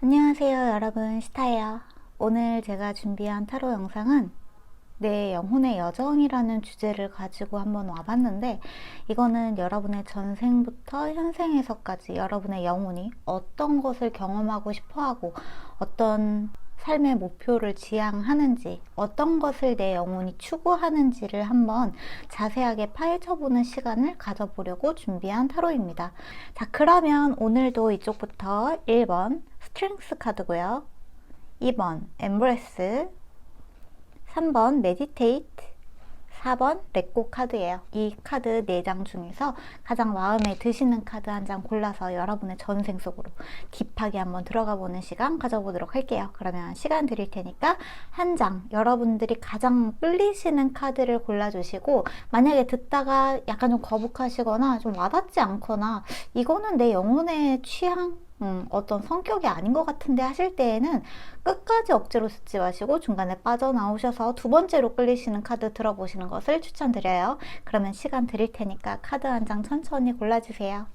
안녕하세요 여러분, 시타예요. 오늘 제가 준비한 타로 영상은 내 영혼의 여정이라는 주제를 가지고 한번 와봤는데, 이거는 여러분의 전생부터 현생에서까지 여러분의 영혼이 어떤 것을 경험하고 싶어하고 어떤 삶의 목표를 지향하는지, 어떤 것을 내 영혼이 추구하는지를 한번 자세하게 파헤쳐보는 시간을 가져보려고 준비한 타로입니다. 자, 그러면 오늘도 이쪽부터 1번 스트렝스 카드고요, 2번 엠브레스, 3번 메디테이트, 4번 렛고 카드예요. 이 카드 4장 중에서 가장 마음에 드시는 카드 한 장 골라서 여러분의 전생 속으로 딥하게 한번 들어가 보는 시간 가져보도록 할게요. 그러면 시간 드릴 테니까 한 장, 여러분들이 가장 끌리시는 카드를 골라주시고, 만약에 듣다가 약간 좀 거북하시거나 좀 와닿지 않거나 이거는 내 영혼의 취향, 어떤 성격이 아닌 것 같은데 하실 때에는 끝까지 억지로 듣지 마시고 중간에 빠져나오셔서 두 번째로 끌리시는 카드 들어보시는 것을 추천드려요. 그러면 시간 드릴 테니까 카드 한 장 천천히 골라주세요.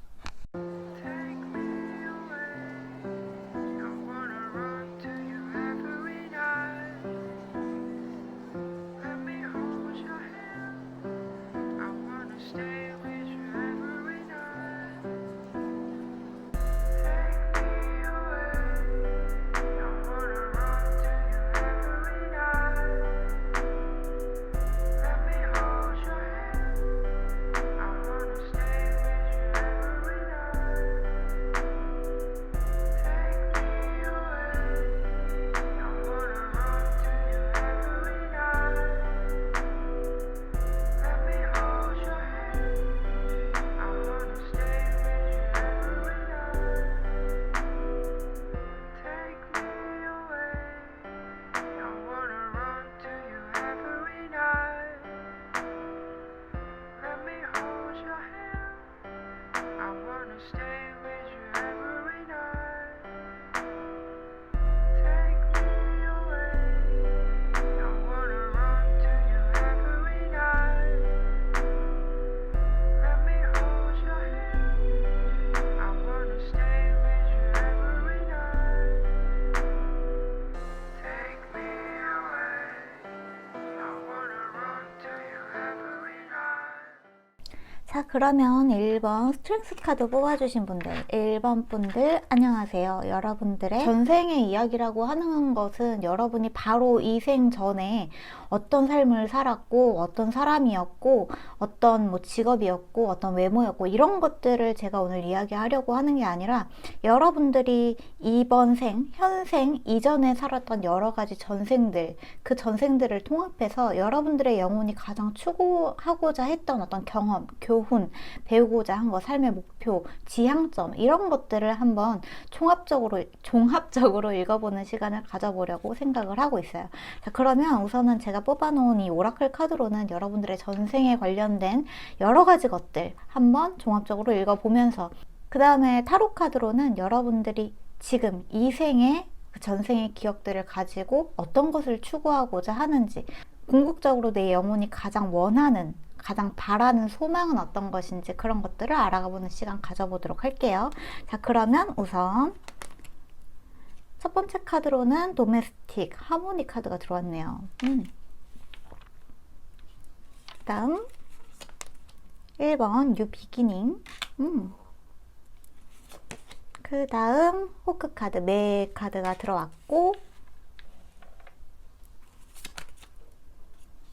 자, 그러면 1번 스트렝스 카드 뽑아주신 분들, 1번 분들 안녕하세요. 여러분들의 전생의 이야기라고 하는 것은 여러분이 바로 이 생 전에 어떤 삶을 살았고, 어떤 사람이었고, 어떤 뭐 직업이었고, 어떤 외모였고, 이런 것들을 제가 오늘 이야기하려고 하는 게 아니라, 여러분들이 이번 생, 현생 이전에 살았던 여러 가지 전생들, 그 전생들을 통합해서 여러분들의 영혼이 가장 추구하고자 했던 어떤 경험, 교훈, 배우고자 한 거, 삶의 목표, 지향점, 이런 것들을 한번 종합적으로 읽어보는 시간을 가져보려고 생각을 하고 있어요. 자, 그러면 우선은 제가 뽑아놓은 이 오라클 카드로는 여러분들의 전생에 관련된 여러 가지 것들 한번 종합적으로 읽어보면서, 그 다음에 타로 카드로는 여러분들이 지금 이 생의 그 전생의 기억들을 가지고 어떤 것을 추구하고자 하는지, 궁극적으로 내 영혼이 가장 원하는, 가장 바라는 소망은 어떤 것인지, 그런 것들을 알아가보는 시간 가져보도록 할게요. 자, 그러면 우선 첫 번째 카드로는 도메스틱, 하모니 카드가 들어왔네요. 다음 1번 뉴 비기닝, 그 다음 호크 카드, 매 카드가 들어왔고,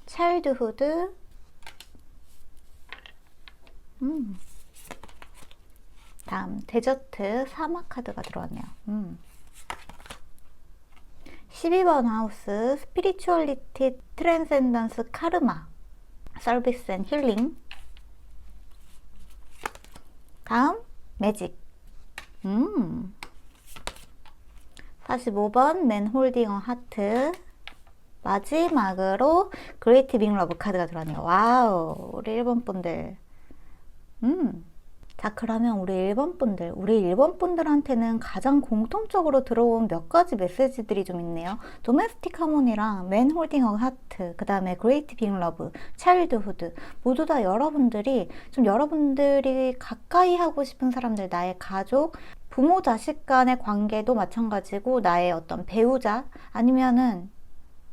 차일드후드, 다음 데저트, 사막 카드가 들어왔네요. 12번 하우스, 스피리추얼리티, 트랜센던스, 카르마, 서비스 앤 힐링. 다음 매직. 45번 맨 홀딩 어 하트. 마지막으로 그레이트 빅 러브 카드가 들어왔네요. 와우, 우리 1번 분들. 자, 그러면 우리 1번 분들한테는 가장 공통적으로 들어온 몇 가지 메시지들이 좀 있네요. 도메스틱 하모니랑 맨 홀딩 어 하트, 그 다음에 그레이트 빅 러브, 차일드후드, 모두 다 여러분들이 가까이 하고 싶은 사람들, 나의 가족, 부모 자식 간의 관계도 마찬가지고 나의 어떤 배우자 아니면은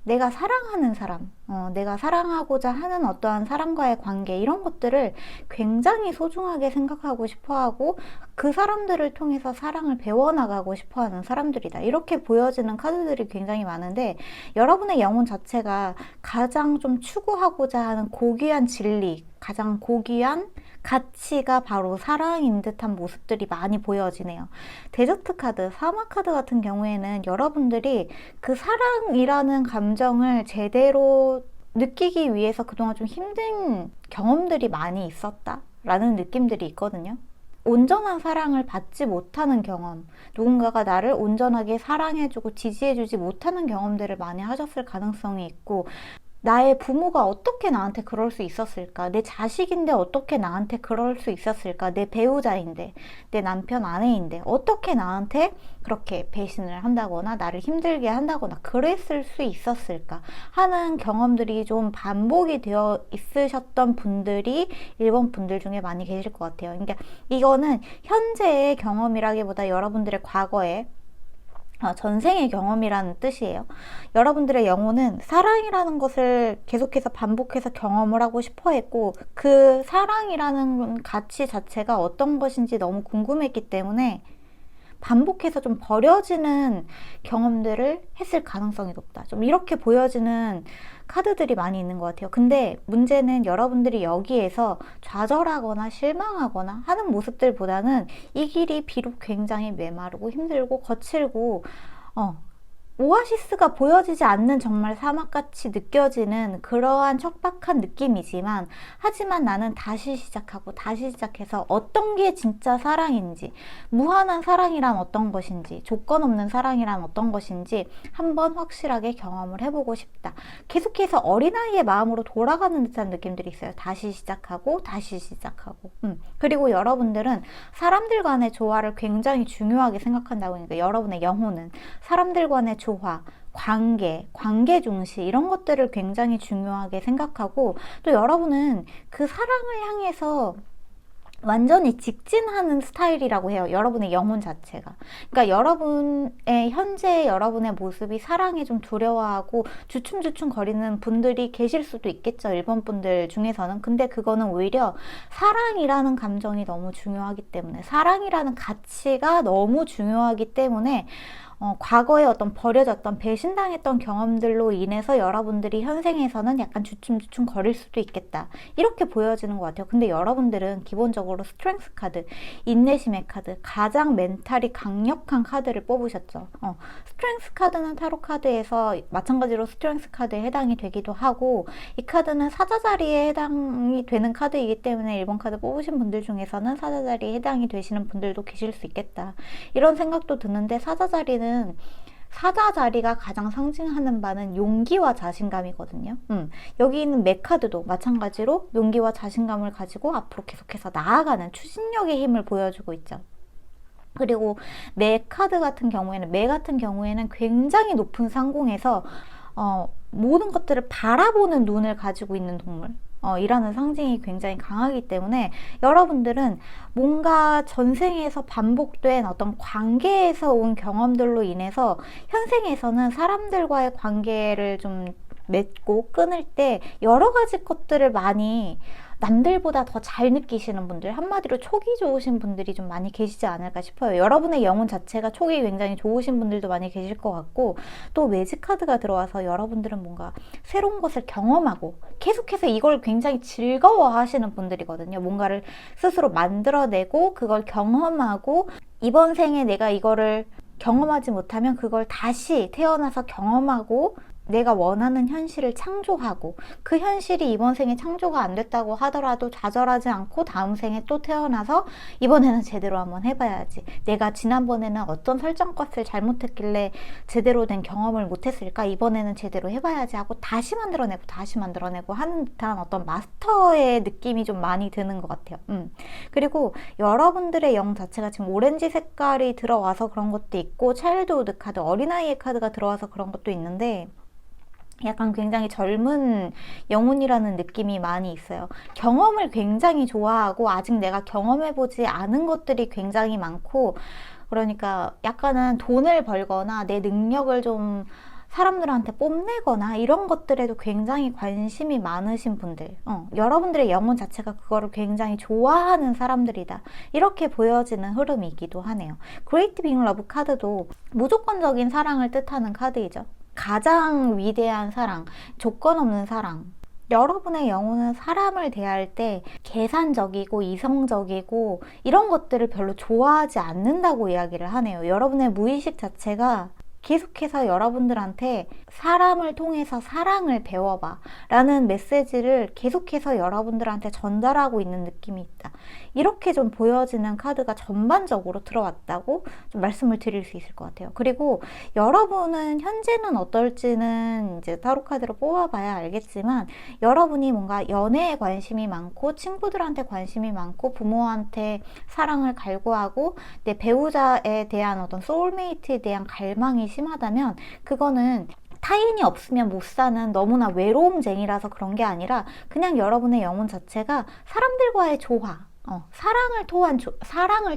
내가 사랑하는 사람, 내가 사랑하고자 하는 어떠한 사람과의 관계 이런 것들을 굉장히 소중하게 생각하고 싶어하고 그 사람들을 통해서 사랑을 배워나가고 싶어하는 사람들이다. 이렇게 보여지는 카드들이 굉장히 많은데 여러분의 영혼 자체가 가장 좀 추구하고자 하는 고귀한 진리, 가장 고귀한 가치가 바로 사랑인 듯한 모습들이 많이 보여지네요. 데저트 카드, 사막 카드 같은 경우에는 여러분들이 그 사랑이라는 감정을 제대로 느끼기 위해서 그동안 좀 힘든 경험들이 많이 있었다라는 느낌들이 있거든요. 온전한 사랑을 받지 못하는 경험, 누군가가 나를 온전하게 사랑해주고 지지해주지 못하는 경험들을 많이 하셨을 가능성이 있고, 나의 부모가 어떻게 나한테 그럴 수 있었을까? 내 자식인데 어떻게 나한테 그럴 수 있었을까? 내 배우자인데, 내 남편 아내인데 어떻게 나한테 그렇게 배신을 한다거나 나를 힘들게 한다거나 그랬을 수 있었을까? 하는 경험들이 좀 반복이 되어 있으셨던 분들이 1번 분들 중에 많이 계실 것 같아요. 그러니까 이거는 현재의 경험이라기보다 여러분들의 과거에 전생의 경험이라는 뜻이에요. 여러분들의 영혼은 사랑이라는 것을 계속해서 반복해서 경험을 하고 싶어 했고 그 사랑이라는 가치 자체가 어떤 것인지 너무 궁금했기 때문에 반복해서 좀 버려지는 경험들을 했을 가능성이 높다. 좀 이렇게 보여지는 카드들이 많이 있는 것 같아요. 근데 문제는 여러분들이 여기에서 좌절하거나 실망하거나 하는 모습들보다는 이 길이 비록 굉장히 메마르고 힘들고 거칠고 오아시스가 보여지지 않는 정말 사막같이 느껴지는 그러한 척박한 느낌이지만 하지만 나는 다시 시작하고 다시 시작해서 어떤 게 진짜 사랑인지 무한한 사랑이란 어떤 것인지 조건 없는 사랑이란 어떤 것인지 한번 확실하게 경험을 해보고 싶다. 계속해서 어린아이의 마음으로 돌아가는 듯한 느낌들이 있어요. 다시 시작하고 다시 시작하고 그리고 여러분들은 사람들 간의 조화를 굉장히 중요하게 생각한다고 하니까 여러분의 영혼은 사람들 간의 조화, 관계 중시 이런 것들을 굉장히 중요하게 생각하고 또 여러분은 그 사랑을 향해서 완전히 직진하는 스타일이라고 해요. 여러분의 영혼 자체가. 그러니까 여러분의 현재 여러분의 모습이 사랑에 좀 두려워하고 주춤주춤 거리는 분들이 계실 수도 있겠죠. 1번 분들 중에서는. 근데 그거는 오히려 사랑이라는 감정이 너무 중요하기 때문에 사랑이라는 가치가 너무 중요하기 때문에 과거에 어떤 버려졌던 배신당했던 경험들로 인해서 여러분들이 현생에서는 약간 주춤주춤 거릴 수도 있겠다. 이렇게 보여지는 것 같아요. 근데 여러분들은 기본적으로 스트렝스 카드, 인내심의 카드, 가장 멘탈이 강력한 카드를 뽑으셨죠. 스트렝스 카드는 타로 카드에서 마찬가지로 스트렝스 카드에 해당이 되기도 하고 이 카드는 사자 자리에 해당이 되는 카드이기 때문에 1번 카드 뽑으신 분들 중에서는 사자 자리에 해당이 되시는 분들도 계실 수 있겠다. 이런 생각도 드는데 사자 자리가 가장 상징하는 바는 용기와 자신감이거든요. 여기 있는 매 카드도 마찬가지로 용기와 자신감을 가지고 앞으로 계속해서 나아가는 추진력의 힘을 보여주고 있죠. 그리고 매 같은 경우에는 굉장히 높은 상공에서 모든 것들을 바라보는 눈을 가지고 있는 동물. 이라는 상징이 굉장히 강하기 때문에 여러분들은 뭔가 전생에서 반복된 어떤 관계에서 온 경험들로 인해서 현생에서는 사람들과의 관계를 좀 맺고 끊을 때 여러 가지 것들을 많이 남들보다 더 잘 느끼시는 분들, 한마디로 촉이 좋으신 분들이 좀 많이 계시지 않을까 싶어요. 여러분의 영혼 자체가 촉이 굉장히 좋으신 분들도 많이 계실 것 같고 또 매직 카드가 들어와서 여러분들은 뭔가 새로운 것을 경험하고 계속해서 이걸 굉장히 즐거워 하시는 분들이거든요. 뭔가를 스스로 만들어내고 그걸 경험하고 이번 생에 내가 이거를 경험하지 못하면 그걸 다시 태어나서 경험하고 내가 원하는 현실을 창조하고 그 현실이 이번 생에 창조가 안 됐다고 하더라도 좌절하지 않고 다음 생에 또 태어나서 이번에는 제대로 한번 해봐야지. 내가 지난번에는 어떤 설정값을 잘못했길래 제대로 된 경험을 못했을까? 이번에는 제대로 해봐야지 하고 다시 만들어내고 하는 듯한 어떤 마스터의 느낌이 좀 많이 드는 것 같아요. 그리고 여러분들의 영 자체가 지금 오렌지 색깔이 들어와서 그런 것도 있고 차일드우드 카드, 어린아이의 카드가 들어와서 그런 것도 있는데 약간 굉장히 젊은 영혼이라는 느낌이 많이 있어요. 경험을 굉장히 좋아하고 아직 내가 경험해보지 않은 것들이 굉장히 많고 그러니까 약간은 돈을 벌거나 내 능력을 좀 사람들한테 뽐내거나 이런 것들에도 굉장히 관심이 많으신 분들, 여러분들의 영혼 자체가 그거를 굉장히 좋아하는 사람들이다, 이렇게 보여지는 흐름이기도 하네요. Great Big Love 카드도 무조건적인 사랑을 뜻하는 카드이죠. 가장 위대한 사랑, 조건 없는 사랑. 여러분의 영혼은 사람을 대할 때 계산적이고 이성적이고 이런 것들을 별로 좋아하지 않는다고 이야기를 하네요. 여러분의 무의식 자체가 계속해서 여러분들한테 사람을 통해서 사랑을 배워봐 라는 메시지를 계속해서 여러분들한테 전달하고 있는 느낌이 있다. 이렇게 좀 보여지는 카드가 전반적으로 들어왔다고 좀 말씀을 드릴 수 있을 것 같아요. 그리고 여러분은 현재는 어떨지는 이제 타로 카드로 뽑아봐야 알겠지만, 여러분이 뭔가 연애에 관심이 많고 친구들한테 관심이 많고 부모한테 사랑을 갈구하고 내 배우자에 대한 어떤 소울메이트에 대한 갈망이 심하다면, 그거는 타인이 없으면 못 사는 너무나 외로움쟁이라서 그런 게 아니라 그냥 여러분의 영혼 자체가 사람들과의 조화, 사랑을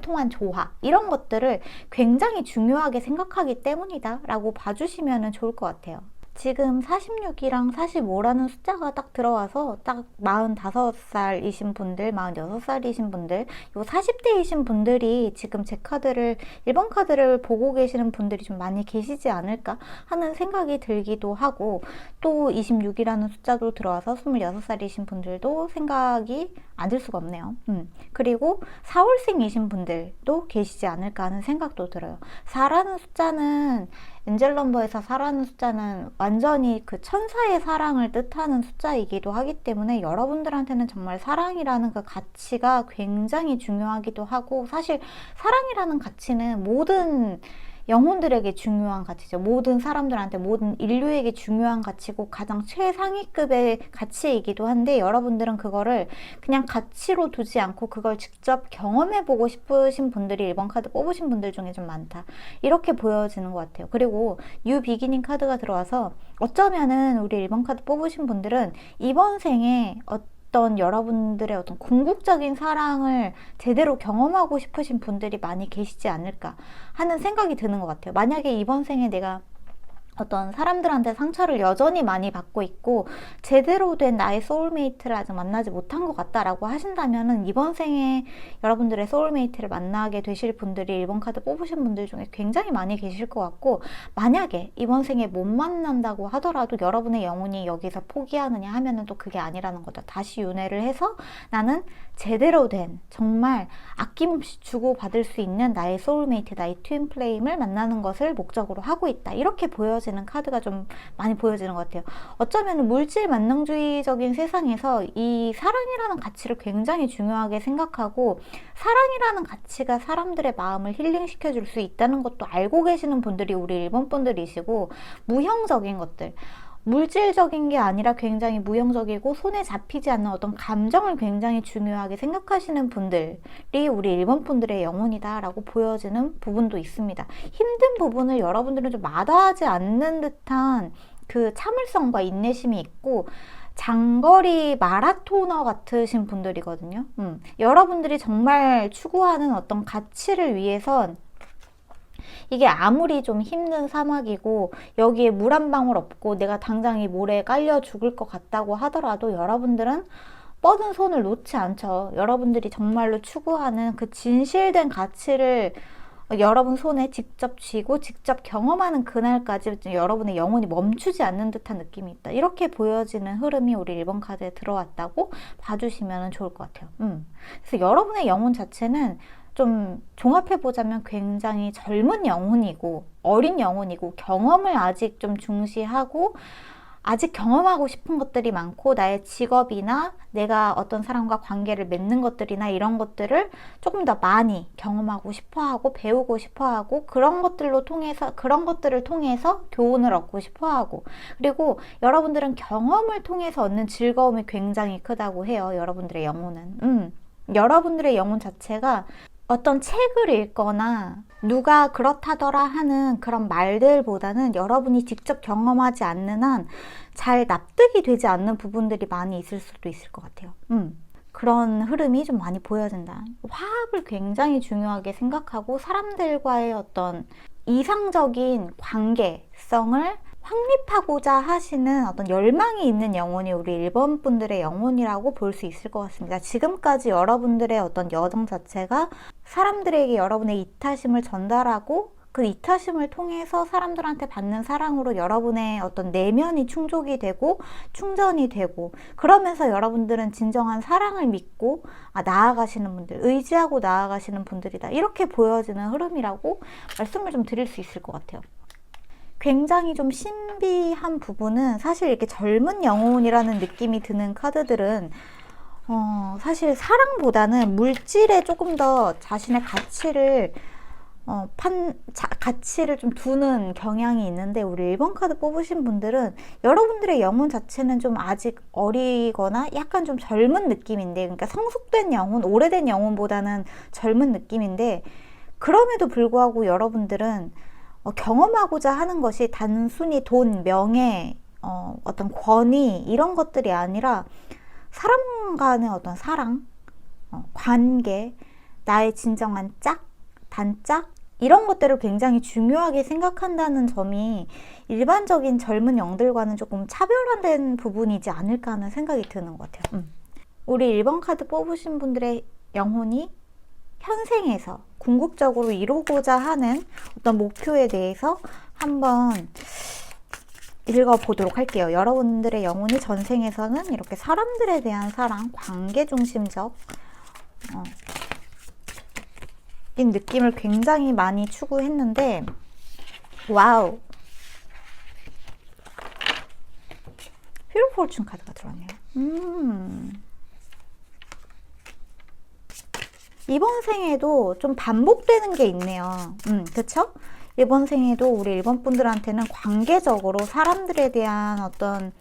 통한 조화, 이런 것들을 굉장히 중요하게 생각하기 때문이다 라고 봐주시면 좋을 것 같아요. 지금 46이랑 45라는 숫자가 딱 들어와서 딱 45살이신 분들, 46살이신 분들, 요 40대이신 분들이 지금 제 카드를, 1번 카드를 보고 계시는 분들이 좀 많이 계시지 않을까 하는 생각이 들기도 하고, 또 26이라는 숫자도 들어와서 26살이신 분들도 생각이 안 들 수가 없네요. 그리고 4월생이신 분들도 계시지 않을까 하는 생각도 들어요. 4라는 숫자는, 엔젤 넘버에서 4라는 숫자는 완전히 그 천사의 사랑을 뜻하는 숫자이기도 하기 때문에 여러분들한테는 정말 사랑이라는 그 가치가 굉장히 중요하기도 하고, 사실 사랑이라는 가치는 모든 영혼들에게 중요한 가치죠. 모든 사람들한테, 모든 인류에게 중요한 가치고 가장 최상위급의 가치이기도 한데, 여러분들은 그거를 그냥 가치로 두지 않고 그걸 직접 경험해보고 싶으신 분들이 1번 카드 뽑으신 분들 중에 좀 많다, 이렇게 보여지는 것 같아요. 그리고 뉴 비기닝 카드가 들어와서 어쩌면은 우리 1번 카드 뽑으신 분들은 이번 생에 어떤 여러분들의 어떤 궁극적인 사랑을 제대로 경험하고 싶으신 분들이 많이 계시지 않을까 하는 생각이 드는 것 같아요. 만약에 이번 생에 내가 어떤 사람들한테 상처를 여전히 많이 받고 있고 제대로 된 나의 소울메이트를 아직 만나지 못한 것 같다라고 하신다면은, 이번 생에 여러분들의 소울메이트를 만나게 되실 분들이 1번 카드 뽑으신 분들 중에 굉장히 많이 계실 것 같고, 만약에 이번 생에 못 만난다고 하더라도 여러분의 영혼이 여기서 포기하느냐 하면은 또 그게 아니라는 거죠. 다시 윤회를 해서 나는 제대로 된, 정말 아낌없이 주고받을 수 있는 나의 소울메이트, 나의 트윈 플레임을 만나는 것을 목적으로 하고 있다, 이렇게 보여지는 카드가 좀 많이 보여지는 것 같아요. 어쩌면 물질 만능주의적인 세상에서 이 사랑이라는 가치를 굉장히 중요하게 생각하고, 사랑이라는 가치가 사람들의 마음을 힐링시켜 줄 수 있다는 것도 알고 계시는 분들이 우리 1번 분들이시고, 무형적인 것들, 물질적인 게 아니라 굉장히 무형적이고 손에 잡히지 않는 어떤 감정을 굉장히 중요하게 생각하시는 분들이 우리 1번 분들의 영혼이다 라고 보여지는 부분도 있습니다. 힘든 부분을 여러분들은 좀 마다하지 않는 듯한 그 참을성과 인내심이 있고, 장거리 마라토너 같으신 분들이거든요. 여러분들이 정말 추구하는 어떤 가치를 위해선, 이게 아무리 좀 힘든 사막이고 여기에 물 한 방울 없고 내가 당장 이 모래에 깔려 죽을 것 같다고 하더라도 여러분들은 뻗은 손을 놓지 않죠. 여러분들이 정말로 추구하는 그 진실된 가치를 여러분 손에 직접 쥐고 직접 경험하는 그날까지 여러분의 영혼이 멈추지 않는 듯한 느낌이 있다, 이렇게 보여지는 흐름이 우리 1번 카드에 들어왔다고 봐주시면 좋을 것 같아요. 그래서 여러분의 영혼 자체는 좀 종합해보자면 굉장히 젊은 영혼이고 어린 영혼이고, 경험을 아직 좀 중시하고 아직 경험하고 싶은 것들이 많고, 나의 직업이나 내가 어떤 사람과 관계를 맺는 것들이나 이런 것들을 조금 더 많이 경험하고 싶어하고 배우고 싶어하고, 그런 것들을 통해서 교훈을 얻고 싶어하고, 그리고 여러분들은 경험을 통해서 얻는 즐거움이 굉장히 크다고 해요. 여러분들의 영혼은 여러분들의 영혼 자체가 어떤 책을 읽거나 누가 그렇다더라 하는 그런 말들보다는 여러분이 직접 경험하지 않는 한 잘 납득이 되지 않는 부분들이 많이 있을 수도 있을 것 같아요. 그런 흐름이 좀 많이 보여진다. 화합을 굉장히 중요하게 생각하고 사람들과의 어떤 이상적인 관계성을 확립하고자 하시는 어떤 열망이 있는 영혼이 우리 1번 분들의 영혼이라고 볼 수 있을 것 같습니다. 지금까지 여러분들의 어떤 여정 자체가 사람들에게 여러분의 이타심을 전달하고 그 이타심을 통해서 사람들한테 받는 사랑으로 여러분의 어떤 내면이 충족이 되고 충전이 되고, 그러면서 여러분들은 진정한 사랑을 믿고 나아가시는 분들, 의지하고 나아가시는 분들이다, 이렇게 보여지는 흐름이라고 말씀을 좀 드릴 수 있을 것 같아요. 굉장히 좀 신비한 부분은 사실 이렇게 젊은 영혼이라는 느낌이 드는 카드들은 사실 사랑보다는 물질에 조금 더 자신의 가치를 가치를 좀 두는 경향이 있는데, 우리 1번 카드 뽑으신 분들은 여러분들의 영혼 자체는 좀 아직 어리거나 약간 좀 젊은 느낌인데, 그러니까 성숙된 영혼, 오래된 영혼보다는 젊은 느낌인데, 그럼에도 불구하고 여러분들은 경험하고자 하는 것이 단순히 돈, 명예, 어떤 권위 이런 것들이 아니라 사람 간의 어떤 사랑, 관계, 나의 진정한 짝, 단짝, 이런 것들을 굉장히 중요하게 생각한다는 점이 일반적인 젊은 영들과는 조금 차별화된 부분이지 않을까 하는 생각이 드는 것 같아요. 우리 1번 카드 뽑으신 분들의 영혼이 현생에서 궁극적으로 이루고자 하는 어떤 목표에 대해서 한번 읽어보도록 할게요. 여러분들의 영혼이 전생에서는 이렇게 사람들에 대한 사랑, 관계 중심적 이 느낌을 굉장히 많이 추구했는데, 와우, 휠 오브 포춘 카드가 들어왔네요. 이번 생에도 좀 반복되는 게 있네요. 그쵸? 이번 생에도 우리 1번 분들한테는 관계적으로 사람들에 대한 어떤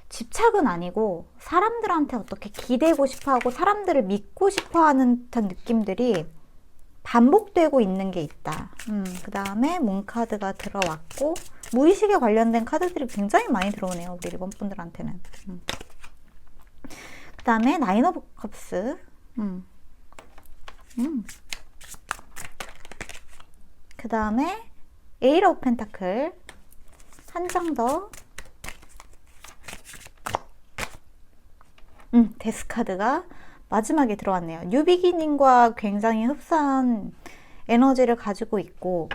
집착은 아니고 사람들한테 어떻게 기대고 싶어하고 사람들을 믿고 싶어하는 듯한 느낌들이 반복되고 있는 게 있다. 그 다음에 문카드가 들어왔고, 무의식에 관련된 카드들이 굉장히 많이 들어오네요, 우리 1번 분들한테는. 그 다음에 나인 오브 컵스. 그 다음에 에이트 오브 펜타클 한 장 더. 데스 카드가 마지막에 들어왔네요. 뉴비기닝과 굉장히 흡사한 에너지를 가지고 있고,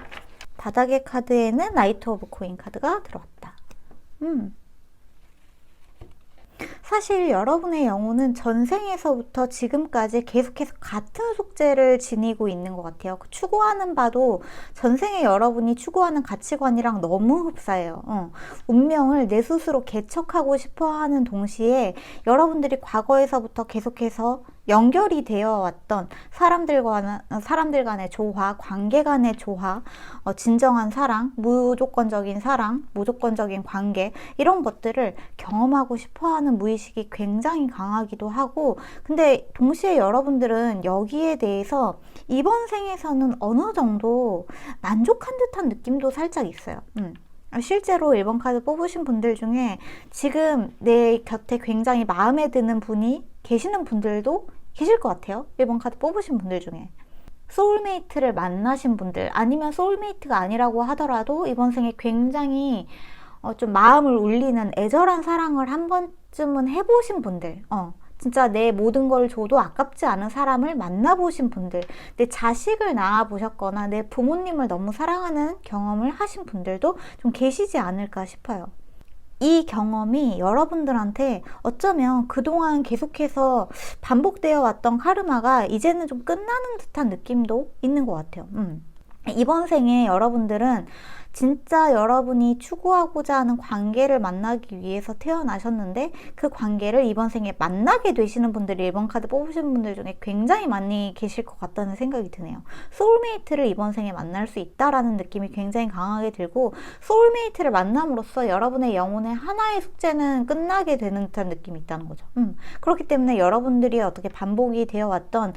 바닥의 카드에는 나이트 오브 코인 카드가 들어왔다. 사실 여러분의 영혼은 전생에서부터 지금까지 계속해서 같은 숙제를 지니고 있는 것 같아요. 추구하는 바도 전생에 여러분이 추구하는 가치관이랑 너무 흡사해요. 운명을 내 스스로 개척하고 싶어하는 동시에 여러분들이 과거에서부터 계속해서 연결이 되어 왔던 사람들 간의 조화, 관계 간의 조화, 진정한 사랑, 무조건적인 사랑, 무조건적인 관계, 이런 것들을 경험하고 싶어하는 무의식이 굉장히 강하기도 하고, 근데 동시에 여러분들은 여기에 대해서 이번 생에서는 어느 정도 만족한 듯한 느낌도 살짝 있어요. 실제로 1번 카드 뽑으신 분들 중에 지금 내 곁에 굉장히 마음에 드는 분이 계시는 분들도 계실 것 같아요. 1번 카드 뽑으신 분들 중에 소울메이트를 만나신 분들, 아니면 소울메이트가 아니라고 하더라도 이번 생에 굉장히 좀 마음을 울리는 애절한 사랑을 한 번쯤은 해보신 분들, 진짜 내 모든 걸 줘도 아깝지 않은 사람을 만나보신 분들, 내 자식을 낳아보셨거나 내 부모님을 너무 사랑하는 경험을 하신 분들도 좀 계시지 않을까 싶어요. 이 경험이 여러분들한테 어쩌면 그동안 계속해서 반복되어 왔던 카르마가 이제는 좀 끝나는 듯한 느낌도 있는 것 같아요. 이번 생에 여러분들은 진짜 여러분이 추구하고자 하는 관계를 만나기 위해서 태어나셨는데, 그 관계를 이번 생에 만나게 되시는 분들이 1번 카드 뽑으신 분들 중에 굉장히 많이 계실 것 같다는 생각이 드네요. 소울메이트를 이번 생에 만날 수 있다라는 느낌이 굉장히 강하게 들고, 소울메이트를 만남으로써 여러분의 영혼의 하나의 숙제는 끝나게 되는 듯한 느낌이 있다는 거죠. 그렇기 때문에 여러분들이 어떻게 반복이 되어 왔던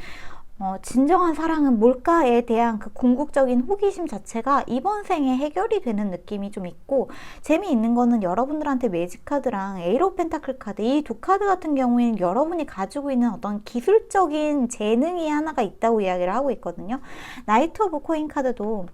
진정한 사랑은 뭘까에 대한 그 궁극적인 호기심 자체가 이번 생에 해결이 되는 느낌이 좀 있고, 재미있는 거는 여러분들한테 매직 카드랑 에이로 오브 펜타클 카드, 이 두 카드 같은 경우에는 여러분이 가지고 있는 어떤 기술적인 재능이 하나가 있다고 이야기를 하고 있거든요. 나이트 오브 코인 카드도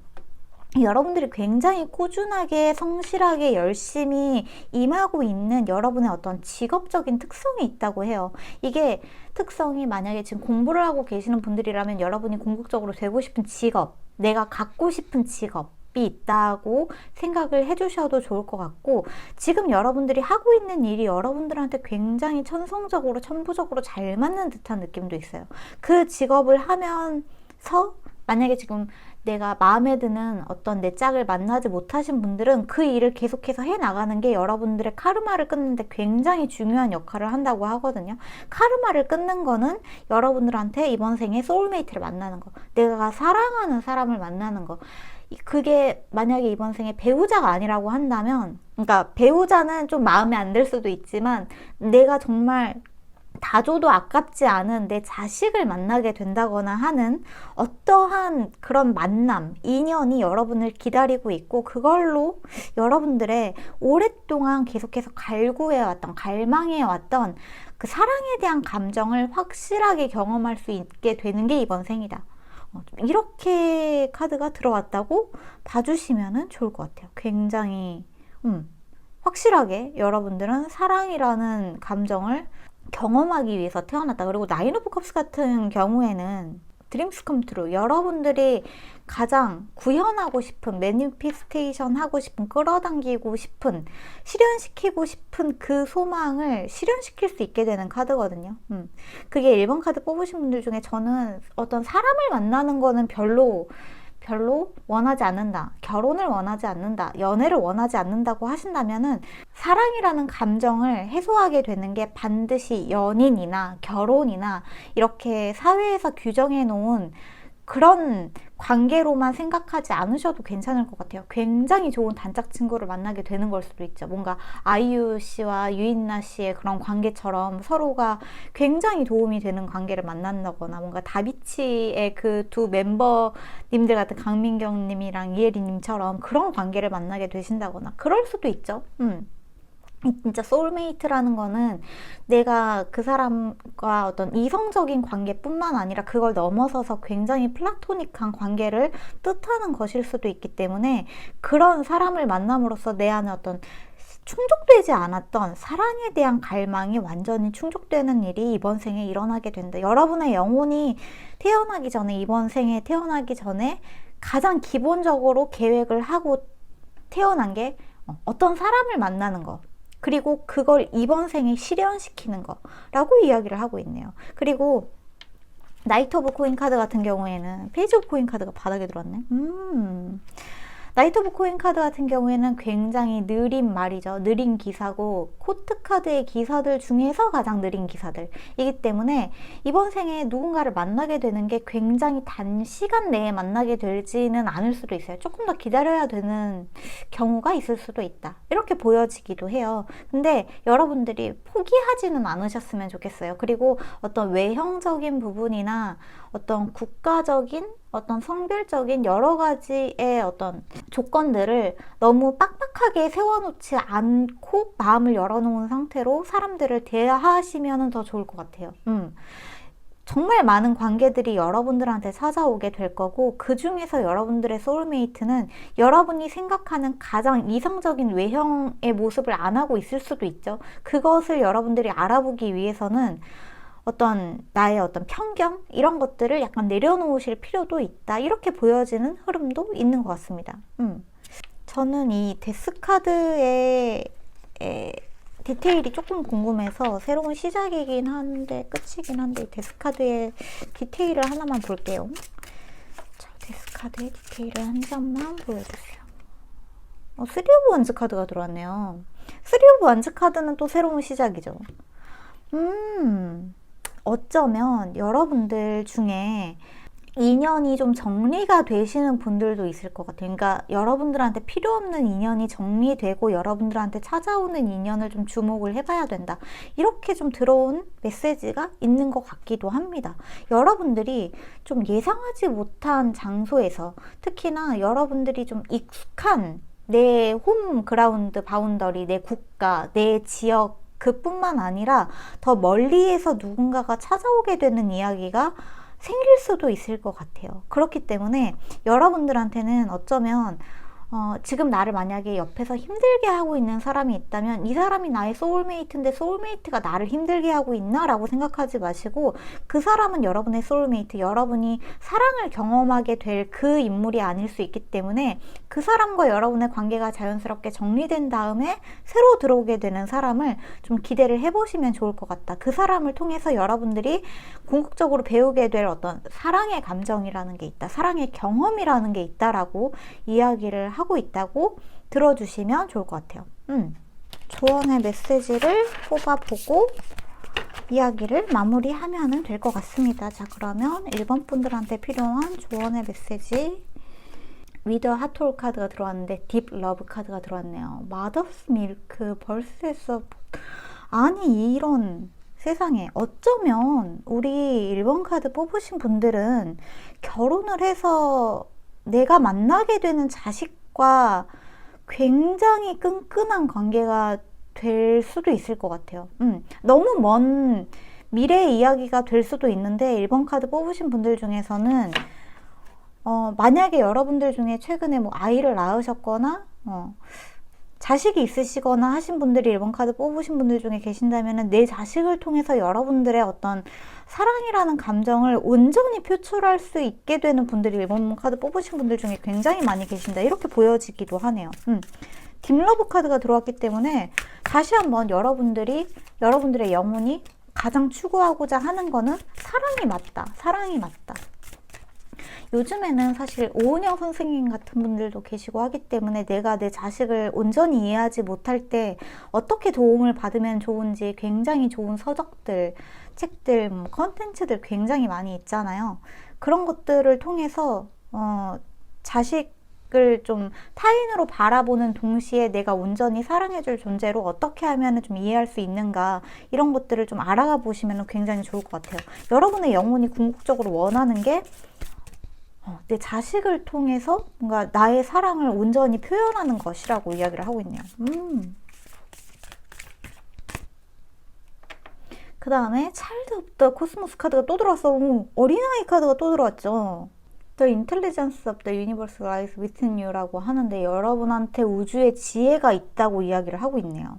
여러분들이 굉장히 꾸준하게 성실하게 열심히 임하고 있는 여러분의 어떤 직업적인 특성이 있다고 해요. 이게 특성이 만약에 지금 공부를 하고 계시는 분들이라면 여러분이 궁극적으로 되고 싶은 직업, 내가 갖고 싶은 직업이 있다고 생각을 해주셔도 좋을 것 같고, 지금 여러분들이 하고 있는 일이 여러분들한테 굉장히 천성적으로 천부적으로 잘 맞는 듯한 느낌도 있어요. 그 직업을 하면서 만약에 지금 내가 마음에 드는 어떤 내 짝을 만나지 못하신 분들은 그 일을 계속해서 해나가는 게 여러분들의 카르마를 끊는데 굉장히 중요한 역할을 한다고 하거든요. 카르마를 끊는 거는 여러분들한테 이번 생에 소울메이트를 만나는 거, 내가 사랑하는 사람을 만나는 거, 그게 만약에 이번 생에 배우자가 아니라고 한다면, 그러니까 배우자는 좀 마음에 안 들 수도 있지만 내가 정말 다 줘도 아깝지 않은 내 자식을 만나게 된다거나 하는 어떠한 그런 만남, 인연이 여러분을 기다리고 있고, 그걸로 여러분들의 오랫동안 계속해서 갈구해왔던, 갈망해왔던 그 사랑에 대한 감정을 확실하게 경험할 수 있게 되는 게 이번 생이다. 이렇게 카드가 들어왔다고 봐주시면 좋을 것 같아요. 굉장히 확실하게 여러분들은 사랑이라는 감정을 경험하기 위해서 태어났다. 그리고 나인 오브 컵스 같은 경우에는 드림스 컴 트루, 여러분들이 가장 구현하고 싶은, 매니피스테이션 하고 싶은, 끌어당기고 싶은, 실현시키고 싶은 그 소망을 실현시킬 수 있게 되는 카드거든요. 그게 1번 카드 뽑으신 분들 중에 저는 어떤 사람을 만나는 거는 별로 원하지 않는다, 결혼을 원하지 않는다, 연애를 원하지 않는다고 하신다면은, 사랑이라는 감정을 해소하게 되는 게 반드시 연인이나 결혼이나 이렇게 사회에서 규정해 놓은 그런 관계로만 생각하지 않으셔도 괜찮을 것 같아요. 굉장히 좋은 단짝 친구를 만나게 되는 걸 수도 있죠. 뭔가 아이유 씨와 유인나 씨의 그런 관계처럼 서로가 굉장히 도움이 되는 관계를 만난다거나, 뭔가 다비치의 그 두 멤버님들 같은 강민경 님이랑 이혜리 님처럼 그런 관계를 만나게 되신다거나 그럴 수도 있죠. 진짜 소울메이트라는 거는 내가 그 사람과 어떤 이성적인 관계뿐만 아니라 그걸 넘어서서 굉장히 플라토닉한 관계를 뜻하는 것일 수도 있기 때문에, 그런 사람을 만남으로써 내 안에 어떤 충족되지 않았던 사랑에 대한 갈망이 완전히 충족되는 일이 이번 생에 일어나게 된다. 여러분의 영혼이 태어나기 전에, 이번 생에 태어나기 전에 가장 기본적으로 계획을 하고 태어난 게 어떤 사람을 만나는 거, 그리고 그걸 이번 생에 실현시키는 거라고 이야기를 하고 있네요. 그리고 나이트 오브 코인 카드 같은 경우에는 페이지 오브 코인 카드가 바닥에 들어왔네. 나이트 오브 코인 카드 같은 경우에는 굉장히 느린 말이죠. 느린 기사고, 코트 카드의 기사들 중에서 가장 느린 기사들이기 때문에 이번 생에 누군가를 만나게 되는 게 굉장히 단시간 내에 만나게 되지는 않을 수도 있어요. 조금 더 기다려야 되는 경우가 있을 수도 있다, 이렇게 보여지기도 해요. 근데 여러분들이 포기하지는 않으셨으면 좋겠어요. 그리고 어떤 외형적인 부분이나 어떤 국가적인, 어떤 성별적인 여러 가지의 어떤 조건들을 너무 빡빡하게 세워놓지 않고 마음을 열어놓은 상태로 사람들을 대하시면 더 좋을 것 같아요. 정말 많은 관계들이 여러분들한테 찾아오게 될 거고, 그 중에서 여러분들의 소울메이트는 여러분이 생각하는 가장 이상적인 외형의 모습을 안 하고 있을 수도 있죠. 그것을 여러분들이 알아보기 위해서는 어떤 나의 어떤 편견, 이런 것들을 약간 내려놓으실 필요도 있다, 이렇게 보여지는 흐름도 있는 것 같습니다. 저는 이 데스카드의 디테일이 조금 궁금해서, 새로운 시작이긴 한데 끝이긴 한데 데스카드의 디테일을 하나만 볼게요. 자, 데스카드의 디테일을 한 점만 보여주세요. 3 오브 원즈 카드가 들어왔네요. 3 오브 원즈 카드는 또 새로운 시작이죠. 어쩌면 여러분들 중에 인연이 좀 정리가 되시는 분들도 있을 것 같아요. 그러니까 여러분들한테 필요 없는 인연이 정리되고 여러분들한테 찾아오는 인연을 좀 주목을 해봐야 된다. 이렇게 좀 들어온 메시지가 있는 것 같기도 합니다. 여러분들이 좀 예상하지 못한 장소에서, 특히나 여러분들이 좀 익숙한 내 홈 그라운드 바운더리, 내 국가, 내 지역, 그뿐만 아니라 더 멀리에서 누군가가 찾아오게 되는 이야기가 생길 수도 있을 것 같아요. 그렇기 때문에 여러분들한테는 어쩌면 지금 나를 만약에 옆에서 힘들게 하고 있는 사람이 있다면 이 사람이 나의 소울메이트인데 소울메이트가 나를 힘들게 하고 있나? 라고 생각하지 마시고, 그 사람은 여러분의 소울메이트, 여러분이 사랑을 경험하게 될 그 인물이 아닐 수 있기 때문에 그 사람과 여러분의 관계가 자연스럽게 정리된 다음에 새로 들어오게 되는 사람을 좀 기대를 해보시면 좋을 것 같다. 그 사람을 통해서 여러분들이 궁극적으로 배우게 될 어떤 사랑의 감정이라는 게 있다, 사랑의 경험이라는 게 있다라고 이야기를 하고 있다고 들어주시면 좋을 것 같아요. 조언의 메시지를 뽑아보고 이야기를 마무리하면 될 것 같습니다. 자, 그러면 1번 분들한테 필요한 조언의 메시지, 위더 핫홀 카드가 들어왔는데 딥 러브 카드가 들어왔네요. 마더스 밀크, 벌스에서, 아니 이런 세상에, 어쩌면 우리 1번 카드 뽑으신 분들은 결혼을 해서 내가 만나게 되는 자식과 굉장히 끈끈한 관계가 될 수도 있을 것 같아요. 너무 먼 미래의 이야기가 될 수도 있는데 1번 카드 뽑으신 분들 중에서는 만약에 여러분들 중에 최근에 뭐 아이를 낳으셨거나 자식이 있으시거나 하신 분들이 1번 카드 뽑으신 분들 중에 계신다면 내 자식을 통해서 여러분들의 어떤 사랑이라는 감정을 온전히 표출할 수 있게 되는 분들이 1번 카드 뽑으신 분들 중에 굉장히 많이 계신다, 이렇게 보여지기도 하네요. 딥러브 카드가 들어왔기 때문에 다시 한번 여러분들의 영혼이 가장 추구하고자 하는 거는 사랑이 맞다, 사랑이 맞다. 요즘에는 사실 오은영 선생님 같은 분들도 계시고 하기 때문에 내가 내 자식을 온전히 이해하지 못할 때 어떻게 도움을 받으면 좋은지 굉장히 좋은 서적들, 책들, 컨텐츠들 굉장히 많이 있잖아요. 그런 것들을 통해서 자식을 좀 타인으로 바라보는 동시에 내가 온전히 사랑해줄 존재로 어떻게 하면 좀 이해할 수 있는가, 이런 것들을 좀 알아가 보시면 굉장히 좋을 것 같아요. 여러분의 영혼이 궁극적으로 원하는 게 내 자식을 통해서 뭔가 나의 사랑을 온전히 표현하는 것이라고 이야기를 하고 있네요. 그 다음에 차일드 오브 더 코스모스 카드가 또 들어왔어. 어린아이 카드가 또 들어왔죠. The intelligence of the universe lies within you라고 하는데 여러분한테 우주의 지혜가 있다고 이야기를 하고 있네요.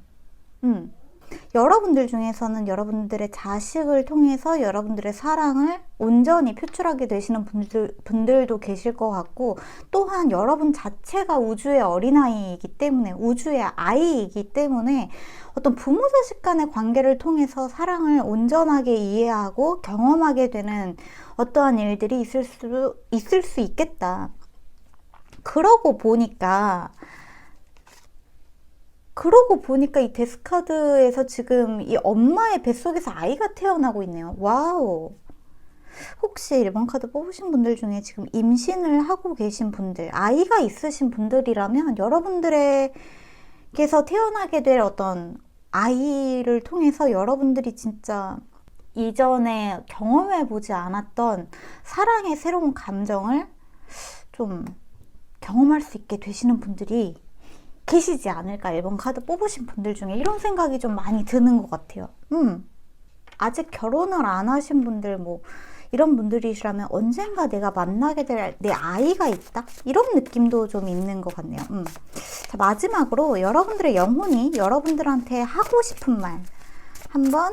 여러분들 중에서는 여러분들의 자식을 통해서 여러분들의 사랑을 온전히 표출하게 되시는 분들도 계실 것 같고, 또한 여러분 자체가 우주의 어린아이이기 때문에, 우주의 아이이기 때문에 어떤 부모 자식 간의 관계를 통해서 사랑을 온전하게 이해하고 경험하게 되는 어떠한 일들이 있을 수 있겠다. 그러고 보니까 이 데스카드에서 지금 이 엄마의 뱃속에서 아이가 태어나고 있네요. 와우. 혹시 1번 카드 뽑으신 분들 중에 지금 임신을 하고 계신 분들, 아이가 있으신 분들이라면 여러분들께서 태어나게 될 어떤 아이를 통해서 여러분들이 진짜 이전에 경험해보지 않았던 사랑의 새로운 감정을 좀 경험할 수 있게 되시는 분들이 계시지 않을까. 1번 카드 뽑으신 분들 중에 이런 생각이 좀 많이 드는 것 같아요. 아직 결혼을 안 하신 분들, 이런 분들이시라면 언젠가 내가 만나게 될 내 아이가 있다? 이런 느낌도 좀 있는 것 같네요. 자, 마지막으로 여러분들의 영혼이 여러분들한테 하고 싶은 말 한번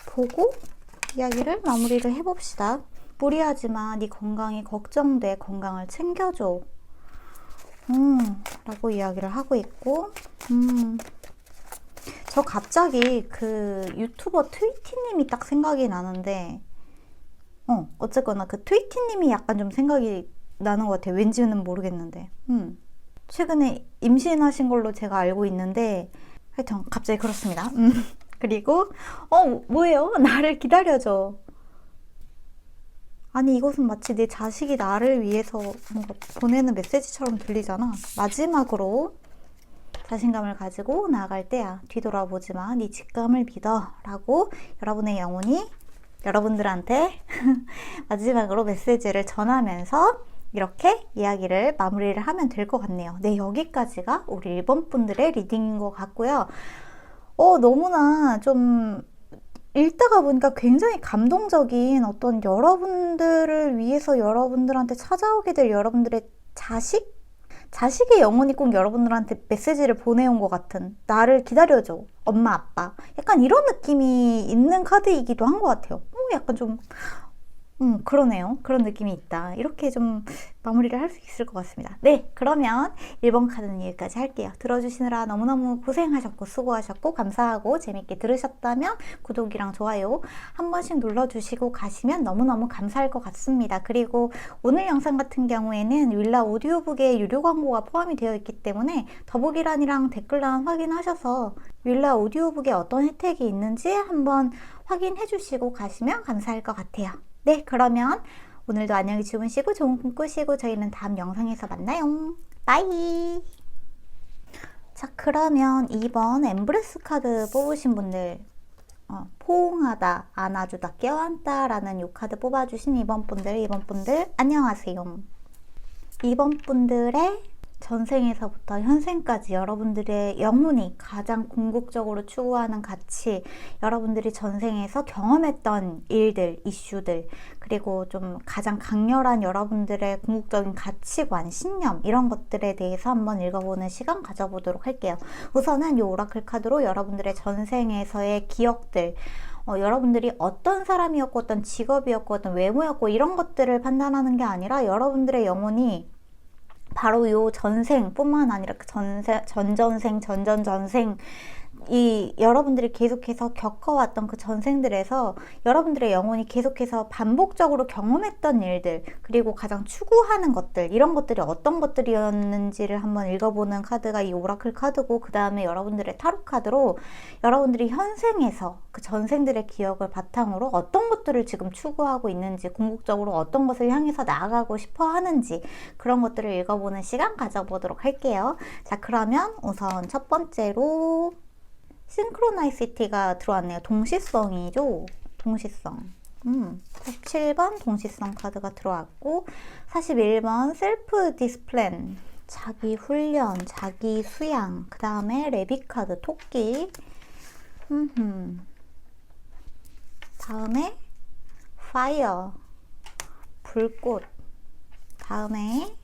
보고 이야기를 마무리를 해봅시다. 무리하지 마. 네 건강이 걱정돼. 건강을 챙겨줘. 라고 이야기를 하고 있고, 저 갑자기 그 유튜버 트위티님이 딱 생각이 나는데, 어쨌거나 그 트위티님이 약간 좀 생각이 나는 것 같아요. 왠지는 모르겠는데. 최근에 임신하신 걸로 제가 알고 있는데, 하여튼 갑자기 그렇습니다. 그리고 뭐예요? 나를 기다려줘. 아니, 이것은 마치 내 자식이 나를 위해서 뭔가 보내는 메시지처럼 들리잖아. 마지막으로 자신감을 가지고 나아갈 때야. 뒤돌아보지 마. 네 직감을 믿어. 라고 여러분의 영혼이 여러분들한테 마지막으로 메시지를 전하면서 이렇게 이야기를 마무리를 하면 될 것 같네요. 네, 여기까지가 우리 1번 분들의 리딩인 것 같고요. 너무나 좀 읽다가 보니까 굉장히 감동적인 어떤 여러분들을 위해서 여러분들한테 찾아오게 될 여러분들의 자식의 영혼이 꼭 여러분들한테 메시지를 보내온 것 같은, 나를 기다려줘 엄마 아빠, 약간 이런 느낌이 있는 카드이기도 한 것 같아요. 약간 좀 그러네요. 그런 느낌이 있다. 이렇게 좀 마무리를 할 수 있을 것 같습니다. 네, 그러면 1번 카드는 여기까지 할게요. 들어주시느라 너무너무 고생하셨고 수고하셨고 감사하고 재밌게 들으셨다면 구독이랑 좋아요 한 번씩 눌러주시고 가시면 너무너무 감사할 것 같습니다. 그리고 오늘 영상 같은 경우에는 윌라 오디오북에 유료 광고가 포함이 되어 있기 때문에 더보기란이랑 댓글란 확인하셔서 윌라 오디오북에 어떤 혜택이 있는지 한번 확인해 주시고 가시면 감사할 것 같아요. 네, 그러면 오늘도 안녕히 주무시고 좋은 꿈 꾸시고 저희는 다음 영상에서 만나요. 빠이. 자, 그러면 2번 엠브레스 카드 뽑으신 분들, 포옹하다, 안아주다, 껴안다 라는 이 카드 뽑아주신 2번 분들 안녕하세요. 2번 분들의 전생에서부터 현생까지 여러분들의 영혼이 가장 궁극적으로 추구하는 가치, 여러분들이 전생에서 경험했던 일들, 이슈들, 그리고 좀 가장 강렬한 여러분들의 궁극적인 가치관, 신념, 이런 것들에 대해서 한번 읽어보는 시간 가져보도록 할게요. 우선은 이 오라클 카드로 여러분들의 전생에서의 기억들, 여러분들이 어떤 사람이었고 어떤 직업이었고 어떤 외모였고 이런 것들을 판단하는 게 아니라 여러분들의 영혼이 바로 요 전생뿐만 아니라 그 전전생 이 여러분들이 계속해서 겪어왔던 그 전생들에서 여러분들의 영혼이 계속해서 반복적으로 경험했던 일들, 그리고 가장 추구하는 것들, 이런 것들이 어떤 것들이었는지를 한번 읽어보는 카드가 이 오라클 카드고, 그 다음에 여러분들의 타로 카드로 여러분들이 현생에서 그 전생들의 기억을 바탕으로 어떤 것들을 지금 추구하고 있는지, 궁극적으로 어떤 것을 향해서 나아가고 싶어 하는지, 그런 것들을 읽어보는 시간 가져보도록 할게요. 자, 그러면 우선 첫 번째로 싱크로나이시티가 들어왔네요. 동시성이죠. 동시성. 47번 동시성 카드가 들어왔고, 41번 셀프 디스플랜, 자기 훈련, 자기 수양, 그 다음에 레빗 카드, 토끼. 다음에 파이어, 불꽃. 다음에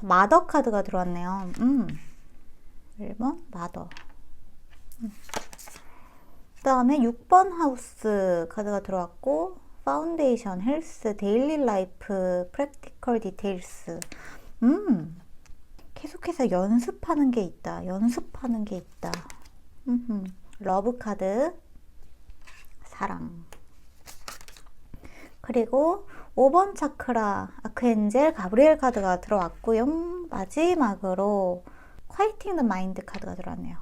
마더 카드가 들어왔네요. 1번 마더. 그 다음에 6번 하우스 카드가 들어왔고, 파운데이션, 헬스, 데일리 라이프, 프랙티컬 디테일스. 계속해서 연습하는 게 있다. 연습하는 게 있다. 러브 카드, 사랑. 그리고 5번 차크라, 아크엔젤, 가브리엘 카드가 들어왔고요. 마지막으로 콰이팅 더 마인드 카드가 들어왔네요.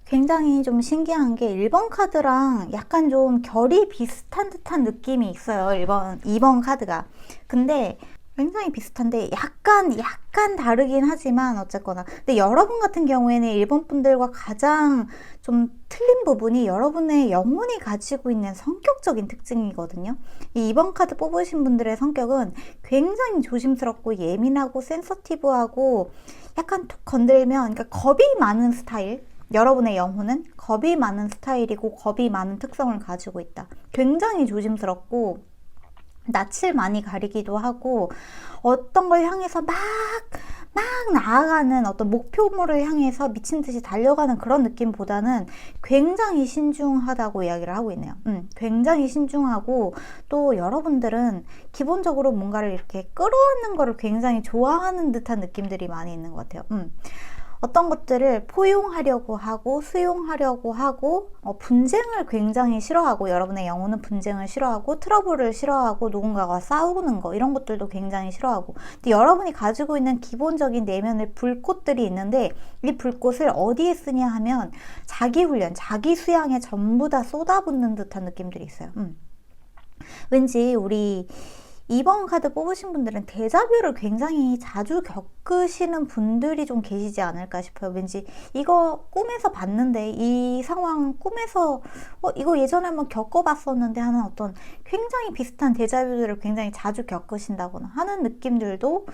굉장히 좀 신기한 게 1번 카드랑 약간 좀 결이 비슷한 듯한 느낌이 있어요. 2번 카드가. 근데 굉장히 비슷한데 약간 다르긴 하지만 어쨌거나. 근데 여러분 같은 경우에는 1번 분들과 가장 좀 틀린 부분이 여러분의 영혼이 가지고 있는 성격적인 특징이거든요. 이 2번 카드 뽑으신 분들의 성격은 굉장히 조심스럽고 예민하고 센서티브하고 약간 툭 건들면, 그러니까 겁이 많은 스타일. 여러분의 영혼은 겁이 많은 스타일이고 겁이 많은 특성을 가지고 있다. 굉장히 조심스럽고 낯을 많이 가리기도 하고, 어떤 걸 향해서 막 나아가는 어떤 목표물을 향해서 미친 듯이 달려가는 그런 느낌보다는 굉장히 신중하다고 이야기를 하고 있네요. 굉장히 신중하고, 또 여러분들은 기본적으로 뭔가를 이렇게 끌어안는 거를 굉장히 좋아하는 듯한 느낌들이 많이 있는 것 같아요. 어떤 것들을 포용하려고 하고 수용하려고 하고, 분쟁을 굉장히 싫어하고, 여러분의 영혼은 분쟁을 싫어하고 트러블을 싫어하고 누군가와 싸우는 거, 이런 것들도 굉장히 싫어하고. 근데 여러분이 가지고 있는 기본적인 내면의 불꽃들이 있는데, 이 불꽃을 어디에 쓰냐 하면 자기 훈련, 자기 수양에 전부 다 쏟아붓는 듯한 느낌들이 있어요. 왠지 우리 2번 카드 뽑으신 분들은 데자뷰를 굉장히 자주 겪으시는 분들이 좀 계시지 않을까 싶어요. 왠지 이거 꿈에서 봤는데, 이 상황 꿈에서 이거 예전에 한번 겪어봤었는데 하는 어떤 굉장히 비슷한 데자뷰들을 굉장히 자주 겪으신다거나 하는 느낌들도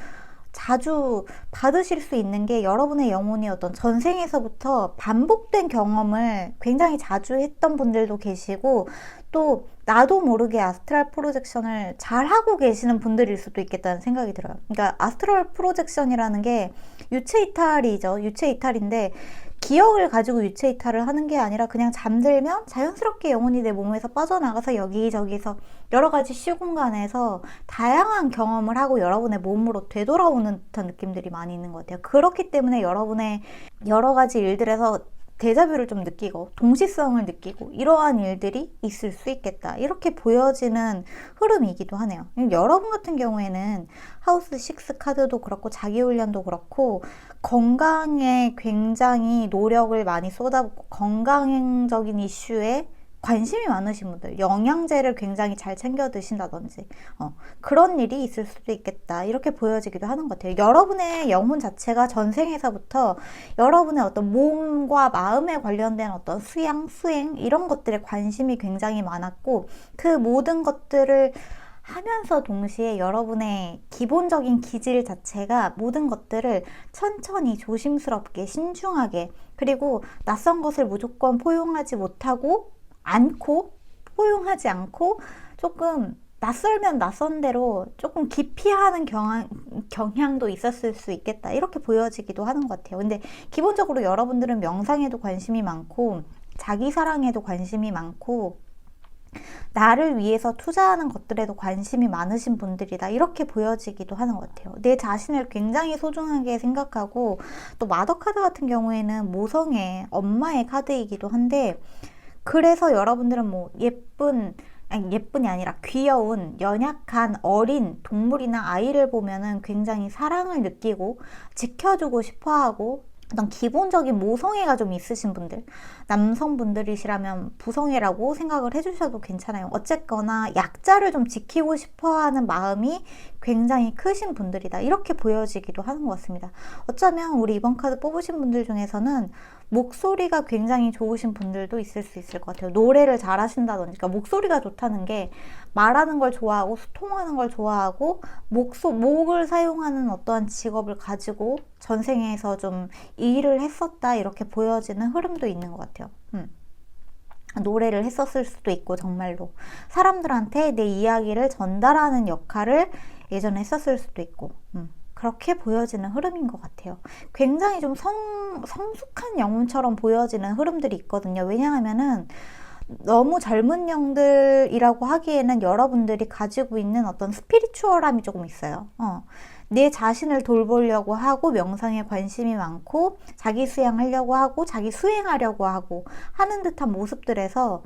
자주 받으실 수 있는 게, 여러분의 영혼이 어떤 전생에서부터 반복된 경험을 굉장히 자주 했던 분들도 계시고, 또 나도 모르게 아스트랄 프로젝션을 잘 하고 계시는 분들일 수도 있겠다는 생각이 들어요. 그러니까 아스트랄 프로젝션이라는 게 유체 이탈이죠. 유체 이탈인데, 기억을 가지고 유체 이탈을 하는 게 아니라 그냥 잠들면 자연스럽게 영혼이 내 몸에서 빠져나가서 여기저기서 여러 가지 시공간에서 다양한 경험을 하고 여러분의 몸으로 되돌아오는 듯한 느낌들이 많이 있는 것 같아요. 그렇기 때문에 여러분의 여러 가지 일들에서 데자뷰를 좀 느끼고 동시성을 느끼고 이러한 일들이 있을 수 있겠다, 이렇게 보여지는 흐름이기도 하네요. 여러분 같은 경우에는 하우스 6 카드도 그렇고 자기훈련도 그렇고 건강에 굉장히 노력을 많이 쏟아붓고 건강적인 이슈에 관심이 많으신 분들, 영양제를 굉장히 잘 챙겨 드신다든지 그런 일이 있을 수도 있겠다, 이렇게 보여지기도 하는 것 같아요. 여러분의 영혼 자체가 전생에서부터 여러분의 어떤 몸과 마음에 관련된 어떤 수양, 수행 이런 것들에 관심이 굉장히 많았고, 그 모든 것들을 하면서 동시에 여러분의 기본적인 기질 자체가 모든 것들을 천천히 조심스럽게 신중하게, 그리고 낯선 것을 무조건 포용하지 않고 조금 낯설면 낯선 대로 조금 기피하는 경향도 있었을 수 있겠다, 이렇게 보여지기도 하는 것 같아요. 근데 기본적으로 여러분들은 명상에도 관심이 많고 자기 사랑에도 관심이 많고 나를 위해서 투자하는 것들에도 관심이 많으신 분들이다, 이렇게 보여지기도 하는 것 같아요. 내 자신을 굉장히 소중하게 생각하고, 또 마더 카드 같은 경우에는 모성의 엄마의 카드이기도 한데, 그래서 여러분들은 뭐 예쁜이 아니라 귀여운 연약한 어린 동물이나 아이를 보면은 굉장히 사랑을 느끼고 지켜주고 싶어하고, 어떤 기본적인 모성애가 좀 있으신 분들, 남성분들이시라면 부성애라고 생각을 해주셔도 괜찮아요. 어쨌거나 약자를 좀 지키고 싶어하는 마음이 굉장히 크신 분들이다, 이렇게 보여지기도 하는 것 같습니다. 어쩌면 우리 이번 카드 뽑으신 분들 중에서는 목소리가 굉장히 좋으신 분들도 있을 수 있을 것 같아요. 노래를 잘 하신다든지, 그러니까 목소리가 좋다는 게 말하는 걸 좋아하고 소통하는 걸 좋아하고 목을 사용하는 어떠한 직업을 가지고 전생에서 좀 일을 했었다, 이렇게 보여지는 흐름도 있는 것 같아요. 노래를 했었을 수도 있고, 정말로 사람들한테 내 이야기를 전달하는 역할을 예전에 했었을 수도 있고, 그렇게 보여지는 흐름인 것 같아요. 굉장히 좀 성숙한 영혼처럼 보여지는 흐름들이 있거든요. 왜냐하면은 너무 젊은 영들이라고 하기에는 여러분들이 가지고 있는 어떤 스피리추얼함이 조금 있어요. 내 자신을 돌보려고 하고 명상에 관심이 많고 자기 수양하려고 하고 자기 수행하려고 하고 하는 듯한 모습들에서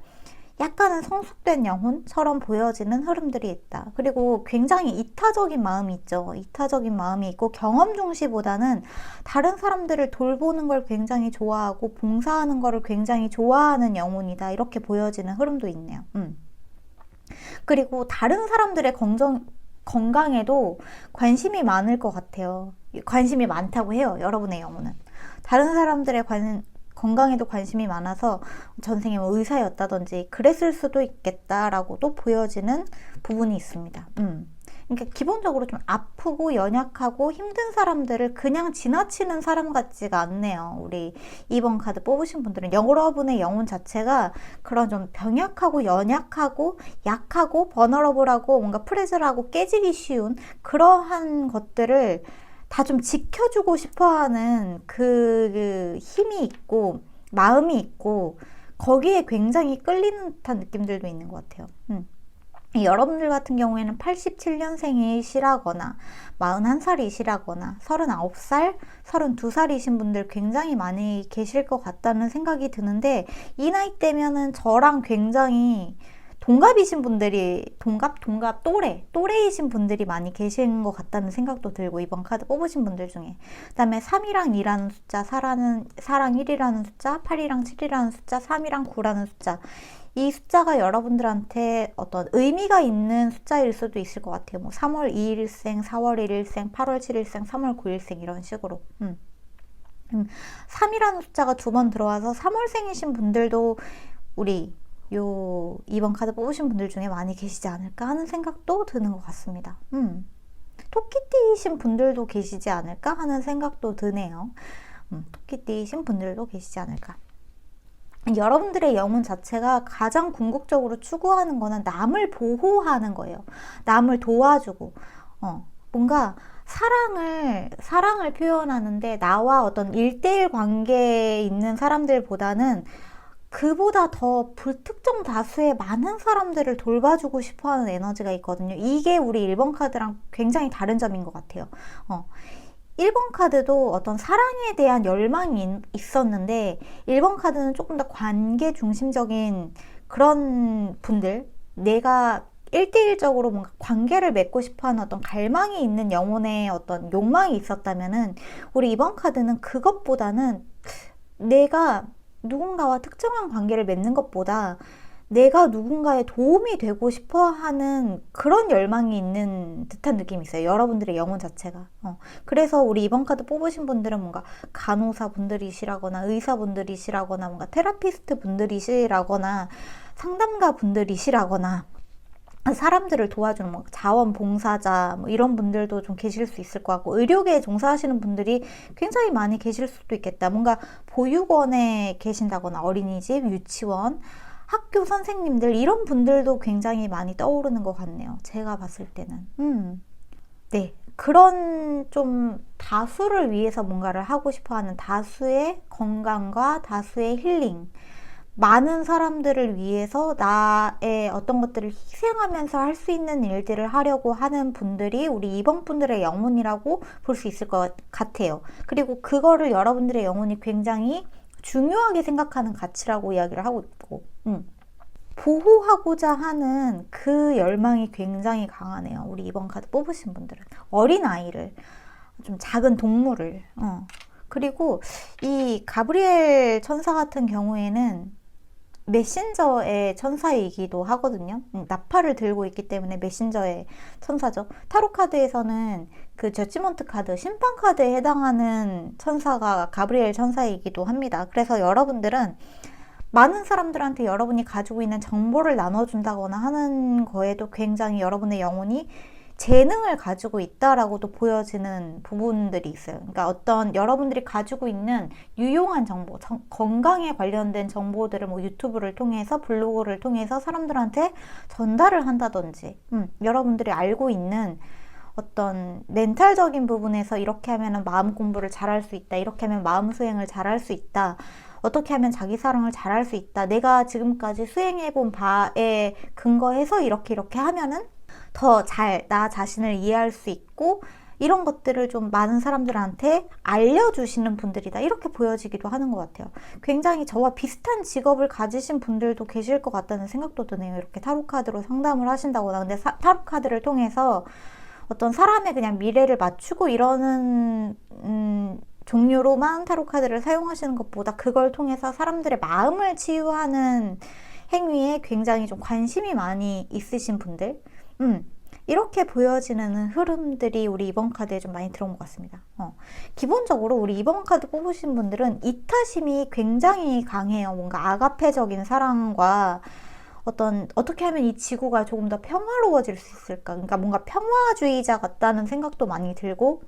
약간은 성숙된 영혼처럼 보여지는 흐름들이 있다. 그리고 굉장히 이타적인 마음이 있죠. 이타적인 마음이 있고 경험 중시보다는 다른 사람들을 돌보는 걸 굉장히 좋아하고 봉사하는 거를 굉장히 좋아하는 영혼이다, 이렇게 보여지는 흐름도 있네요. 그리고 다른 사람들의 건강에도 관심이 많을 것 같아요. 관심이 많다고 해요, 여러분의 영혼은. 다른 사람들의 건강에도 관심이 많아서 전생에 뭐 의사였다든지 그랬을 수도 있겠다라고도 보여지는 부분이 있습니다. 그러니까 기본적으로 좀 아프고 연약하고 힘든 사람들을 그냥 지나치는 사람 같지가 않네요. 우리 2번 카드 뽑으신 분들은 여러분의 영혼 자체가 그런 좀 병약하고 연약하고 약하고 버너러블하고 뭔가 프레즐하고 깨지기 쉬운 그러한 것들을 다 좀 지켜주고 싶어하는 그 힘이 있고 마음이 있고 거기에 굉장히 끌리는 듯한 느낌들도 있는 것 같아요. 여러분들 같은 경우에는 87년생이시라거나 41살이시라거나 39살, 32살이신 분들 굉장히 많이 계실 것 같다는 생각이 드는데, 이 나이 때면은 저랑 굉장히 동갑이신 분들이 또래이신 분들이 많이 계신 것 같다는 생각도 들고, 이번 카드 뽑으신 분들 중에. 그 다음에 3이랑 2라는 숫자, 사랑 1이라는 숫자, 8이랑 7이라는 숫자, 3이랑 9라는 숫자, 이 숫자가 여러분들한테 어떤 의미가 있는 숫자일 수도 있을 것 같아요. 뭐 3월 2일생, 4월 1일생, 8월 7일생, 3월 9일생 이런 식으로. 3이라는 숫자가 두 번 들어와서 3월생이신 분들도 우리 요 이번 카드 뽑으신 분들 중에 많이 계시지 않을까 하는 생각도 드는 것 같습니다. 토끼띠이신 분들도 계시지 않을까 하는 생각도 드네요. 토끼띠이신 분들도 계시지 않을까. 여러분들의 영혼 자체가 가장 궁극적으로 추구하는 거는 남을 보호하는 거예요. 남을 도와주고, 뭔가 사랑을 표현하는데 나와 어떤 1대1 관계에 있는 사람들보다는 그보다 더 불특정 다수의 많은 사람들을 돌봐주고 싶어하는 에너지가 있거든요. 이게 우리 1번 카드랑 굉장히 다른 점인 것 같아요. 1번 카드도 어떤 사랑에 대한 열망이 있었는데 1번 카드는 조금 더 관계 중심적인 그런 분들, 내가 1대1적으로 뭔가 관계를 맺고 싶어하는 어떤 갈망이 있는 영혼의 어떤 욕망이 있었다면은 우리 2번 카드는 그것보다는 내가 누군가와 특정한 관계를 맺는 것보다 내가 누군가의 도움이 되고 싶어 하는 그런 열망이 있는 듯한 느낌이 있어요. 여러분들의 영혼 자체가. 그래서 우리 이번 카드 뽑으신 분들은 뭔가 간호사 분들이시라거나 의사 분들이시라거나 뭔가 테라피스트 분들이시라거나 상담가 분들이시라거나 사람들을 도와주는 뭐 자원봉사자 뭐 이런 분들도 좀 계실 수 있을 것 같고 의료계에 종사하시는 분들이 굉장히 많이 계실 수도 있겠다. 뭔가 보육원에 계신다거나 어린이집, 유치원, 학교 선생님들 이런 분들도 굉장히 많이 떠오르는 것 같네요. 제가 봤을 때는. 네. 그런 좀 다수를 위해서 뭔가를 하고 싶어하는 다수의 건강과 다수의 힐링, 많은 사람들을 위해서 나의 어떤 것들을 희생하면서 할 수 있는 일들을 하려고 하는 분들이 우리 2번 분들의 영혼이라고 볼 수 있을 것 같아요. 그리고 그거를 여러분들의 영혼이 굉장히 중요하게 생각하는 가치라고 이야기를 하고 있고 보호하고자 하는 그 열망이 굉장히 강하네요. 우리 2번 카드 뽑으신 분들은 어린아이를, 좀 작은 동물을 그리고 이 가브리엘 천사 같은 경우에는 메신저의 천사이기도 하거든요. 나팔을 들고 있기 때문에 메신저의 천사죠. 타로 카드에서는 그 저지먼트 카드, 심판 카드에 해당하는 천사가 가브리엘 천사이기도 합니다. 그래서 여러분들은 많은 사람들한테 여러분이 가지고 있는 정보를 나눠준다거나 하는 거에도 굉장히 여러분의 영혼이 재능을 가지고 있다라고도 보여지는 부분들이 있어요. 그러니까 어떤 여러분들이 가지고 있는 유용한 정보, 건강에 관련된 정보들을 뭐 유튜브를 통해서 블로그를 통해서 사람들한테 전달을 한다든지 여러분들이 알고 있는 어떤 멘탈적인 부분에서 이렇게 하면 마음 공부를 잘할 수 있다, 이렇게 하면 마음 수행을 잘할 수 있다, 어떻게 하면 자기 사랑을 잘할 수 있다, 내가 지금까지 수행해본 바에 근거해서 이렇게 하면은 더 잘 나 자신을 이해할 수 있고 이런 것들을 좀 많은 사람들한테 알려주시는 분들이다, 이렇게 보여지기도 하는 것 같아요. 굉장히 저와 비슷한 직업을 가지신 분들도 계실 것 같다는 생각도 드네요. 이렇게 타로 카드로 상담을 하신다거나. 근데 타로 카드를 통해서 어떤 사람의 그냥 미래를 맞추고 이러는 종류로만 타로 카드를 사용하시는 것보다 그걸 통해서 사람들의 마음을 치유하는 행위에 굉장히 좀 관심이 많이 있으신 분들, 이렇게 보여지는 흐름들이 우리 이번 카드에 좀 많이 들어온 것 같습니다. 기본적으로 우리 이번 카드 뽑으신 분들은 이타심이 굉장히 강해요. 뭔가 아가페적인 사랑과 어떻게 하면 이 지구가 조금 더 평화로워질 수 있을까? 그러니까 뭔가 평화주의자 같다는 생각도 많이 들고,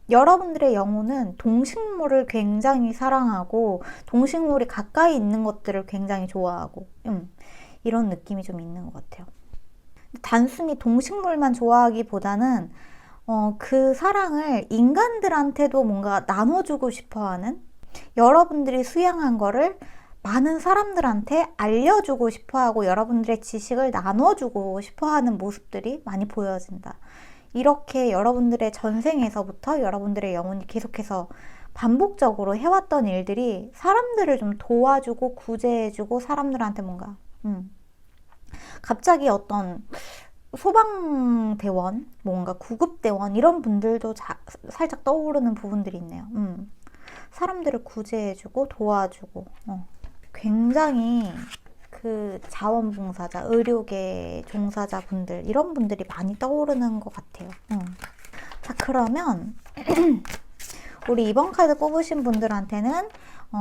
여러분들의 영혼은 동식물을 굉장히 사랑하고 동식물이 가까이 있는 것들을 굉장히 좋아하고 이런 느낌이 좀 있는 것 같아요. 단순히 동식물만 좋아하기보다는 그 사랑을 인간들한테도 뭔가 나눠주고 싶어하는, 여러분들이 수양한 거를 많은 사람들한테 알려주고 싶어하고 여러분들의 지식을 나눠주고 싶어하는 모습들이 많이 보여진다. 이렇게 여러분들의 전생에서부터 여러분들의 영혼이 계속해서 반복적으로 해왔던 일들이 사람들을 좀 도와주고 구제해주고 사람들한테 뭔가 갑자기 어떤 소방대원, 뭔가 구급대원 이런 분들도 살짝 떠오르는 부분들이 있네요. 사람들을 구제해주고 도와주고 굉장히 그 자원봉사자, 의료계 종사자분들 이런 분들이 많이 떠오르는 것 같아요. 자, 그러면 우리 이번 카드 뽑으신 분들한테는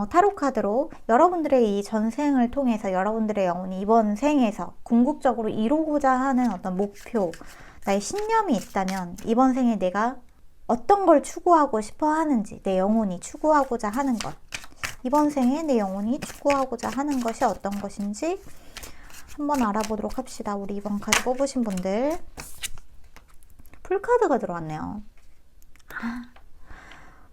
타로 카드로 여러분들의 이 전생을 통해서 여러분들의 영혼이 이번 생에서 궁극적으로 이루고자 하는 어떤 목표, 나의 신념이 있다면 이번 생에 내가 어떤 걸 추구하고 싶어 하는지, 내 영혼이 추구하고자 하는 것, 이번 생에 내 영혼이 추구하고자 하는 것이 어떤 것인지 한번 알아보도록 합시다. 우리 이번 카드 뽑으신 분들. 풀카드가 들어왔네요.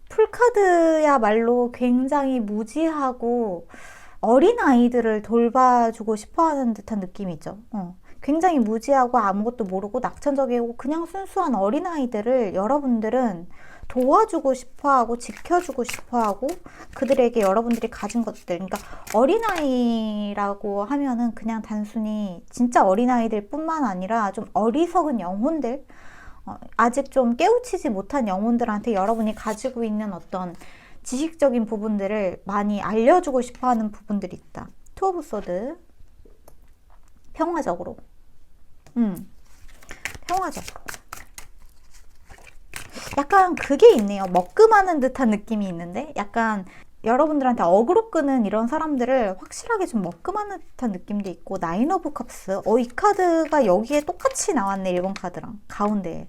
풀카드야말로 굉장히 무지하고 어린아이들을 돌봐주고 싶어하는 듯한 느낌이 있죠. 굉장히 무지하고 아무것도 모르고 낙천적이고 그냥 순수한 어린아이들을 여러분들은 도와주고 싶어하고 지켜주고 싶어하고 그들에게 여러분들이 가진 것들, 그러니까 어린아이라고 하면은 그냥 단순히 진짜 어린아이들 뿐만 아니라 좀 어리석은 영혼들, 아직 좀 깨우치지 못한 영혼들한테 여러분이 가지고 있는 어떤 지식적인 부분들을 많이 알려주고 싶어하는 부분들이 있다. 투 오브 소드. 평화적으로. 평화적으로. 약간 그게 있네요. 먹금하는 듯한 느낌이 있는데 약간 여러분들한테 어그로 끄는 이런 사람들을 확실하게 좀 먹금하는 듯한 느낌도 있고. 나인 오브 컵스. 이 카드가 여기에 똑같이 나왔네. 1번 카드랑 가운데에.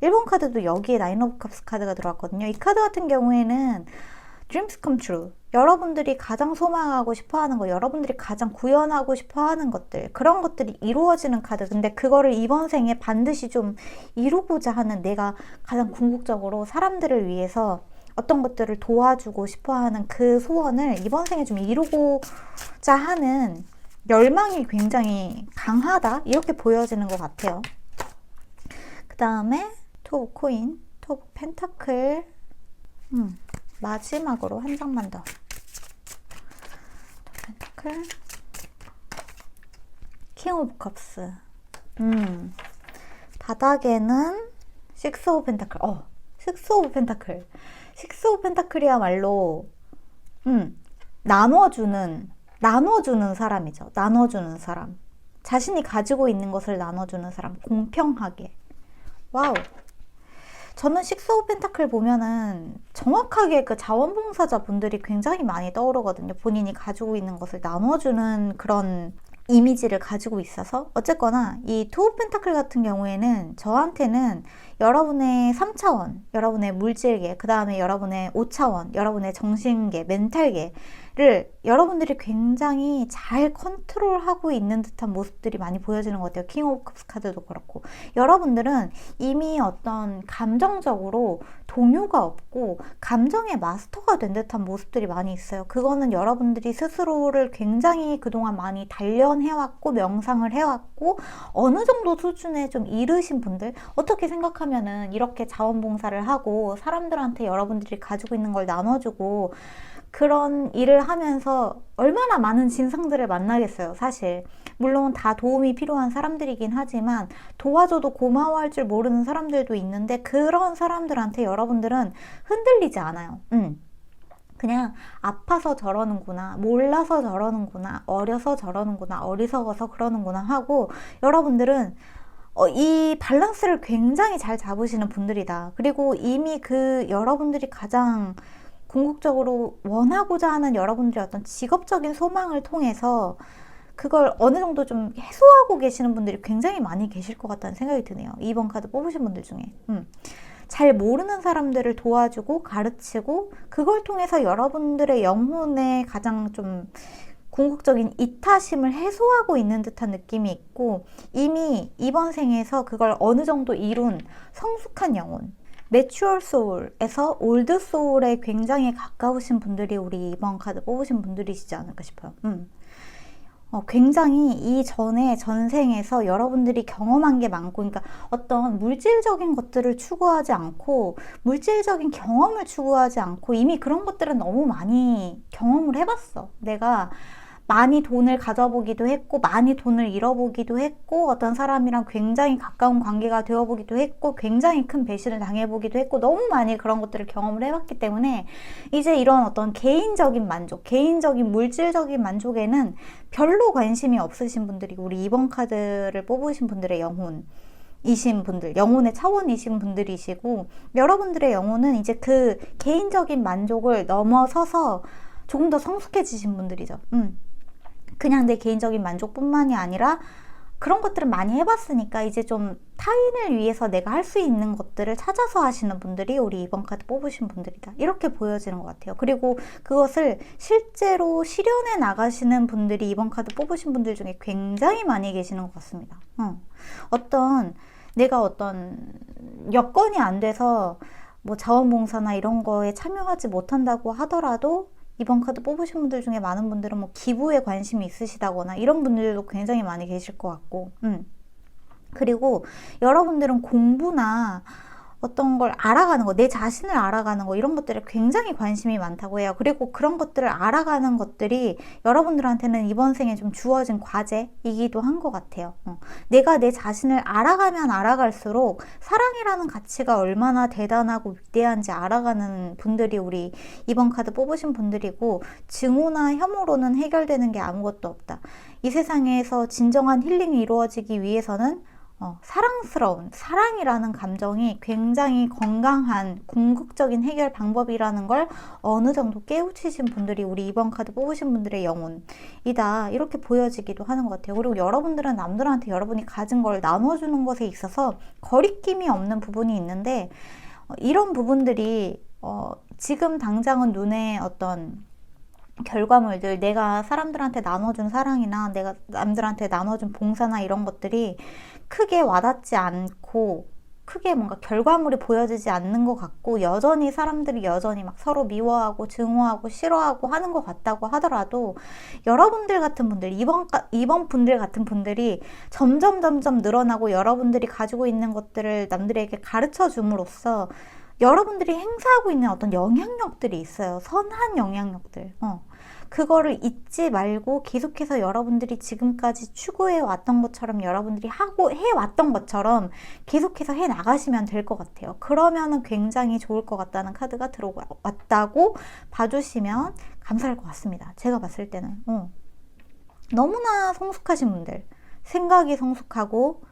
1번 카드도 여기에 나인 오브 컵스 카드가 들어왔거든요. 이 카드 같은 경우에는 Dreams come true. 여러분들이 가장 소망하고 싶어하는 거, 여러분들이 가장 구현하고 싶어하는 것들, 그런 것들이 이루어지는 카드. 근데 그거를 이번 생에 반드시 좀 이루고자 하는, 내가 가장 궁극적으로 사람들을 위해서 어떤 것들을 도와주고 싶어하는 그 소원을 이번 생에 좀 이루고자 하는 열망이 굉장히 강하다, 이렇게 보여지는 것 같아요. 그 다음에 투 오브 코인, 투 오브 펜타클. 마지막으로 한 장만 더. 펜타클, 킹 오브 컵스. 바닥에는 식스 오브 펜타클. 식스 오브 펜타클. 식스 오브 펜타클이야말로 나눠주는 사람이죠. 나눠주는 사람. 자신이 가지고 있는 것을 나눠주는 사람. 공평하게. 와우. 저는 식스 오브 펜타클 보면은 정확하게 그 자원봉사자 분들이 굉장히 많이 떠오르거든요. 본인이 가지고 있는 것을 나눠주는 그런 이미지를 가지고 있어서. 어쨌거나 이 투 오브 펜타클 같은 경우에는 저한테는 여러분의 3차원, 여러분의 물질계, 그 다음에 여러분의 5차원, 여러분의 정신계, 멘탈계를 여러분들이 굉장히 잘 컨트롤하고 있는 듯한 모습들이 많이 보여지는 것 같아요. 킹 오브 컵스 카드도 그렇고. 여러분들은 이미 어떤 감정적으로 동요가 없고 감정의 마스터가 된 듯한 모습들이 많이 있어요. 그거는 여러분들이 스스로를 굉장히 그동안 많이 단련해왔고 명상을 해왔고 어느 정도 수준에 좀 이르신 분들, 어떻게 생각하면은 이렇게 자원봉사를 하고 사람들한테 여러분들이 가지고 있는 걸 나눠주고 그런 일을 하면서 얼마나 많은 진상들을 만나겠어요, 사실. 물론 다 도움이 필요한 사람들이긴 하지만 도와줘도 고마워할 줄 모르는 사람들도 있는데 그런 사람들한테 여러분들은 흔들리지 않아요. 그냥 아파서 저러는구나, 몰라서 저러는구나, 어려서 저러는구나, 어리석어서 그러는구나 하고 여러분들은 이 밸런스를 굉장히 잘 잡으시는 분들이다. 그리고 이미 그 여러분들이 가장 궁극적으로 원하고자 하는 여러분들의 어떤 직업적인 소망을 통해서 그걸 어느 정도 좀 해소하고 계시는 분들이 굉장히 많이 계실 것 같다는 생각이 드네요. 2번 카드 뽑으신 분들 중에. 잘 모르는 사람들을 도와주고 가르치고 그걸 통해서 여러분들의 영혼의 가장 좀 궁극적인 이타심을 해소하고 있는 듯한 느낌이 있고 이미 이번 생에서 그걸 어느 정도 이룬 성숙한 영혼, 매추얼 소울에서 올드 소울에 굉장히 가까우신 분들이 우리 이번 카드 뽑으신 분들이시지 않을까 싶어요. 굉장히 이전에 전생에서 여러분들이 경험한 게 많고, 그러니까 어떤 물질적인 것들을 추구하지 않고 물질적인 경험을 추구하지 않고 이미 그런 것들은 너무 많이 경험을 해봤어. 내가 많이 돈을 가져보기도 했고 많이 돈을 잃어보기도 했고 어떤 사람이랑 굉장히 가까운 관계가 되어보기도 했고 굉장히 큰 배신을 당해보기도 했고 너무 많이 그런 것들을 경험을 해봤기 때문에 이제 이런 어떤 개인적인 만족, 개인적인 물질적인 만족에는 별로 관심이 없으신 분들이 우리 2번 카드를 뽑으신 분들의 영혼이신 분들, 영혼의 차원이신 분들이시고 여러분들의 영혼은 이제 그 개인적인 만족을 넘어서서 조금 더 성숙해지신 분들이죠. 그냥 내 개인적인 만족뿐만이 아니라 그런 것들을 많이 해봤으니까 이제 좀 타인을 위해서 내가 할 수 있는 것들을 찾아서 하시는 분들이 우리 이번 카드 뽑으신 분들이다. 이렇게 보여지는 것 같아요. 그리고 그것을 실제로 실현해 나가시는 분들이 이번 카드 뽑으신 분들 중에 굉장히 많이 계시는 것 같습니다. 내가 어떤 여건이 안 돼서 뭐 자원봉사나 이런 거에 참여하지 못한다고 하더라도 이번 카드 뽑으신 분들 중에 많은 분들은 뭐 기부에 관심이 있으시다거나 이런 분들도 굉장히 많이 계실 것 같고 그리고 여러분들은 공부나 어떤 걸 알아가는 거, 내 자신을 알아가는 거 이런 것들에 굉장히 관심이 많다고 해요. 그리고 그런 것들을 알아가는 것들이 여러분들한테는 이번 생에 좀 주어진 과제이기도 한 것 같아요. 내가 내 자신을 알아가면 알아갈수록 사랑이라는 가치가 얼마나 대단하고 위대한지 알아가는 분들이 우리 이번 카드 뽑으신 분들이고 증오나 혐오로는 해결되는 게 아무것도 없다. 이 세상에서 진정한 힐링이 이루어지기 위해서는 사랑스러운 사랑이라는 감정이 굉장히 건강한 궁극적인 해결 방법이라는 걸 어느 정도 깨우치신 분들이 우리 이번 카드 뽑으신 분들의 영혼이다 이렇게 보여지기도 하는 것 같아요. 그리고 여러분들은 남들한테 여러분이 가진 걸 나눠주는 것에 있어서 거리낌이 없는 부분이 있는데 이런 부분들이 지금 당장은 눈에 어떤 결과물들, 내가 사람들한테 나눠준 사랑이나 내가 남들한테 나눠준 봉사나 이런 것들이 크게 와닿지 않고 크게 뭔가 결과물이 보여지지 않는 것 같고 여전히 사람들이 여전히 막 서로 미워하고 증오하고 싫어하고 하는 것 같다고 하더라도 여러분들 같은 분들, 이번 분들 같은 분들이 점점 늘어나고 여러분들이 가지고 있는 것들을 남들에게 가르쳐 줌으로써 여러분들이 행사하고 있는 어떤 영향력들이 있어요. 선한 영향력들. 그거를 잊지 말고 계속해서 여러분들이 지금까지 추구해 왔던 것처럼 여러분들이 하고 해왔던 것처럼 계속해서 해 나가시면 될 것 같아요. 그러면은 굉장히 좋을 것 같다는 카드가 들어왔다고 봐주시면 감사할 것 같습니다. 제가 봤을 때는 너무나 성숙하신 분들, 생각이 성숙하고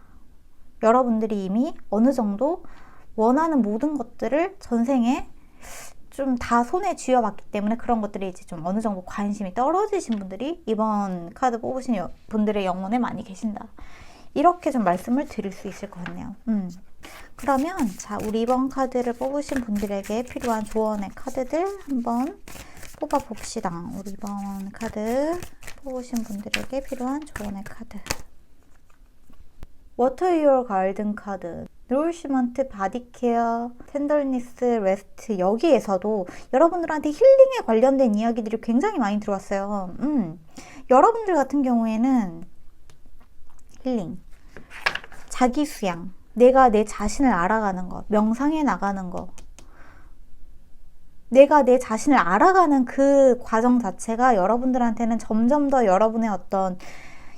여러분들이 이미 어느 정도 원하는 모든 것들을 전생에 좀 다 손에 쥐어봤기 때문에 그런 것들이 이제 좀 어느 정도 관심이 떨어지신 분들이 이번 카드 뽑으신 분들의 영혼에 많이 계신다. 이렇게 좀 말씀을 드릴 수 있을 것 같네요. 그러면 자, 우리 이번 카드를 뽑으신 분들에게 필요한 조언의 카드들 한번 뽑아봅시다. 우리 이번 카드 뽑으신 분들에게 필요한 조언의 카드. Water Your Garden 카드, 노리시먼트, 바디케어, 텐더니스, 레스트. 여기에서도 여러분들한테 힐링에 관련된 이야기들이 굉장히 많이 들어왔어요. 여러분들 같은 경우에는 힐링, 자기 수양, 내가 내 자신을 알아가는 것, 명상해 나가는 것, 내가 내 자신을 알아가는 그 과정 자체가 여러분들한테는 점점 더 여러분의 어떤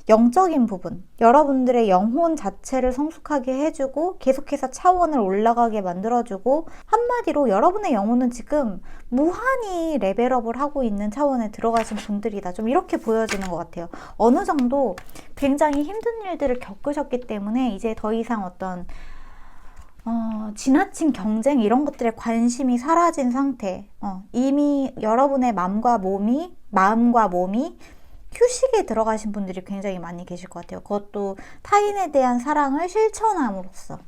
영적인 부분, 여러분들의 영혼 자체를 성숙하게 해주고 계속해서 차원을 올라가게 만들어주고 한마디로 여러분의 영혼은 지금 무한히 레벨업을 하고 있는 차원에 들어가신 분들이다. 좀 이렇게 보여지는 것 같아요. 어느 정도 굉장히 힘든 일들을 겪으셨기 때문에 이제 더 이상 어떤 지나친 경쟁 이런 것들에 관심이 사라진 상태, 이미 여러분의 마음과 몸이 휴식에 들어가신 분들이 굉장히 많이 계실 것 같아요. 그것도 타인에 대한 사랑을 실천함으로써.